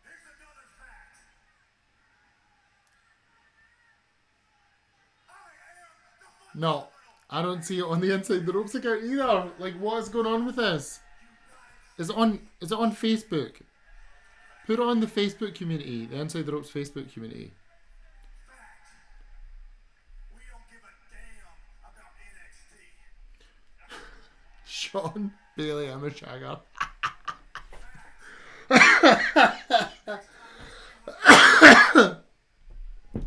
Here's another fact. I am the No, I don't see it on the Inside the Ropes account either. Like, what is going on with this? Is it on Facebook? Put it on the Facebook community, the Inside the Ropes Facebook community. fact. We don't give a damn about NXT. Sean Bailey Amashagger.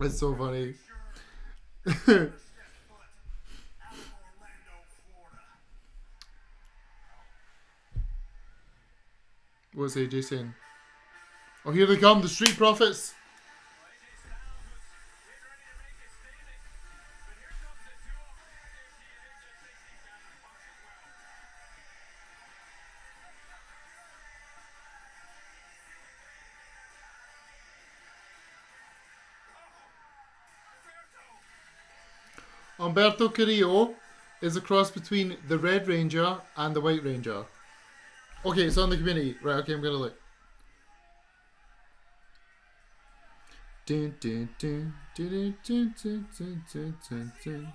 It's so funny. Step foot out of Orlando, Florida. What's AJ saying? Oh, here they come, the Street Profits. Umberto Carrillo is a cross between the Red Ranger and the White Ranger. Okay, it's on the community. Right, okay, I'm gonna look. Dun, dun, dun, dun, dun, dun, dun, dun, dun, dun.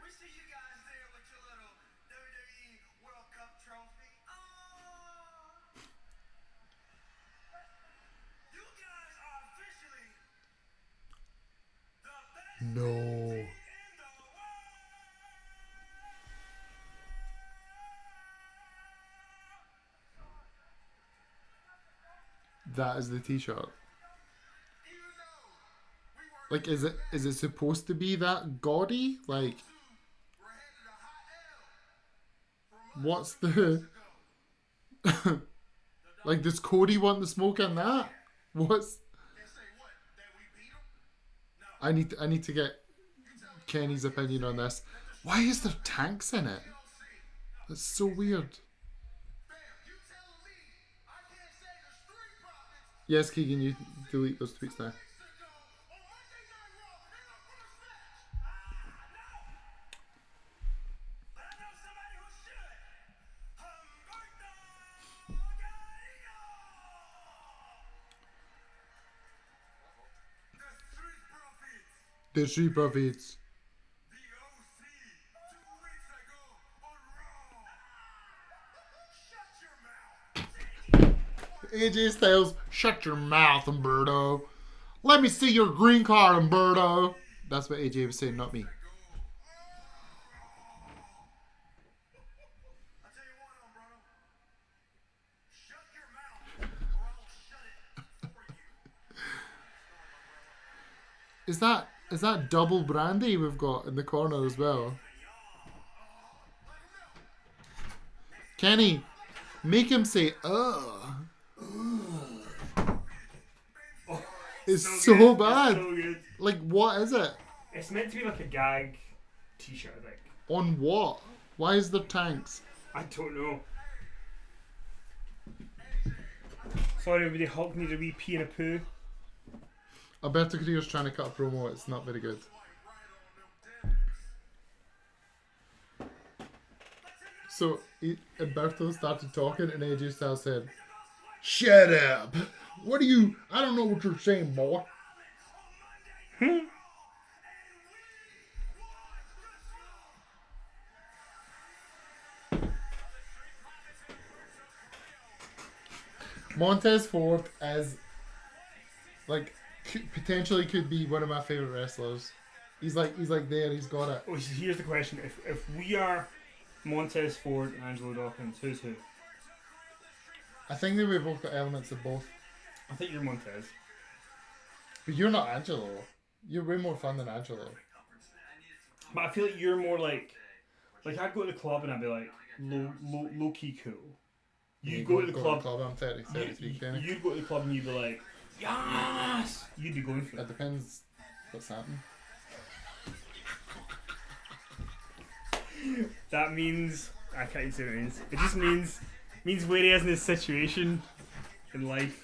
We see you guys there with your little WWE World Cup trophy. Oh! You guys are officially the best No. in the world. That is the T-shirt. Even though we were Like, is it supposed to be that gaudy? Like, we're headed a hot L. what's the like? Does Cody want the smoke in that? What's? They say what? That we beat them? No. I need to get Kenny's opinion on this. Why is there tanks in it? That's so weird. Bam, you telling me I can't say the Street Profits Yes, Keegan, you delete those tweets now. weeks ago on Monday Night Raw in our first match? No. But I know somebody who should. Humberto Carrillo. The Street Profits. The Street Profits. The OC 2 weeks ago on Raw. Shut your mouth. AJ Styles, shut your mouth, Umberto. Let me see your green card, Umberto. That's what AJ was saying, not me. I tell you what, Umberto. Shut your mouth, or I'll shut it for you. Is that double brandy we've got in the corner as well? Kenny, make him say ugh. It's so good. bad. It's so good. Like, what is it? It's meant to be like a gag T-shirt, I think. On what? Why is there tanks? I don't know. Sorry, everybody. Hulk needed a wee pee and a poo. Alberto Carrillo's trying to cut a promo. It's not very good. So Alberto started talking, and AJ Styles said, "Shut up! What are you? I don't know what you're saying, boy." Montez Ford is like potentially could be one of my favorite wrestlers. He's like there. He's got it. Oh, so here's the question: if we are Montez Ford and Angelo Dawkins, who's who? I think that we've both got elements of both. I think you're Montez. But you're not Angelo. You're way more fun than Angelo. But I feel like you're more like I'd go to the club and I'd be like low key cool. You go to the club. I'm 33, Kenny. You'd go to the club and you'd be like, yes! You'd be going for It it. depends What's happening? That means I can't say what it means. It just means where he is in his situation in life.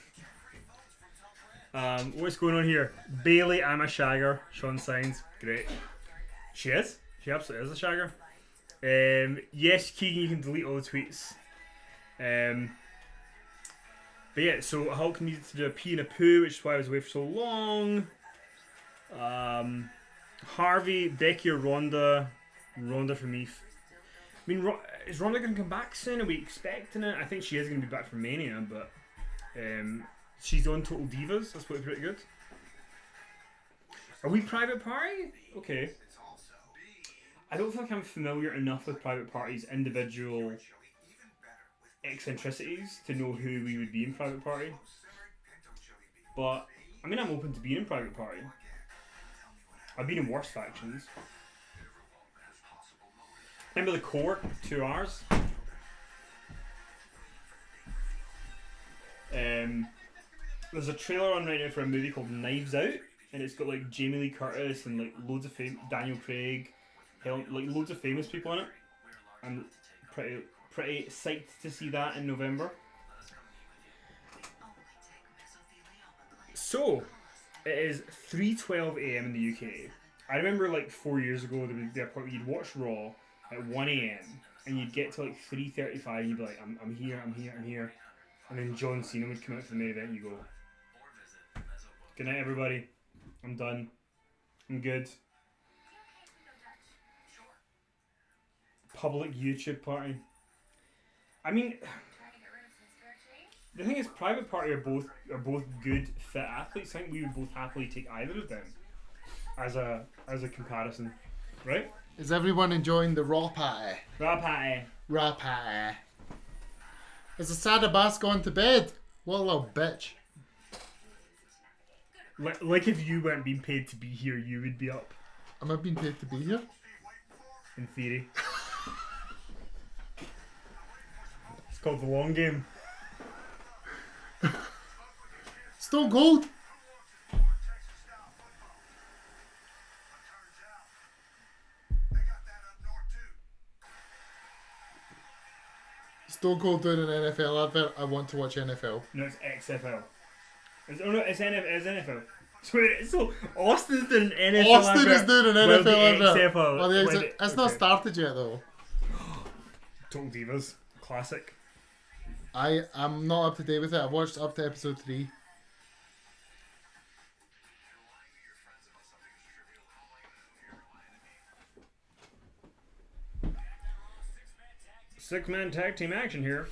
What's going on here? Bailey, I'm a shagger. Sean signs. Great. She is. She absolutely is a shagger. Yes, Keegan, you can delete all the tweets. But yeah, so Hulk needed to do a pee and a poo, which is why I was away for so long. Harvey, Becky, or Ronda. Ronda for me. I mean, is Ronda going to come back soon? Are we expecting it? I think she is going to be back for Mania, but she's on Total Divas. That's probably pretty good. Are we Private Party? Okay. I don't think I'm familiar enough with Private Party's individual eccentricities to know who we would be in Private Party. But, I mean, I'm open to being in Private Party. I've been in worse factions. Remember the core? 2 hours. There's a trailer on right now for a movie called Knives Out, and it's got like Jamie Lee Curtis and like loads of Daniel Craig, like loads of famous people in it. I'm pretty psyched to see that in November. So, it is 3:12 a.m. in the UK. I remember like 4 years ago there was the point where you'd watch Raw at 1 a.m. and you'd get to like 3:35 and you'd be like, I'm here. And then John Cena would come out for the main event and you go, good night everybody, I'm done, I'm good. Public YouTube party. I mean, the thing is, Private Party are both good, fit athletes. I think we would both happily take either of them as a comparison, right? Is everyone enjoying the Raw Party? Raw Party. Raw Party. Is Asada Bass gone to bed? What a little bitch. Like if you weren't being paid to be here, you would be up. Am I being paid to be here? In theory. It's called the long game. Stone Cold! Stone Cold doing an NFL advert. I want to watch NFL. No, it's XFL. It's NFL. So Austin's doing an NFL Austin advert. is doing an Well, the NFL advert. XFL. Well, it's not okay. started yet though. Total Divas. Classic. I'm not up to date with it. I've watched up to episode 3. Six-man tag team action here.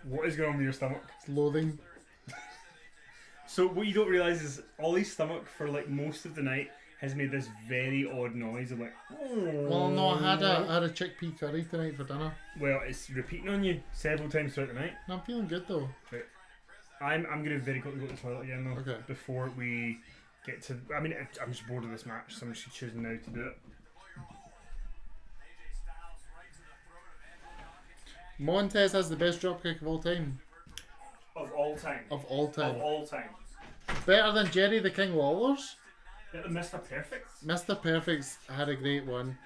What is going on with your stomach? It's loathing. So what you don't realise is Ollie's stomach for like most of the night has made this very odd noise of like, oh. Well, no, I had a chickpea curry tonight for dinner. Well, it's repeating on you several times throughout the night. No, I'm feeling good though. Right. I'm going to very quickly go to the toilet again though. Okay. Before we get to, I mean, I'm just bored of this match, so I'm just choosing now to do it. Montez has the best dropkick of all time. Of all time. Of all time. Of all time. Better than Jerry the King Lawler's. Yeah, the Mr. Perfect. Mr. Perfect's had a great one.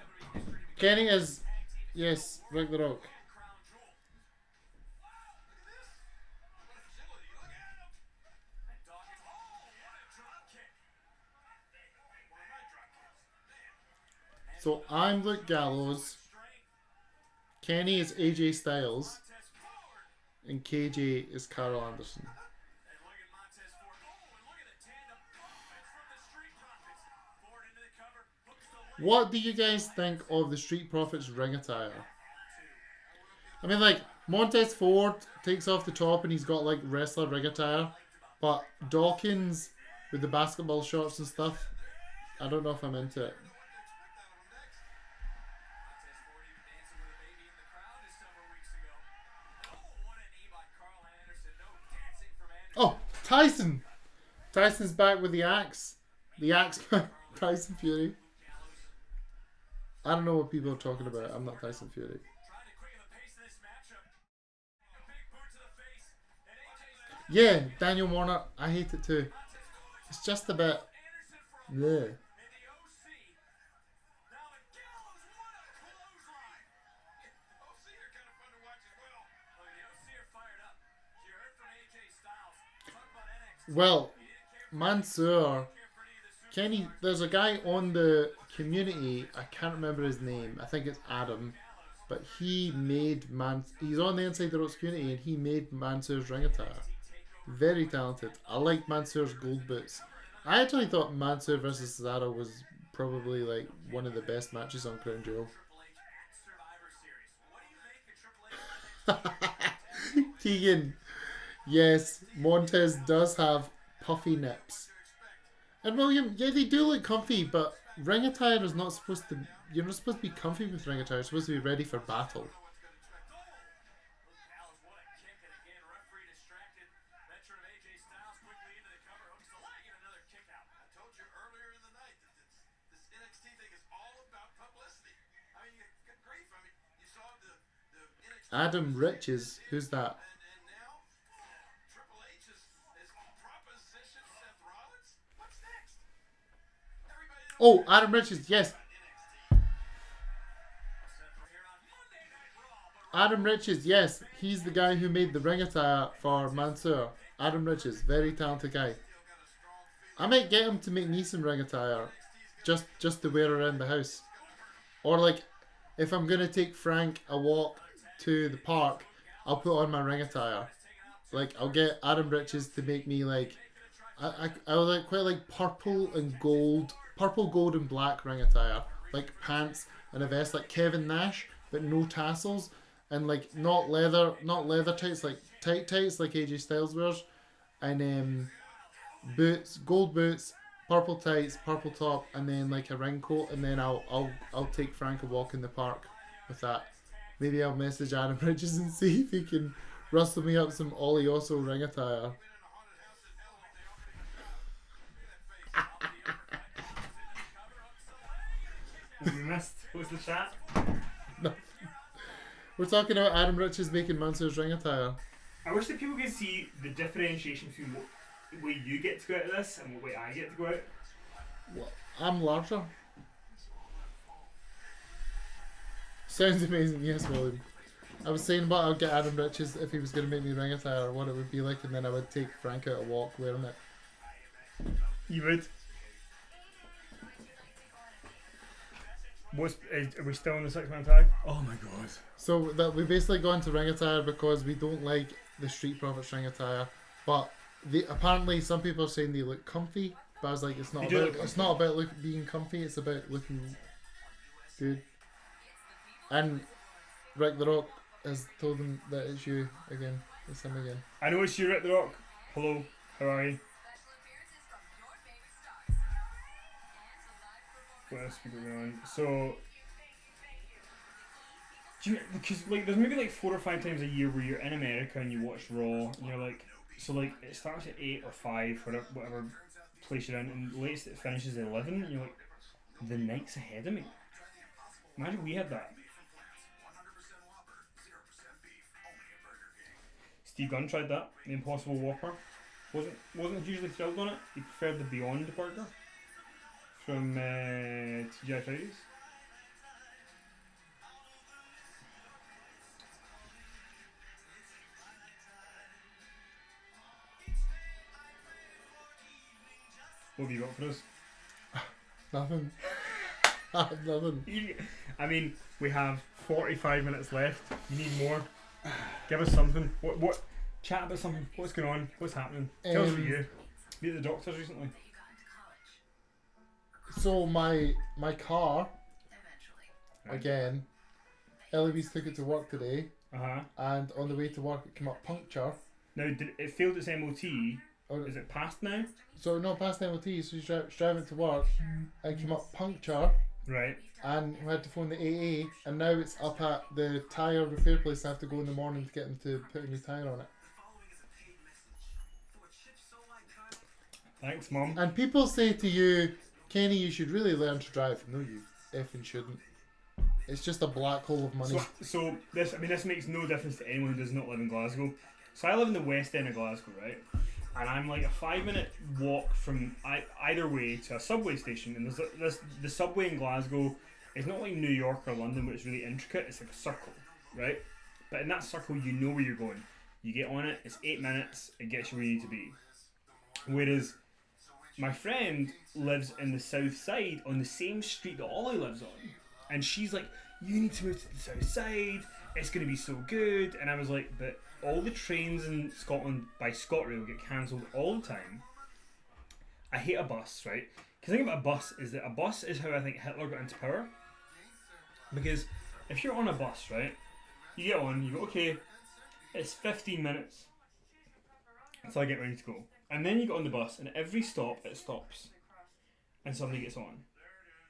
Kenny is, yes, Rick the Rock. So I'm Luke Gallows. Kenny is AJ Styles. And KJ is Carl Anderson. What do you guys think of the Street Profits ring attire? I mean, like, Montez Ford takes off the top and he's got, like, wrestler ring attire. But Dawkins, with the basketball shorts and stuff, I don't know if I'm into it. Oh, Tyson. Tyson's back with the axe. The axe man, Tyson Fury. I don't know what people are talking about. I'm not Tyson Fury. Yeah, Daniel Warner. I hate it too. It's just a bit. Yeah. Well, Mansoor, Kenny, there's a guy on the community, I can't remember his name, I think it's Adam, but he made he's on the Inside the Ropes community and he made Mansoor's ring attire. Very talented. I like Mansoor's gold boots. I actually thought Mansoor versus Cesaro was probably like one of the best matches on Crown Jewel. Keegan, yes, Montez does have puffy nips. And William, yeah, they do look comfy, but ring attire is not supposed to. You're not supposed to be comfy with ring attire. You're supposed to be ready for battle. Adam Riches, who's that? Oh, Adam Riches, yes. Adam Riches, yes. He's the guy who made the ring attire for Mansoor. Adam Riches, very talented guy. I might get him to make me some ring attire, just to wear around the house. Or like, if I'm gonna take Frank a walk to the park, I'll put on my ring attire. Like, I'll get Adam Riches to make me like, I would like quite like purple, gold and black ring attire, like pants and a vest, like Kevin Nash, but no tassels, and like not leather tights, like tight tights like AJ Styles wears, and boots, gold boots, purple tights, purple top, and then like a ring coat, and then I'll take Frank a walk in the park with that. Maybe I'll message Adam Bridges and see if he can rustle me up some Ollie Osso ring attire. What we missed? What was the chat? Nothing. We're talking about Adam Riches making Mansoor's ring attire. I wish that people could see the differentiation between what way you get to go out of this and what way I get to go out. Well, I'm larger. Sounds amazing, yes, William. I was saying what I'd get Adam Riches if he was going to make me ring attire, what it would be like, and then I would take Frank out a walk wearing it. You would. Are we still in the 6-man tag? Oh my god. So that we basically got into ring attire because we don't like the Street Profits ring attire, but apparently some people are saying they look comfy, but I was like, it's not about being comfy, it's about looking good. And Rick the Rock has told them that it's you again. It's him again. I know it's you, Rick the Rock. Hello, how are you? What else we going on? So, because like there's maybe like 4 or 5 times a year where you're in America and you watch Raw and you're like, so like it starts at 8 or 5, whatever place you're in, and the latest it finishes at 11, and you're like, the night's ahead of me. Imagine we had that. Steve Gunn tried that, the Impossible Whopper. Wasn't hugely thrilled on it. He preferred the Beyond Burger from TGI Fridays. What have you got for us? Nothing. I have nothing. I mean, we have 45 minutes left. You need more. Give us something. What? Chat about something. What's going on? What's happening? Tell us what you do. Meet the doctors recently. So my car, again, Eloise took it to work today, and on the way to work it came up puncture. Now, did it failed its MOT? Or is it passed now? So no, past MOT, so she's driving to work, and came up puncture. Right. And we had to phone the AA, and now it's up at the tyre repair place. I have to go in the morning to get them to put a new tyre on it. Thanks, Mum. And people say to you, Kenny, you should really learn to drive. No, you effing shouldn't. It's just a black hole of money. So this makes no difference to anyone who does not live in Glasgow. So I live in the west end of Glasgow, right? And I'm like a 5-minute walk from either way to a subway station. And the subway in Glasgow is not like New York or London, where it's really intricate. It's like a circle, right? But in that circle, you know where you're going. You get on it. It's 8 minutes. It gets you where you need to be. Whereas my friend lives in the south side on the same street that Ollie lives on. And she's like, you need to move to the south side. It's going to be so good. And I was like, but all the trains in Scotland by ScotRail get cancelled all the time. I hate a bus, right? Because the thing about a bus is that a bus is how I think Hitler got into power. Because if you're on a bus, right, you get on, you go, okay, it's 15 minutes until I get ready to go. And then you get on the bus, and at every stop, it stops. And somebody gets on.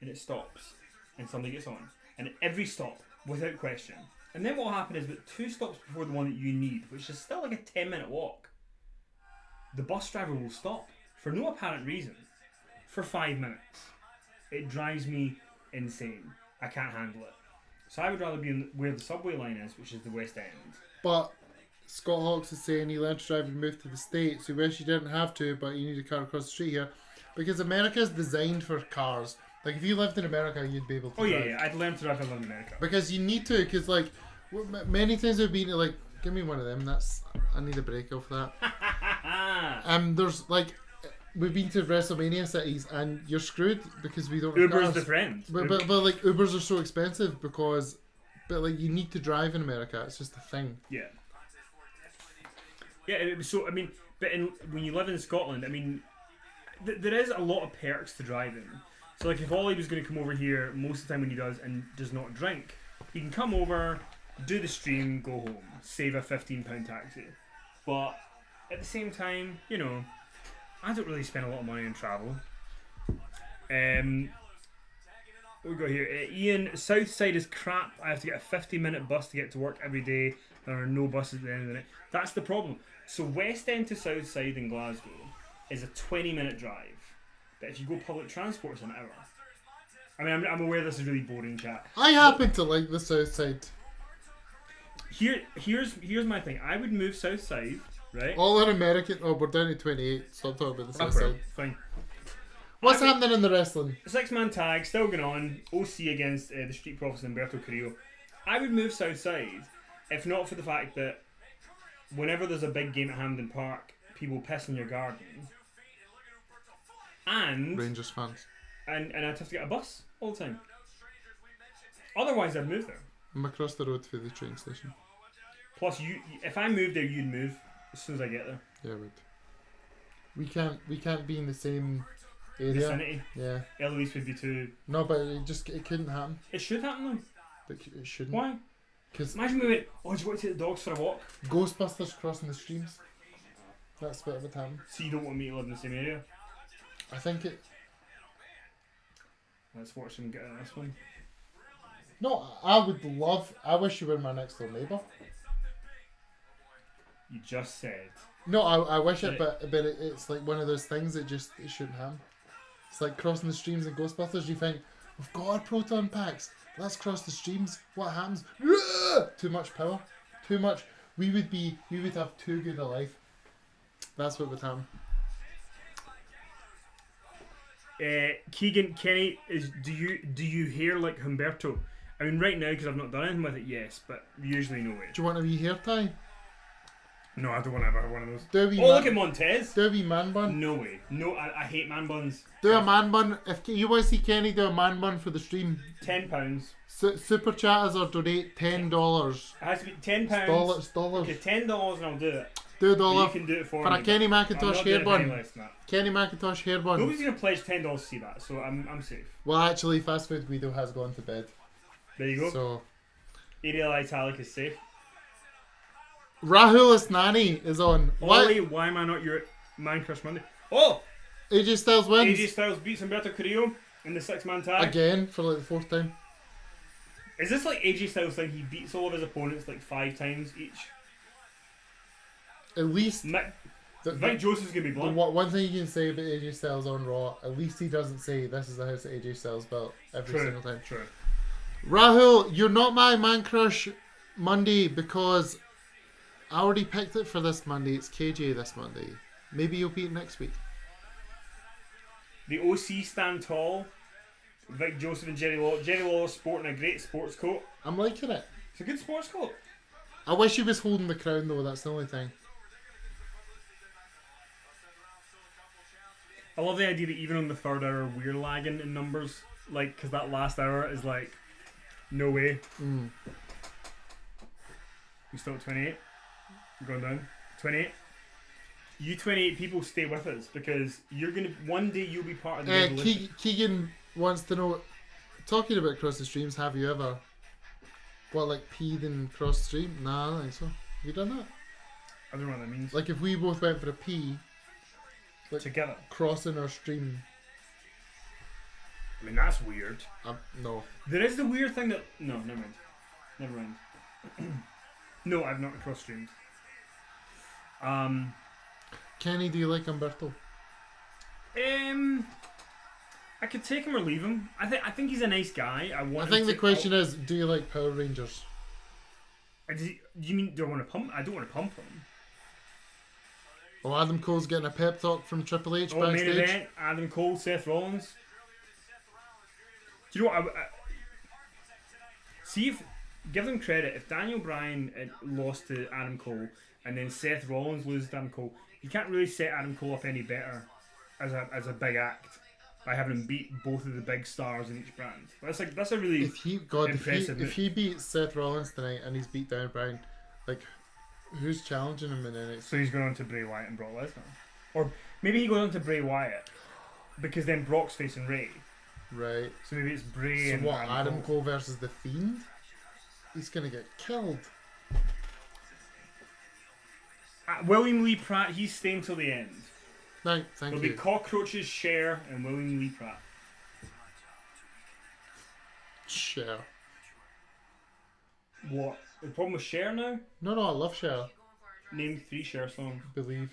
And it stops. And somebody gets on. And at every stop, without question. And then what will happen is that 2 stops before the one that you need, which is still like a 10-minute walk, the bus driver will stop for no apparent reason for 5 minutes. It drives me insane. I can't handle it. So I would rather be in where the subway line is, which is the West End. But Scott Hawkes is saying he learned to drive and moved to the States. He wished he didn't have to, but you need a car across the street here. Because America is designed for cars. Like, if you lived in America, you'd be able to drive. Yeah, I'd learn to drive if I lived in America. Because you need to, because, like, many times we've been like, give me one of them, I need a break off that. There's, like, we've been to WrestleMania cities, and you're screwed because we don't have Uber's cars. the friend. But like, Ubers are so expensive because, but, like, you need to drive in America. It's just a thing. Yeah. Yeah, so, I mean, but when you live in Scotland, I mean, there is a lot of perks to driving. So, like, if Ollie was going to come over here most of the time when he does and does not drink, he can come over, do the stream, go home, save a £15 taxi. But at the same time, you know, I don't really spend a lot of money on travel. What we got here? Ian, South Side is crap. I have to get a 50-minute bus to get to work every day. There are no buses at the end of the night. That's the problem. So West End to South Side in Glasgow is a 20-minute drive. But if you go public transport, it's an hour. I mean, I'm aware this is really boring, chat. I happen to like the South Side. Here's my thing. I would move South Side, right? All in American. Oh, we're down to 28. Stop talking about the South Side. Fine. What's happening in the wrestling? 6-man tag, still going on. OC against the Street Profits and Umberto Carrillo. I would move South Side, if not for the fact that whenever there's a big game at Hampden Park, people piss in your garden. And Rangers fans. And I'd have to get a bus all the time. Otherwise, I'd move there. I'm across the road for the train station. Plus, if I moved there, you'd move as soon as I get there. Yeah, I would. We can't be in the same area. Vicinity. Yeah. Eloise would be too. No, but it couldn't happen. It should happen though. But it shouldn't. Why? Because imagine we went, oh, do you want to take the dogs for a walk? Ghostbusters crossing the streams. That's what would happen. So you don't want me to live in the same area? I think it. Let's watch them get in this one. No, I wish you were my next door neighbour. You just said. No, I wish it, but it's like one of those things that it shouldn't happen. It's like crossing the streams in Ghostbusters. You think, we've got our proton packs, let's cross the streams. What happens? Too much power. Too much. We would have too good a life. That's what would happen. Keegan, Kenny, do you hear like Humberto? I mean, right now, because I've not done anything with it, yes, but usually no way. Do you want a wee hair tie? No, I don't want to have one of those. Look at Montez. Do a wee man bun. No way. No, I hate man buns. Do a man bun. If you want to see Kenny do a man bun for the stream, £10. Super chatters or donate $10. It has to be £10. Dollars. Okay, $10 and I'll do it. Do a dollar. You can do it for a me, Kenny I'm McIntosh not hair doing it any bun. less than that. Kenny McIntosh hair bun. Nobody's gonna pledge $10 to see that, so I'm safe. Well, actually, Fast Food Guido has gone to bed. There you go. So, Ariel Italic is safe. Rahul Asnani is on. Ollie, why am I not your Man Crush Monday? Oh! AJ Styles wins. AJ Styles beats Humberto Carrillo in the 6-man tag. Again, for like the 4th time. Is this like AJ Styles thing? He beats all of his opponents like 5 times each. At least. Vic Joseph's gonna be The blunt. one thing you can say about AJ Styles on Raw, at least he doesn't say this is the house that AJ Styles built every single time. True. Rahul, you're not my man crush Monday because I already picked it for this Monday. It's KJ this Monday. Maybe you'll beat it next week. The OC stand tall. Vic Joseph and Jerry Lawler. Jerry Lawler sporting a great sports coat. I'm liking it. It's a good sports coat. I wish he was holding the crown though. That's the only thing. I love the idea that even on the third hour we're lagging in numbers, like because that last hour is like, no way. Mm. We still at 28. We're going down. 28. You 28 people stay with us because you're gonna one day you'll be part of the revolution. Keegan wants to know. Talking about cross the streams, have you ever peed and cross the stream? Nah, I don't think so. Have you done that? I don't know what that means. Like if we both went for a pee, Together. crossing our stream. I mean that's weird. No. There is the weird thing that no, never mind. No, I've not cross streamed. Kenny, do you like Umberto? I could take him or leave him. I think he's a nice guy. I think the question is, do you like Power Rangers? Do you mean do I want to pump? I don't want to pump him. Oh, Adam Cole's getting a pep talk from Triple H Oh, main backstage. event: Adam Cole, Seth Rollins. Do you know what? See if give them credit. If Daniel Bryan lost to Adam Cole and then Seth Rollins loses to Adam Cole, you can't really set Adam Cole up any better as a big act by having him beat both of the big stars in each brand. That's a really impressive. If he beats Seth Rollins tonight and he's beat Daniel Bryan, like who's challenging him in NXT? So he's going on to Bray Wyatt and Brock Lesnar, or maybe he goes on to Bray Wyatt because then Brock's facing Ray. Right. So maybe it's Bray So and what? Adam Cole versus the Fiend? He's gonna get killed. William Lee Pratt, he's staying till the end. No, thank There'll you. be Cockroaches, Cher, and William Lee Pratt. Cher. What? The problem with Cher now? No, I love Cher. Name 3 Cher songs. Believe.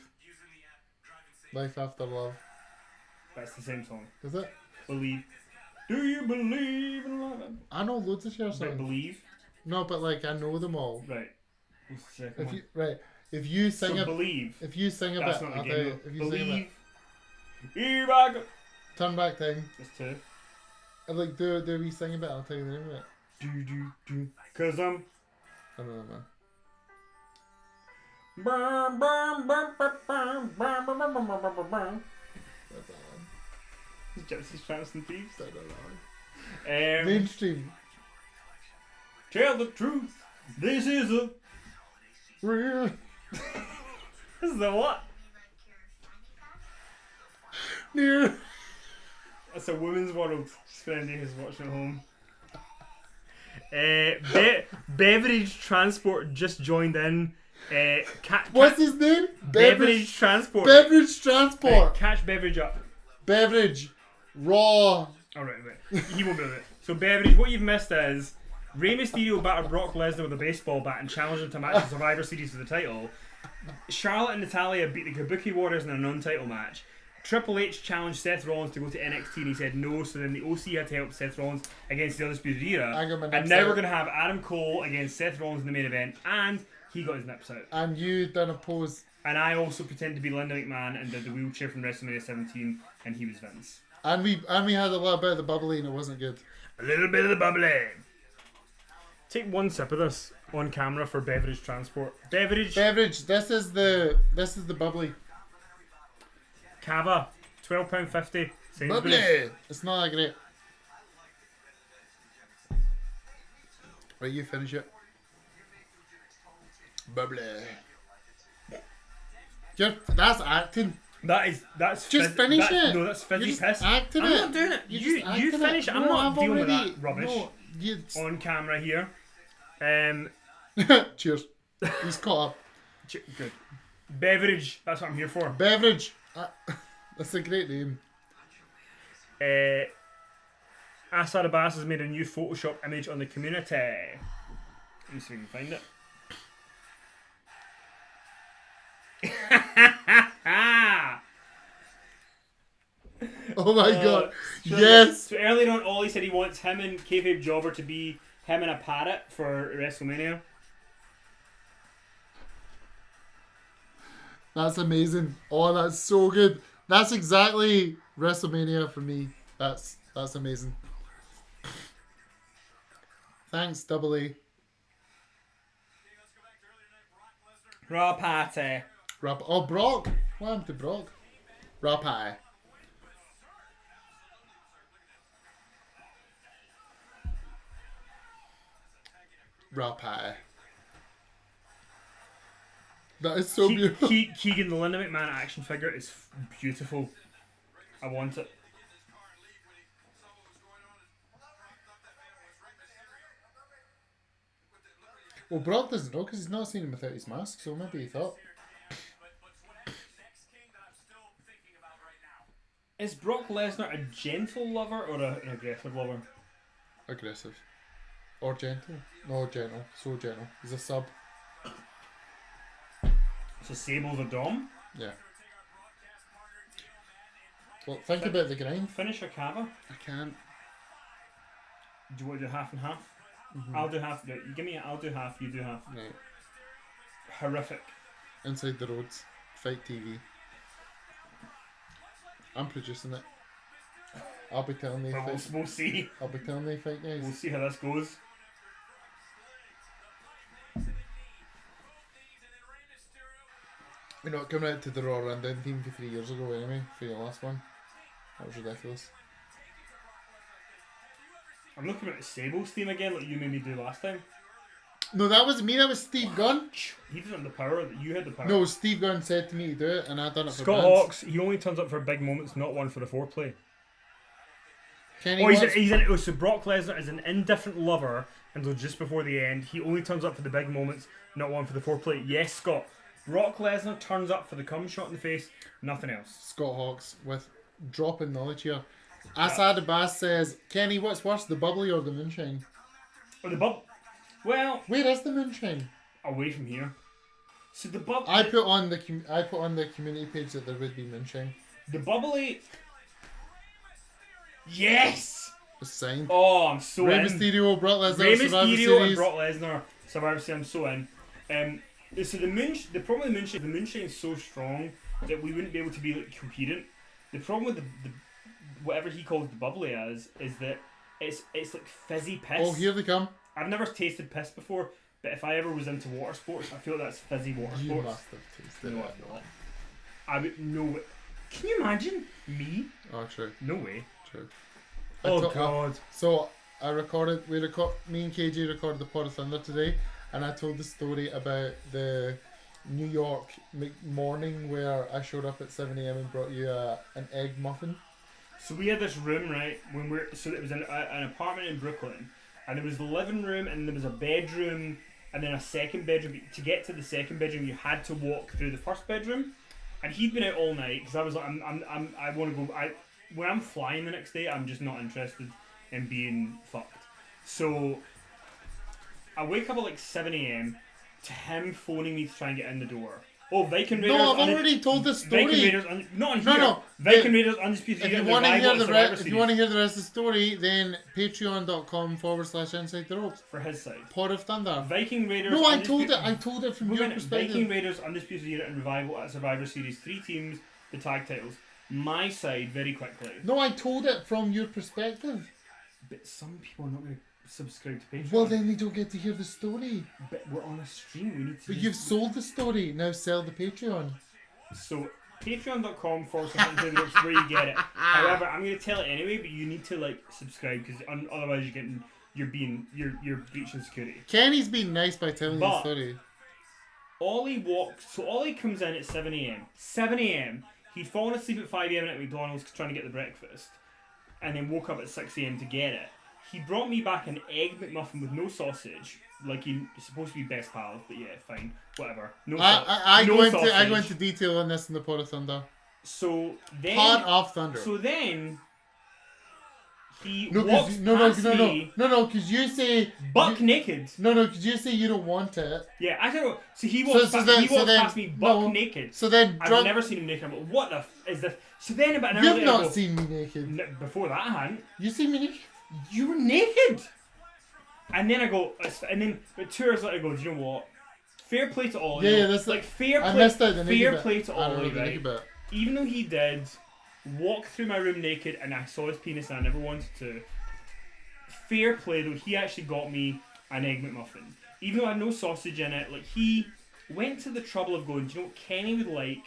Life After Love. That's the same song. Is it? Believe. Do you believe in love? I know loads of Cher But songs. Believe. No, but I know them all. Right. What's the second one? If you sing So a Believe. if you sing a That's bit, not the I'll game. tell you. If you sing a Believe. bit, Here I go. turn back time. That's 2. And do we sing a bit? I'll tell you the name of it. Do. Cause I'm. I don't know, man. Burn, burn, burn, burn, burn, burn, burn, burn, burn, burn, burn, burn. That's that one. Gypsies, Tramps and Thieves. That's that one. Um, Mainstream. Tell the truth. This is a. Real. This is a what? Near. That's a women's world. Spendy who's watching at home. Beverage Transport just joined in. What's his name? Beverage Transport. Beverage Transport. Catch Beverage up. Beverage. Raw. Alright, he won't be with it. So Beverage, what you've missed is Rey Mysterio battered Brock Lesnar with a baseball bat and challenged him to a match in Survivor Series for the title. Charlotte and Natalia beat the Kabuki Warriors in a non-title match. Triple H challenged Seth Rollins to go to NXT and he said no, so then the OC had to help Seth Rollins against the Undisputed Era. And now we're going to have Adam Cole against Seth Rollins in the main event, and he got his nips out. And you done a pose. And I also pretended to be Linda McMahon and did the wheelchair from WrestleMania 17, and he was Vince. And we had a little bit of the bubbly and it wasn't good. A little bit of the bubbly. Take one sip of this on camera for Beverage Transport. Beverage This is the bubbly. Cava, £12.50. Bubbly. It's not that great. Right, you finish it. Bubbly. That's acting. That's Just finish it. No, that's fizzy You're just piss. acting I'm it. not doing it. You're just You acting finish. it. I'm No, not I've dealing with already- that rubbish No, on camera here. Cheers. He's caught up. Good. Beverage. That's what I'm here for. Beverage. That's a great name. Asad Abbas has made a new Photoshop image on the community. Let me see if I can find it. Oh my god. So Yes. So earlier on, Ollie said he wants him and Kayfabe Jobber to be him and a parrot for WrestleMania. That's amazing. Oh, that's so good. That's exactly WrestleMania for me. That's amazing. Thanks, Double A. Raw party. Oh, Brock. What happened to Brock? Raw pie. Raw pie. That is so beautiful. Keegan, the Linda McMahon action figure, is beautiful. I want it. Well, Brock doesn't know because he's not seen him without his mask, so maybe he thought. Is Brock Lesnar a gentle lover or an aggressive lover? Aggressive. Or gentle. No, gentle. So gentle. He's a sub. So Sable's a dom? Yeah. Well, think about the grind. Finish a Cava? I can't. Do you want to do half and half? I'll do half. You give me I'll do half, you do half. Right. Horrific. Inside the Roads. Fight TV. I'm producing it. I'll be telling you Well, fight. we'll see. I'll be telling you fight, guys. We'll see how this goes. We're not coming out to the Raw Rundown team for 3 years ago anyway, for your last one. That was ridiculous. I'm looking at the Sable's theme again, like you made me do last time. No, that wasn't me, that was Steve Gunn. He doesn't have the power. You had the power. No, Steve Gunn said to me to do it, and I done it for Scott Vince. Hawks, he only turns up for big moments, not one for the foreplay. Kenny, So Brock Lesnar is an indifferent lover until just before the end. He only turns up for the big moments, not one for the foreplay. Yes, Scott. Brock Lesnar turns up for the cum shot in the face, nothing else. Scott Hawks with dropping knowledge here. Asad Abbas says, Kenny, what's worse, the bubbly or the moonshine? Or the bub. Well, Where is the moonshine? away from here. So the bub. I put on the community page that there would be moonshine. The bubbly. Yes. It's signed. Oh, I'm so Rey in. Mysterio, Brock Lesnar, Rey Survivor Mysterio Series. and Brock Lesnar, Survivor Series. I'm so in. So the problem with the moonshine is so strong that we wouldn't be able to be like competent. The problem with the whatever he calls the bubbly is that it's like fizzy piss. Oh, here they come. I've never tasted piss before, but if I ever was into water sports, I feel that's fizzy water You sports. must have tasted No, it. I've not. I would no way. Can you imagine me? Oh, true, No way. true. Oh God. So me and KJ recorded the Pod of Thunder today, and I told the story about the New York morning where I showed up at 7 a.m. and brought you an egg muffin. So we had this room, right? So it was an apartment in Brooklyn, and there was the living room, and there was a bedroom, and then a second bedroom. To get to the second bedroom, you had to walk through the first bedroom, and he'd been out all night because I was like, I want to go. When I'm flying the next day, I'm just not interested in being fucked. So I wake up at like 7 a.m. to him phoning me to try and get in the door. Oh, Viking Raiders. No, I've already told the story. Viking Raiders, not in here. No. Viking Raiders Undisputed If Era you want to revival hear at the Survivor if you Series want to hear the rest of the story, then patreon.com/inside the ropes. for his side. Pod of Thunder. Viking Raiders. No, I told it from We're your gonna- perspective. Viking Raiders Undisputed Era and Revival at Survivor Series. 3 teams, the tag titles. My side, very quickly. No, I told it from your perspective. But some people are not going to subscribe to Patreon. Well, then they don't get to hear the story. But we're on a stream. We need to. But you've sold the story. Now sell the Patreon. So patreon.com/inside where you get it. However, I'm going to tell it anyway. But you need to like subscribe because otherwise you're breaching security. Kenny's been nice by telling the But- story. Ollie comes in at 7 a.m. 7 a.m. He'd fallen asleep at 5 a.m. at McDonald's trying to get the breakfast, and then woke up at 6 a.m. to get it. He brought me back an egg McMuffin with no sausage, like he's supposed to be best pals, but yeah, fine, whatever. No, I no go sausage. into detail on this in the Pod of Thunder. So then, Pod of Thunder. So then, He No, walks because past me because you say buck naked. no, because you say you don't want it. Yeah, I don't know. So he walks, past me buck naked. So then, I've never seen him naked. I'm like, what the is this? So then about an hour You've later, not I go, seen me naked. Before that, I hadn't. You seen me naked? You were naked. And then I go, but 2 hours later, I go, do you know what? Fair play to Ollie. Yeah, that's like fair play. I missed out the naked fair bit. play to I don't know Ollie, the naked right? bit. Even though he did walk through my room naked and I saw his penis and I never wanted to. Fair play though, he actually got me an Egg McMuffin. Even though I had no sausage in it, like he went to the trouble of going, do you know what Kenny would like?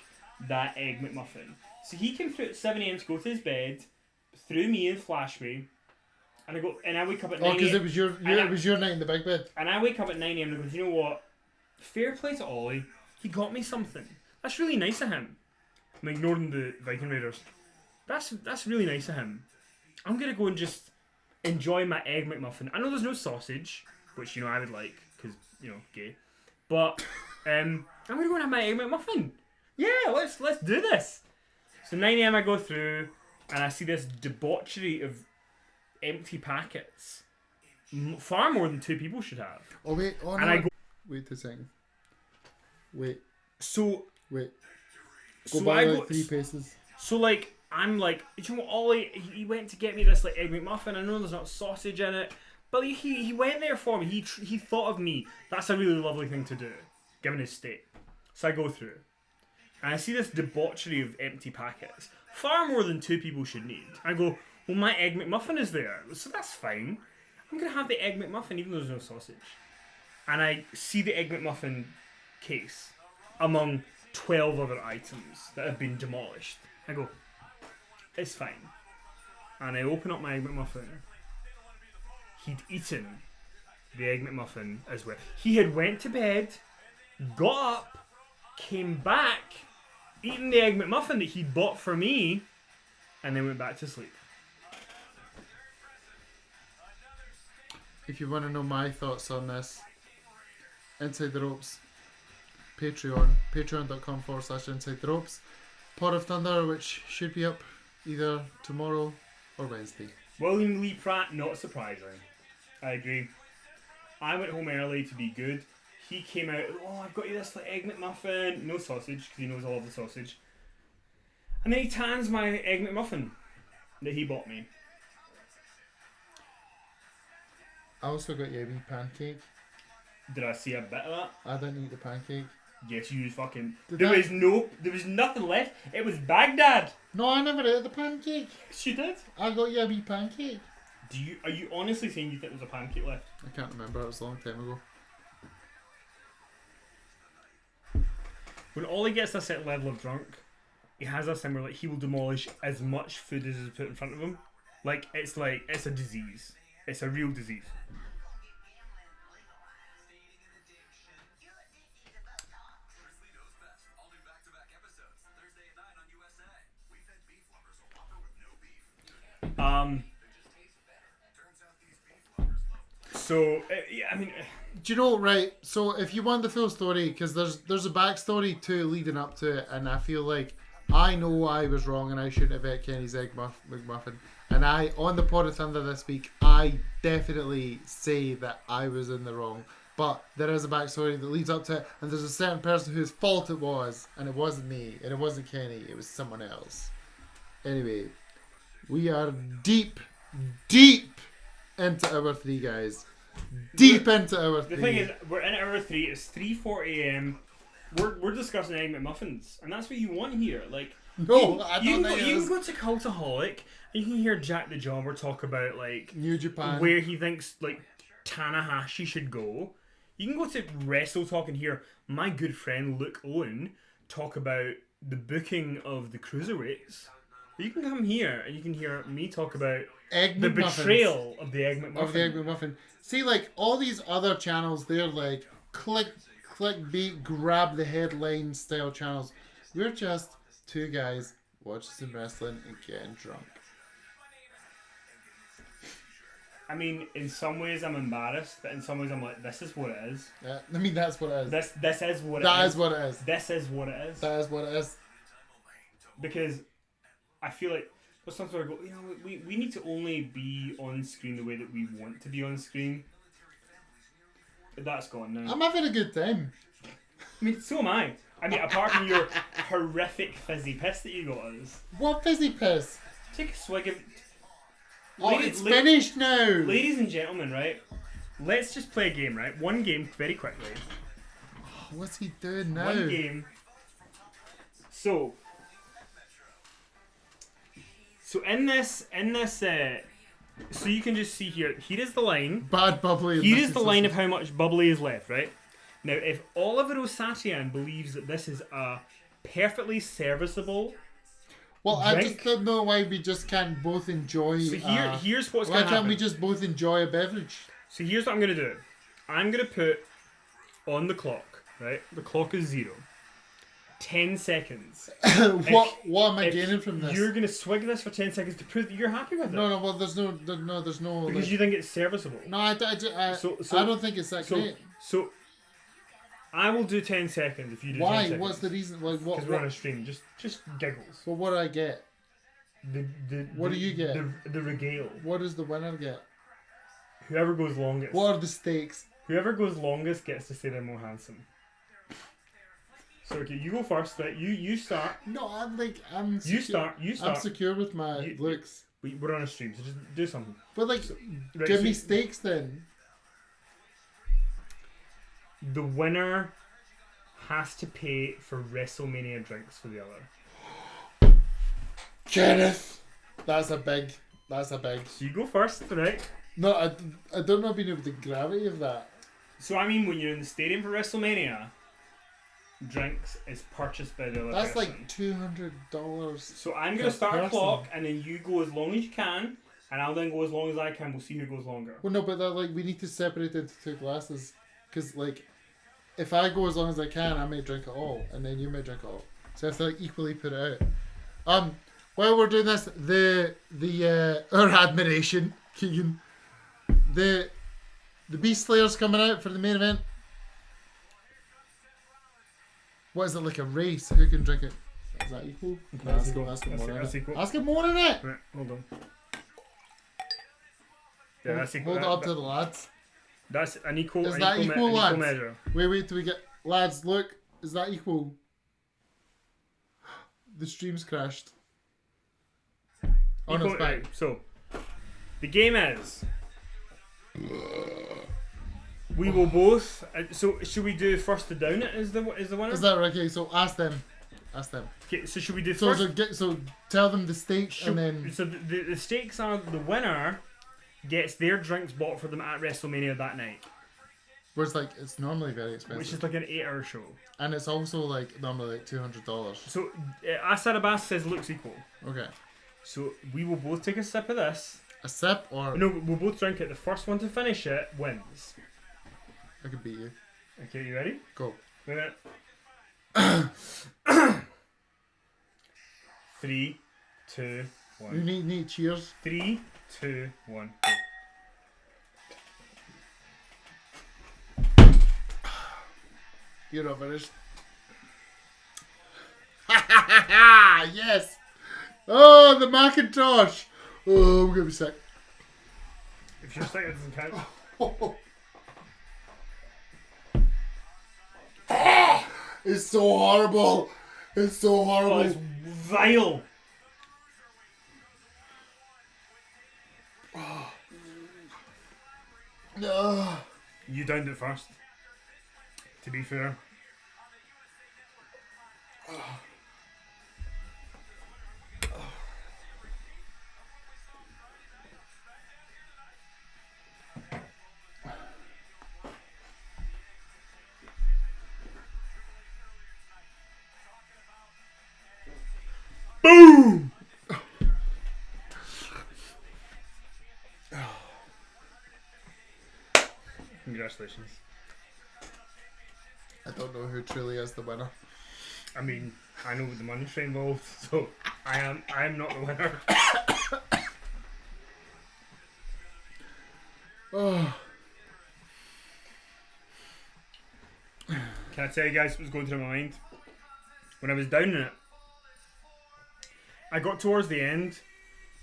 That Egg McMuffin. So he came through at 7 a.m. to go to his bed, threw me in, flashed me, and I wake up at 9 a.m. because it was your night in the big bed. And I wake up at 9 a.m. and I go, do you know what? Fair play to Ollie. He got me something. That's really nice of him. I'm ignoring the Viking Raiders. That's really nice of him. I'm going to go and just enjoy my Egg McMuffin. I know there's no sausage, which, I would like, because, gay. But I'm going to go and have my Egg McMuffin. Yeah, let's do this. So 9 a.m. I go through, and I see this debauchery of empty packets. Far more than 2 people should have. Oh wait, oh no. And I go, Wait a second. Wait. so Go So by I like go, 3 paces. so like I'm like, you know what, Ollie? He went to get me this like Egg McMuffin. I know there's not sausage in it, but he went there for me. He thought of me. That's a really lovely thing to do, given his state. So I go through, and I see this debauchery of empty packets. Far more than 2 people should need. I go, well, my Egg McMuffin is there, so that's fine. I'm gonna have the Egg McMuffin even though there's no sausage. And I see the Egg McMuffin case among 12 other items that have been demolished. I go, it's fine. And I open up my Egg McMuffin. He'd eaten the Egg McMuffin as well. He had went to bed, got up, came back, eaten the Egg McMuffin that he'd bought for me, and then went back to sleep. If you want to know my thoughts on this, Inside the Ropes, patreon.com/Inside the Ropes, Pod of Thunder, which should be up either tomorrow or Wednesday. William Lee Pratt, not surprising. I agree. I went home early to be good. He came out, oh, I've got you this like Egg McMuffin. No sausage, because he knows I love the sausage. And then he tans my Egg McMuffin that he bought me. I also got you a wee pancake. Did I see a bit of that? I didn't eat the pancake. Yes, you fucking... Did There that- was nothing left. It was Baghdad. No, I never ate the pancake. Yes, you did. I got you a wee pancake. Are you honestly saying you think there was a pancake left? I can't remember, it was a long time ago. When Ollie gets a certain level of drunk, he has a thing where like he will demolish as much food as is put in front of him. Like it's a disease. It's a real disease. So yeah, I mean, Do you know, right, so if you want the full story, because there's a backstory to leading up to it, and I feel like I know I was wrong and I shouldn't have ate Kenny's Egg McMuffin. And on the Pod of Thunder this week, I definitely say that I was in the wrong. But there is a backstory that leads up to it, and there's a certain person whose fault it was, and it wasn't me, and it wasn't Kenny, it was someone else. Anyway, we are deep into hour 3, guys. Deep into hour 3. the thing is, we're in hour 3. It's 3:40 a.m. We're discussing Egg McMuffins, and that's what you want here. Like, No, I don't think it you is. can go to Cultaholic and you can hear Jack the Jobber talk about like New Japan. where he thinks like Tanahashi should go. You can go to Wrestle Talk and hear my good friend Luke Owen talk about the booking of the cruiserweights. You can come here and you can hear me talk about Egg the McMuffins. betrayal of the Egg McMuffin. Of the Egg McMuffin. See, like, all these other channels, they're like clickbait, grab the headline style channels. We're just 2 guys watching some wrestling and getting drunk. I mean, in some ways I'm embarrassed, but in some ways I'm like, this is what it is. I mean, that's what it is. This is what it That is. is what it is. This is what it is. That is what it is. Because I feel like But sometimes I go, you know, we need to only be on screen the way that we want to be on screen. But that's gone now. I'm having a good time. I mean, so am I. I mean, apart from your horrific fizzy piss that you got us. What fizzy piss? Take a swig of... Oh, it's finished now. Ladies and gentlemen, right? Let's just play a game, right? One game very quickly. What's he doing now? One game. So in this, so you can just see here. Here is the line. Bad bubbly. Here is the line of how much bubbly is left, right? Now, if Oliver Osatian believes that this is a perfectly serviceable, Well, I drink. just don't know why we just can't both enjoy. So here's what's why going to can't happen. we just both enjoy a beverage? So here's what I'm going to do. I'm going to put on the clock, right? The clock is 0. 10 seconds. What am I If gaining from this? You're going to swig this for 10 seconds to prove that you're happy with it. No, well, there's no. Because like- you think it's serviceable. No, I So- don't think it's that So, great. so I will do 10 seconds if you do 10 Why? seconds. What's the reason? Like, what? Because we're on a stream. Just giggles. Well, what do I get? What do you get? The regale. What does the winner get? Whoever goes longest. What are the stakes? Whoever goes longest gets to say they're more handsome. So okay, you go first, right? You start. No, I'm. You secure- start. I'm secure with my You- looks. We're on a stream, so just do something. But like, Right, give so me stakes then. The winner has to pay for WrestleMania drinks for the other. Kenneth, that's a big. So you go first, right? No, I don't know being able the gravity of that. So I mean, when you're in the stadium for WrestleMania, drinks is purchased by the other That's person. like $200. So I'm gonna per start a person. clock, and then you go as long as you can, and I'll then go as long as I can. We'll see who goes longer. Well, no, but that we need to separate it into two glasses, because if I go as long as I can, I may drink it all, and then you may drink it all. So I have to equally put it out. While we're doing this, our admiration, Keegan, the Beast Slayer's coming out for the main event. What is it, like a race? Who can drink it? Is that equal? No, That's ask him equal. more That's in it. equal. Ask him more in it. Right, hold on. Yeah, that's equal. Hold it up to the lads. That's an equal. Is an that equal, equal, an lads? equal measure. Wait till we get lads. Look, is that equal? The stream's crashed. Oh no, it's back. Right, so the game is. We will both. So should we do first to down it? Is the winner? Is that right? Okay, so ask them. Okay, so should we do So first? so tell them the stakes Should- and then. So the stakes are the winner gets their drinks bought for them at WrestleMania that night, Where it's normally very expensive, which is like an 8-hour show. and it's also normally $200. So Asarabas says looks equal. Okay, So we will both take a sip of this. a sip or No, we'll both drink it. The first one to finish it wins. I could beat you. Okay, you ready? Go. Wait a minute. 3, 2, 1. You need cheers. 3, 2, 1. You're not finished. Yes. Oh, the Macintosh. Oh, I'm gonna be sick. If you're sick, it doesn't count. It's so horrible. It's so Oh, horrible. it's vile. Ugh. You downed it first. To be fair. Boom! Congratulations. I don't know who truly is the winner. I mean, I know the money's involved, so I am not the winner. Oh, Can I tell you guys what was going through my mind? When I was down in it, I got towards the end,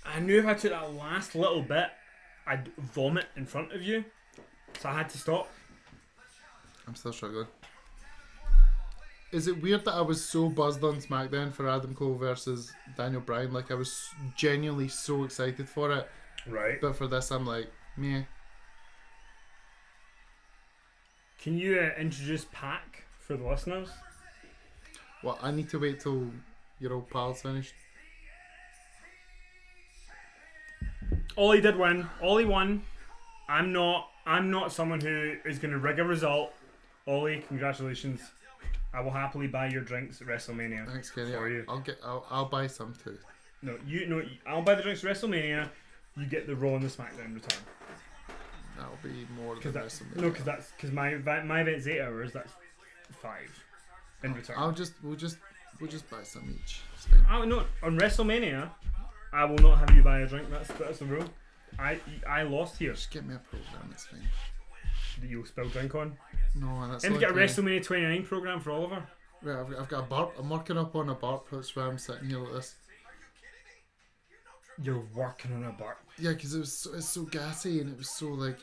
I knew if I took that last little bit, I'd vomit in front of you, so I had to stop. I'm still struggling. Is it weird that I was so buzzed on SmackDown for Adam Cole versus Daniel Bryan? Like, I was genuinely so excited for it. Right. But for this, I'm like, meh. Can you introduce Pac for the listeners? Well, I need to wait till your old pal's finished. Ollie did win. Ollie won. I'm not someone who is going to rig a result. Ollie, congratulations. I will happily buy your drinks at WrestleMania. Thanks, Kenny. For you. I'll buy some too. No, I'll buy the drinks at WrestleMania. You get the Raw and the SmackDown return. That'll be more than WrestleMania. No, because my event's 8 hours. That's 5 in return. We'll just buy some each. It's fine. Oh no! On WrestleMania, I will not have you buy a drink. That's the rule. I lost here. Just get me a program. It's fine. That you'll spill drink on. No, that's. And we like get a WrestleMania 29 program for Oliver. Right, I've got a burp. I'm working up on a burp. That's why I'm sitting here like this. You're working on a burp. Yeah, because it's so gassy and it was so like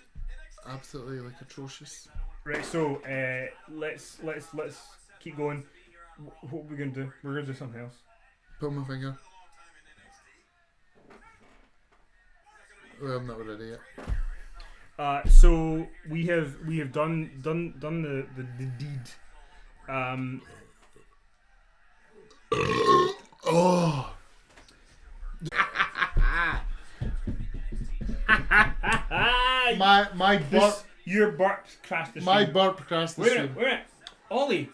absolutely like atrocious. Right, so let's keep going. What are we gonna do? We're gonna do something else. Pull my finger. Well, I'm not ready yet. So we have done the deed. Oh. my burp. Your burp crashed the My stream. burp crashed the Wait a stream. minute, wait a minute. Ollie,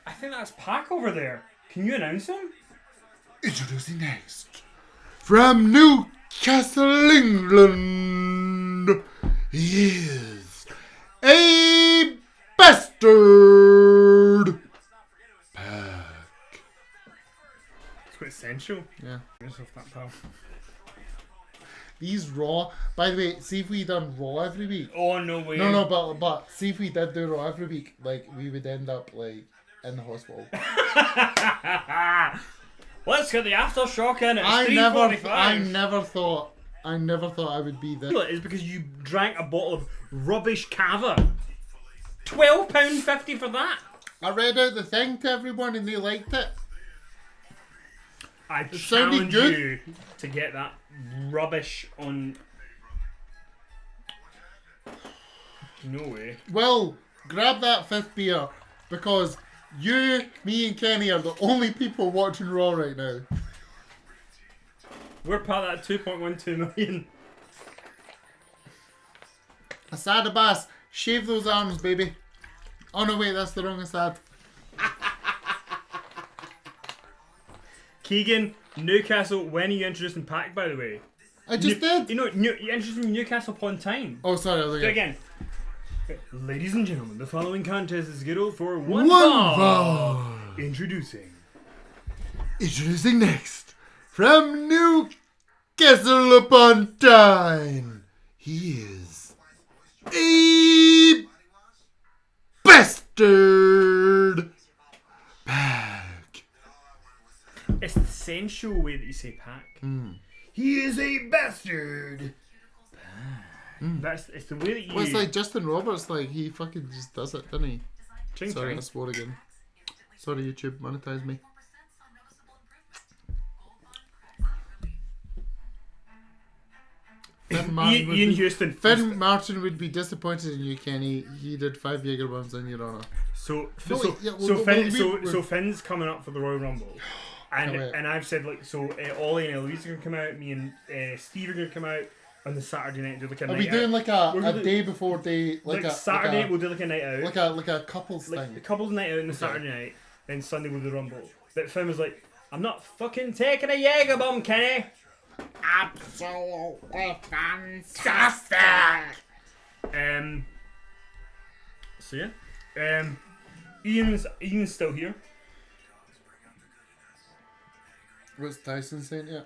I think that's Pac over there. Can you announce him? Introducing next from Newcastle, England, he is a bastard. Pack. It's quite essential. Yeah. Yourself that, pal. These Raw. By the way, see if we done Raw every week. Oh no way. No, but see if we did do Raw every week, like we would end up like in the hospital. Let's get the aftershock in. It's I 3:45. never thought I would be this. It's because you drank a bottle of rubbish cava. £12.50 for that. I read out the thing to everyone and they liked it. I sounded challenge good. you to get that rubbish on. No way. Well, grab that 5th beer because you, me, and Kenny are the only people watching Raw right now. We're part of that 2.12 million. Asad Abbas, shave those arms, baby. Oh no, wait, that's the wrong Asad. Keegan, Newcastle, when are you introducing Pac, by the way? I just did. You know, you introduced him Newcastle upon time. Oh, sorry, Do it again. Ladies and gentlemen, the following contest is scheduled for One ball. ball. Introducing. Introducing next from Newcastle upon Tyne, he is a bastard. Pack. It's the sensual way that you say Pac. He is a bastard. It's the way that you. Well, it's like Justin Roberts, like he fucking just does it, doesn't he? Ching Sorry, I ching. swore again. Sorry, YouTube, monetize me. Finn Martin, would Ian be, Houston. Finn Martin would be disappointed in you, Kenny. He did 5 Jaeger bombs in your honour. So Finn's coming up for the Royal Rumble, Can't wait. and I've said like so. Ollie and Eloise are gonna come out. Me and Steve are gonna come out on the Saturday night and do like a Are night we out. doing like We're a gonna- day before day, like a Saturday like we'll do like a night out, a couples like thing? a couple's night out on the Saturday night, then Sunday we'll do the Rumble. But Finn was like, "I'm not fucking taking a Jaeger bomb, Kenny." Absolutely fantastic. So yeah. Ian's still here. What's Tyson saying? Yeah.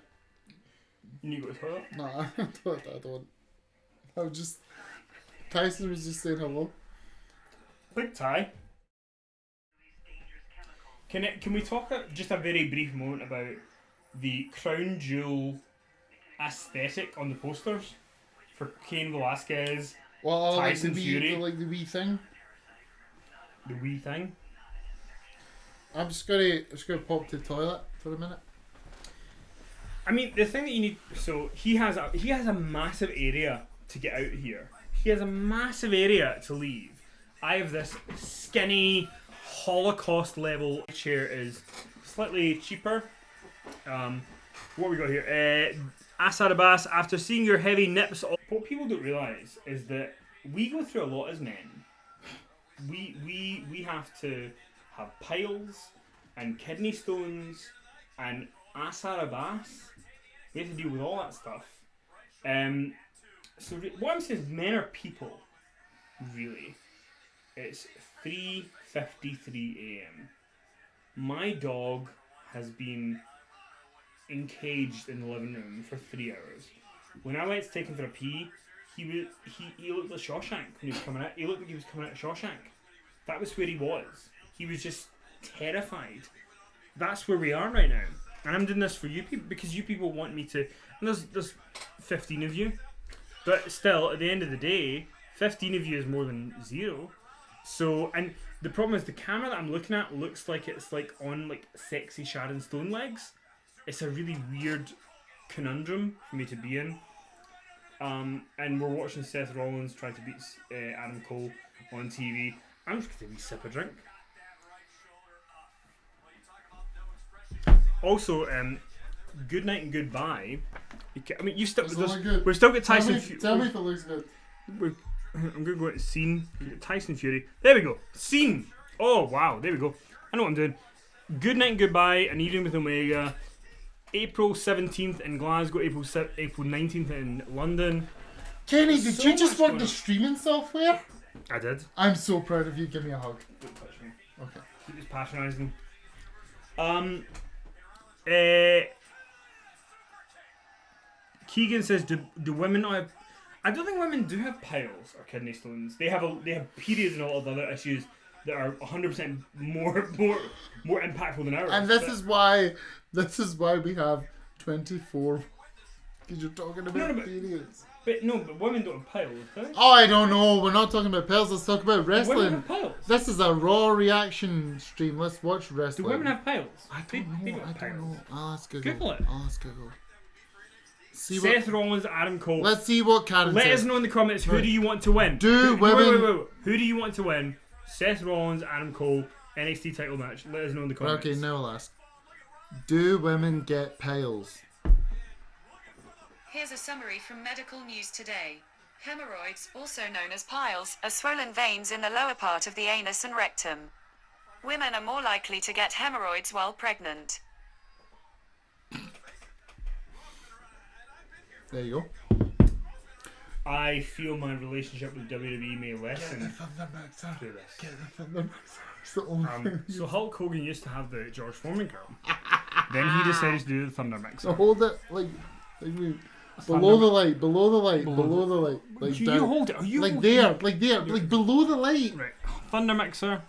You got his heart. No, I don't. I was just. Tyson was just saying hello. Big tie. Can we talk just a very brief moment about the crown jewel aesthetic on the posters for Cain Velasquez, Well, Tyson Fury. the wee thing. the wee thing. I'm just gonna pop to the toilet for a minute. I mean, the thing that you need. So he has a massive area to get out here. He has a massive area to leave. I have this skinny Holocaust level chair is slightly cheaper. What we got here? Asad Abbas, after seeing your heavy nips, what people don't realise is that we go through a lot as men. We have to have piles and kidney stones and Asad Abbas. We have to deal with all that stuff. So what I'm saying is men are people, really. It's 3:53 a.m. My dog has been encaged in the living room for 3 hours. When I went to take him for a pee, he looked like Shawshank when he was coming out. He looked like he was coming out of Shawshank. That was where he was. He was just terrified. That's where we are right now. And I'm doing this for you people because you people want me to. And there's 15 of you, but still, at the end of the day, 15 of you is more than 0. So, and the problem is the camera that I'm looking at looks like it's like on like sexy Sharon Stone legs. It's a really weird conundrum for me to be in. And we're watching Seth Rollins try to beat Adam Cole on TV. I'm just going to sip a drink. Also, good night and goodbye. I mean, we've still got Tyson Fury. Tell me if it looks good. I'm going to go to scene. Tyson Fury. There we go. Scene. Oh, wow. There we go. I know what I'm doing. Good night and goodbye. An evening with Omega. April 17th in Glasgow. April 19th in London. Kenny, There's did so you just much work going the on. streaming software? I did. I'm so proud of you. Give me a hug. Don't touch me. Okay. Keep this patronising. Keegan says, do women not have... I don't think women do have piles or kidney stones. They have periods and a lot of other issues that are 100% more impactful than ours. And this is why we have 24. Because you're talking about No, but- periods. But women don't have piles, do they? Oh, I don't know. We're not talking about pills. Let's talk about Women wrestling. have piles. This is a raw reaction stream. Let's watch Do wrestling. women have piles? I They don't know. have piles. Let's Google. Google it. Let's Google. See Seth what. Rollins, Adam Cole. Let's see what Karen Let says. us know in the comments who Right. do you want to win. Do who, women- wait. Who do you want to win? Seth Rollins, Adam Cole, NXT title match. Let us know in the comments. Okay, now I'll ask. Do women get piles? Here's a summary from Medical News Today. Hemorrhoids, also known as piles, are swollen veins in the lower part of the anus and rectum. Women are more likely to get hemorrhoids while pregnant. There you go. I feel my relationship with WWE may lessen Thunder Mixer. through this. Get the Thunder Mixer. It's the only thing. So Hulk Hogan used to have the George Foreman girl. Then he decided to do the Thunder Mixer. So hold it like below the light, below the light, below the light, like You down, hold it. Are you like holding there, like below the light. Right, Thunder Mixer.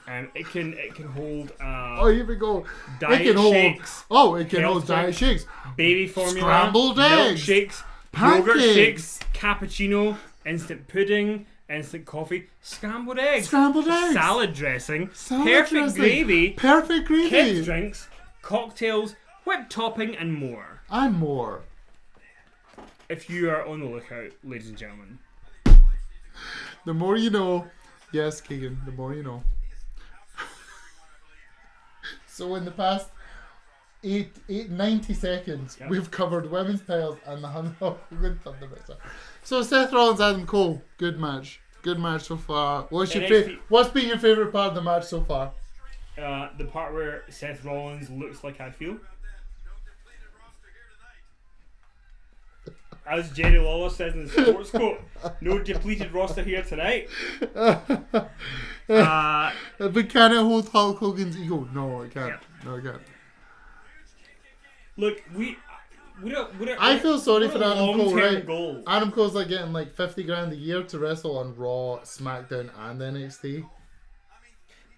It can hold Oh, here we go. diet it can hold. shakes, Oh, it can health hold diet drinks, shakes. baby formula, Scrambled eggs, milkshakes, yogurt pancakes. shakes, cappuccino, instant pudding, instant coffee, scrambled eggs, salad dressing, perfect gravy, perfect gravy, kids drinks, cocktails, whipped topping, and more. and more. If you are on the lookout, ladies and gentlemen. The more you know. Yes, Keegan. The more you know. So in the past 90 seconds, Yep. we've covered women's piles and the Thunder Mixer. So Seth Rollins, Adam Cole, good match. Good match so far. What's been your favourite part of the match so far? The part where Seth Rollins looks like I feel. As Jerry Lawler says in the sports quote, no depleted roster here tonight. But can it hold Hulk Hogan's ego? No, it can't. Yep. No, it can't. Look, we don't. I feel sorry for Adam Cole, long-term right? goal. Adam Cole's like getting like 50 grand a year to wrestle on Raw, SmackDown, and NXT.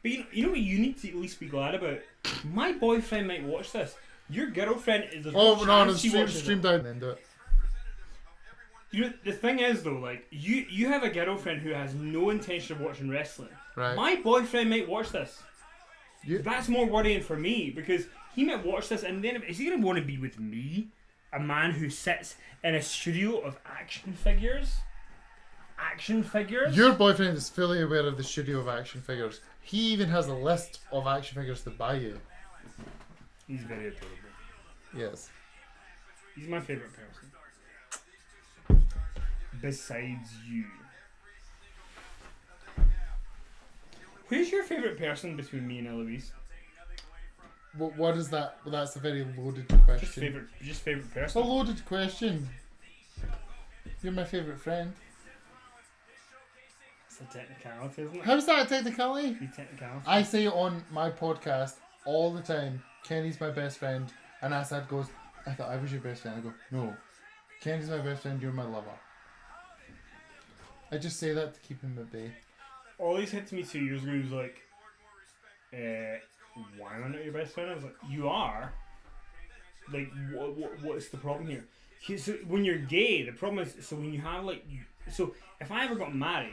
But you know what you need to at least be glad about? My boyfriend might watch this. Your girlfriend is the Oh no, no, she watches stream it. down and then do it. You know, the thing is though, like you have a girlfriend who has no intention of watching wrestling. Right. My boyfriend might watch this. You- That's more worrying for me because he might watch this and then is he gonna want to be with me, a man who sits in a studio of action figures? Action figures? Your boyfriend is fully aware of the studio of action figures. He even has a list of action figures to buy you. He's very adorable. Yes. He's my favourite person. Besides you. Who's your favourite person between me and Eloise? What is that? Well, that's a very loaded Just question. favourite It's a person. loaded question. You're my favourite friend. It's a technicality, isn't it? How's that a technicality? Be technicality. I say on my podcast all the time, Kenny's my best friend, and Assad goes, I thought I was your best friend. I go, no, Kenny's my best friend, you're my lover. I just say that to keep him at bay. All he said to me 2 years ago, he was like, why am I not your best friend? I was like, you are. Like, what's the problem here? So when you're gay, the problem is, so when you have like, so if I ever got married,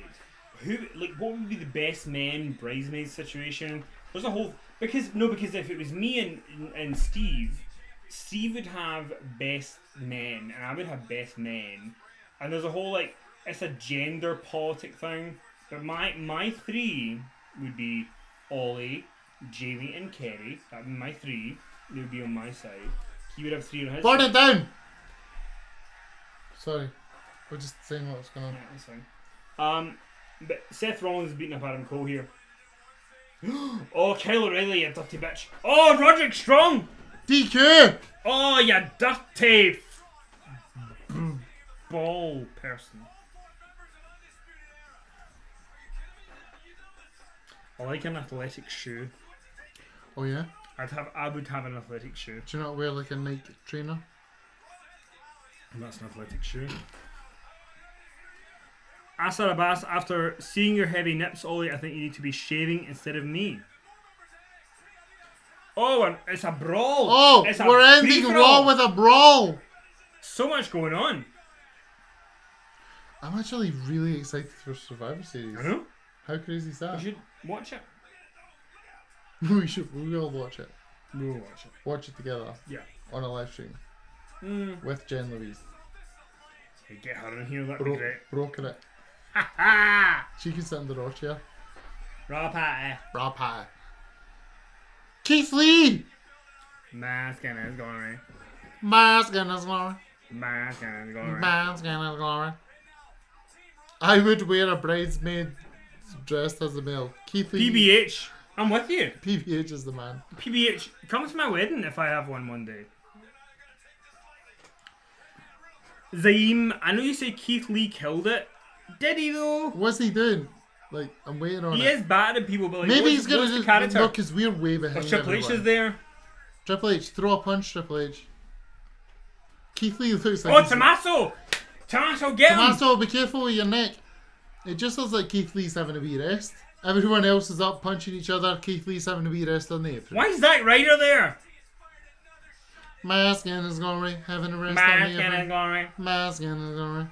what would be the best man bridesmaid situation? There's a whole, because if it was me and Steve would have best men and I would have best men, and there's a whole like, it's a gender politic thing. But my three would be Ollie, Jamie, and Kerry. That would be my three. They would be on my side. He would have three on his Burn side. it down! Sorry. We're just saying what's going on. Yeah, that's fine. But Seth Rollins is beating up Adam Cole here. Oh, Kyle O'Reilly, you dirty bitch. Oh, Roderick Strong! DQ! Oh, you dirty ball person. I like an athletic shoe. Oh yeah? I would have an athletic shoe. Do you not wear like a Nike trainer? And that's an athletic shoe. Asar Abbas, after seeing your heavy nips, Ollie, I think you need to be shaving instead of me. Oh, and it's a brawl. Oh! It's a We're ending free-for-all. Raw with a brawl! So much going on. I'm actually really excited for Survivor Series. I know. How crazy is We that? should watch it. We will watch it. We'll watch it. Watch it together Yeah. on a live stream with Jen Louise. Hey, get her in here, that'd be great. Broken it. Ha ha! She can sit in the raw chair. Raw patty. Raw pie. Keith Lee! My skin is glory. My skin is glory. My skin is glory. My skin is glory. I would wear a bridesmaid dressed as a male. Keith Lee. PBH. I'm with you. PBH is the man. PBH, come to my wedding if I have one day. Zaim, I know you say Keith Lee killed it. Did he though? What's he doing? Like, I'm waiting on He it. is bad at people, but like, Maybe what's, he's gonna what's the just character? look because we're way behind. Or Triple H everyone. is there. Triple H, throw a punch, Triple H. Keith Lee looks like. Oh, he's- Tommaso! Tommaso, get him! Tommaso, be careful with your neck. It just looks like Keith Lee's having a wee rest. Everyone else is up punching each other. Keith Lee's having a wee rest on the apron. Why is Zack Ryder there? My skin is glory, having a rest on My the skin is apron. glory. My skin is glory.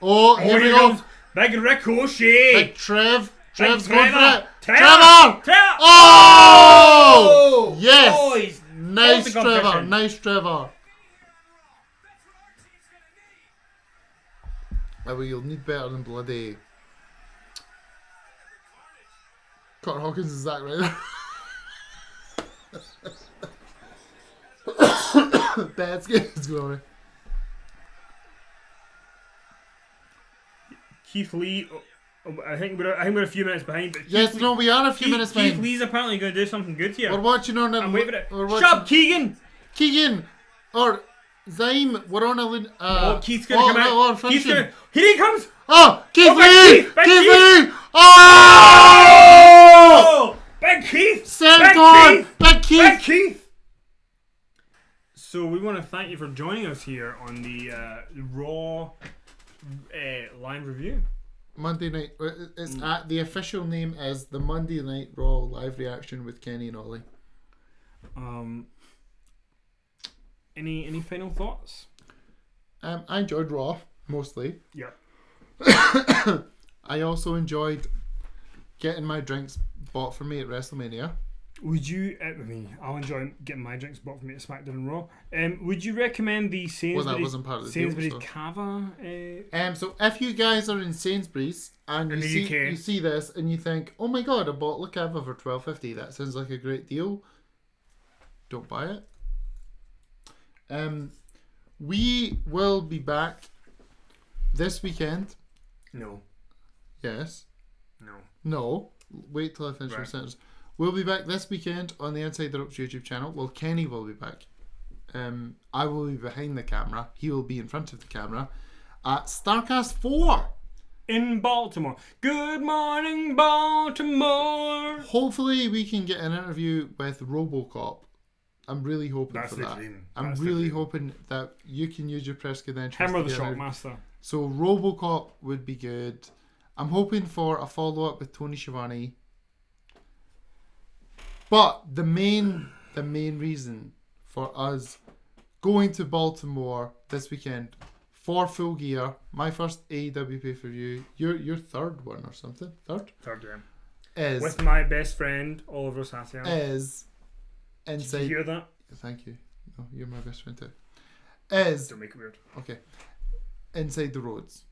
Oh, here we here go. comes Big Ricochet. Big Trev. Trev's Big going for it. Trevor! Trevor! Oh! Oh! Yes! Oh, he's Nice the Trevor. competition. Nice Trevor. Oh, well, you'll need better than bloody Kurt Hawkins and Zack Ryder. Bad skins glory. Keith Lee. I think we're a few minutes behind. But Yes, Keith no, we are a few minutes Keith behind. Lee's apparently going to do something good here. We're watching on it. I'm waiting for it. We're Shut up, watching. Keegan! Keegan or Zaim, we're on a. Oh, Keith's going to come out. Keith's finishing. gonna, here he comes! Oh, Keith Oh, Lee! Big Keith, Big Keith Keith. Lee! Oh! Oh! Big Keith! Senton! Big Big Keith! Big Keith! So we want to thank you for joining us here on the Raw live review. Monday night. It's the official name is the Monday Night Raw live reaction with Kenny and Ollie. Any final thoughts? I enjoyed Raw mostly. Yeah. I also enjoyed getting my drinks bought for me at WrestleMania. Would you? I'll enjoy getting my drinks bought for me at SmackDown and Raw. Would you recommend the Sainsbury's? Well, that wasn't part of the deal, Sainsbury's so. Cava. So if you guys are in Sainsbury's and In you the see UK. you see this and you think, oh my god, a bottle of Cava for $12.50, that sounds like a great deal. Don't buy it. We will be back this weekend. No. Yes. No. No. Wait till I finish my Right. sentence. We'll be back this weekend on the Inside the Ropes YouTube channel. Well, Kenny will be back. I will be behind the camera. He will be in front of the camera at Starcast 4. In Baltimore. Good morning, Baltimore. Hopefully we can get an interview with RoboCop. I'm really hoping That's for the that. dream. I'm That's the really dream. hoping that you can use your press credentials. Hammer to the get an- Shockmaster. So RoboCop would be good. I'm hoping for a follow-up with Tony Schiavone. But the main reason for us going to Baltimore this weekend for Full Gear, my first AEW pay-per-view, your third one or something, third, Third game. is With my best friend, Oliver Sassian. is Did you inside. hear that? Thank you. No, you're my best friend too. Is Don't make it weird. okay. Inside the Roads.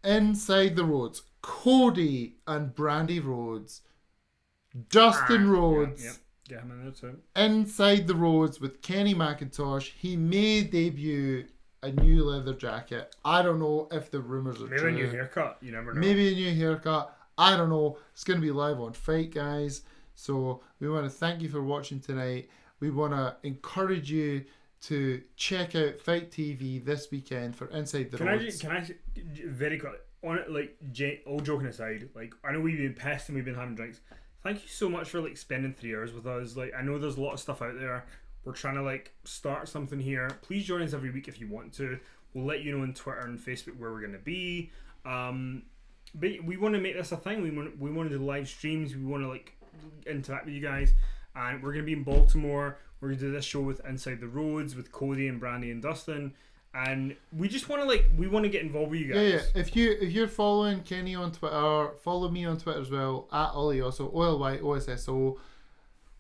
Inside the Roads. Cody and Brandy Rhodes. Dustin Rhodes. Yep. Get him in there too. Inside the Roads with Kenny McIntosh. He may debut a new leather jacket. I don't know if the rumours are Maybe true. a new haircut. You never know. Maybe a new haircut. I don't know. It's going to be live on Fight, guys. So we want to thank you for watching tonight. We want to encourage you to check out Fight TV this weekend for Inside the Roads. Can I very quickly on it, like, all joking aside, like, I know we've been pissed and we've been having drinks. Thank you so much for like spending 3 hours with us. Like, I know there's a lot of stuff out there. We're trying to like start something here. Please join us every week if you want to. We'll let you know on Twitter and Facebook where we're gonna be. But we want to make this a thing. We want to do live streams. We want to like interact with you guys. And we're gonna be in Baltimore. We're gonna do this show with Inside the Roads with Cody and Brandy and Dustin. And we just want to get involved with you guys. Yeah. If you're following Kenny on Twitter, follow me on Twitter as well at Olyosso, OLYOSSO.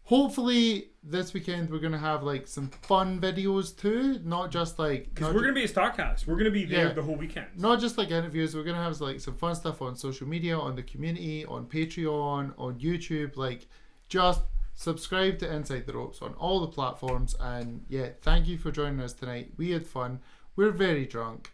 Hopefully this weekend we're gonna have like some fun videos too, not just like Because we're going to be at StarCast. We're going to be there the whole weekend. not just like interviews. We're gonna have like some fun stuff on social media, on the community, on Patreon, on YouTube. Like, just subscribe to Inside the Ropes on all the platforms. And yeah, thank you for joining us tonight. We had fun. We're very drunk.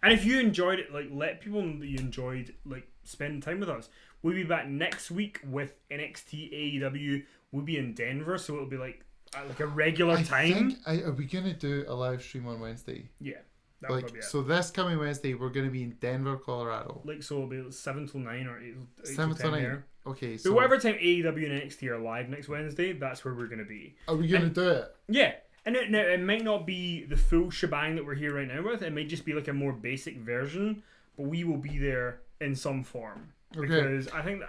And if you enjoyed it, like, let people know that you enjoyed like spending time with us. We'll be back next week with NXT AEW. We'll be in Denver, so it'll be like at like a regular time. Are we gonna do a live stream on Wednesday? Yeah, that'll Like, probably be it. so this coming Wednesday we're gonna be in Denver, Colorado. Like, so it'll be 7 till 9 or 8 till 7 10 till 9. there. Okay, So so whatever time AEW and NXT are live next Wednesday, that's where we're going to be. are we gonna do it? Yeah. And it might not be the full shebang that we're here right now with. It might just be like a more basic version, but we will be there in some form. Okay. Because I think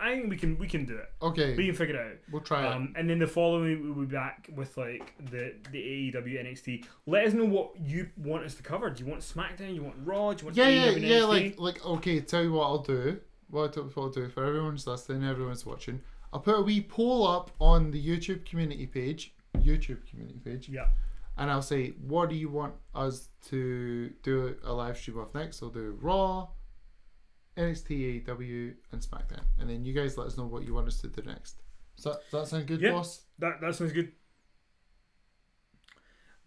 we can do it. Okay, We can figure it out. we'll try it. And then the following week we'll be back with like the AEW NXT. Let us know what you want us to cover. Do you want SmackDown? You want Raw? Do you want AEW and NXT? like okay, tell you what I'll do. What I'll do for everyone who's listening, everyone's watching. I'll put a wee poll up on the YouTube community page. Yeah. And I'll say, what do you want us to do a live stream of next? I'll do Raw, NXT, AEW, and SmackDown. And then you guys let us know what you want us to do next. Does that sound good, Yeah. boss? That sounds good.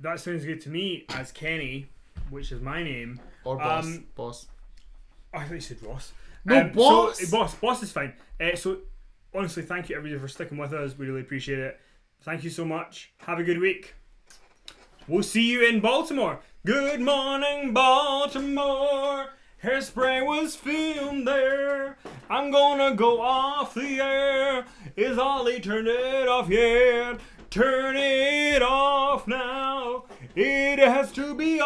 That sounds good to me as Kenny, which is my name. Or boss? Boss. Oh, I thought you said Ross. No, boss! So, boss is fine. So honestly, thank you everybody for sticking with us. We really appreciate it. Thank you so much. Have a good week. We'll see you in Baltimore. Good morning, Baltimore. Hairspray was filmed there. I'm gonna go off the air. Is Ollie turned it off yet? Turn it off now. It has to be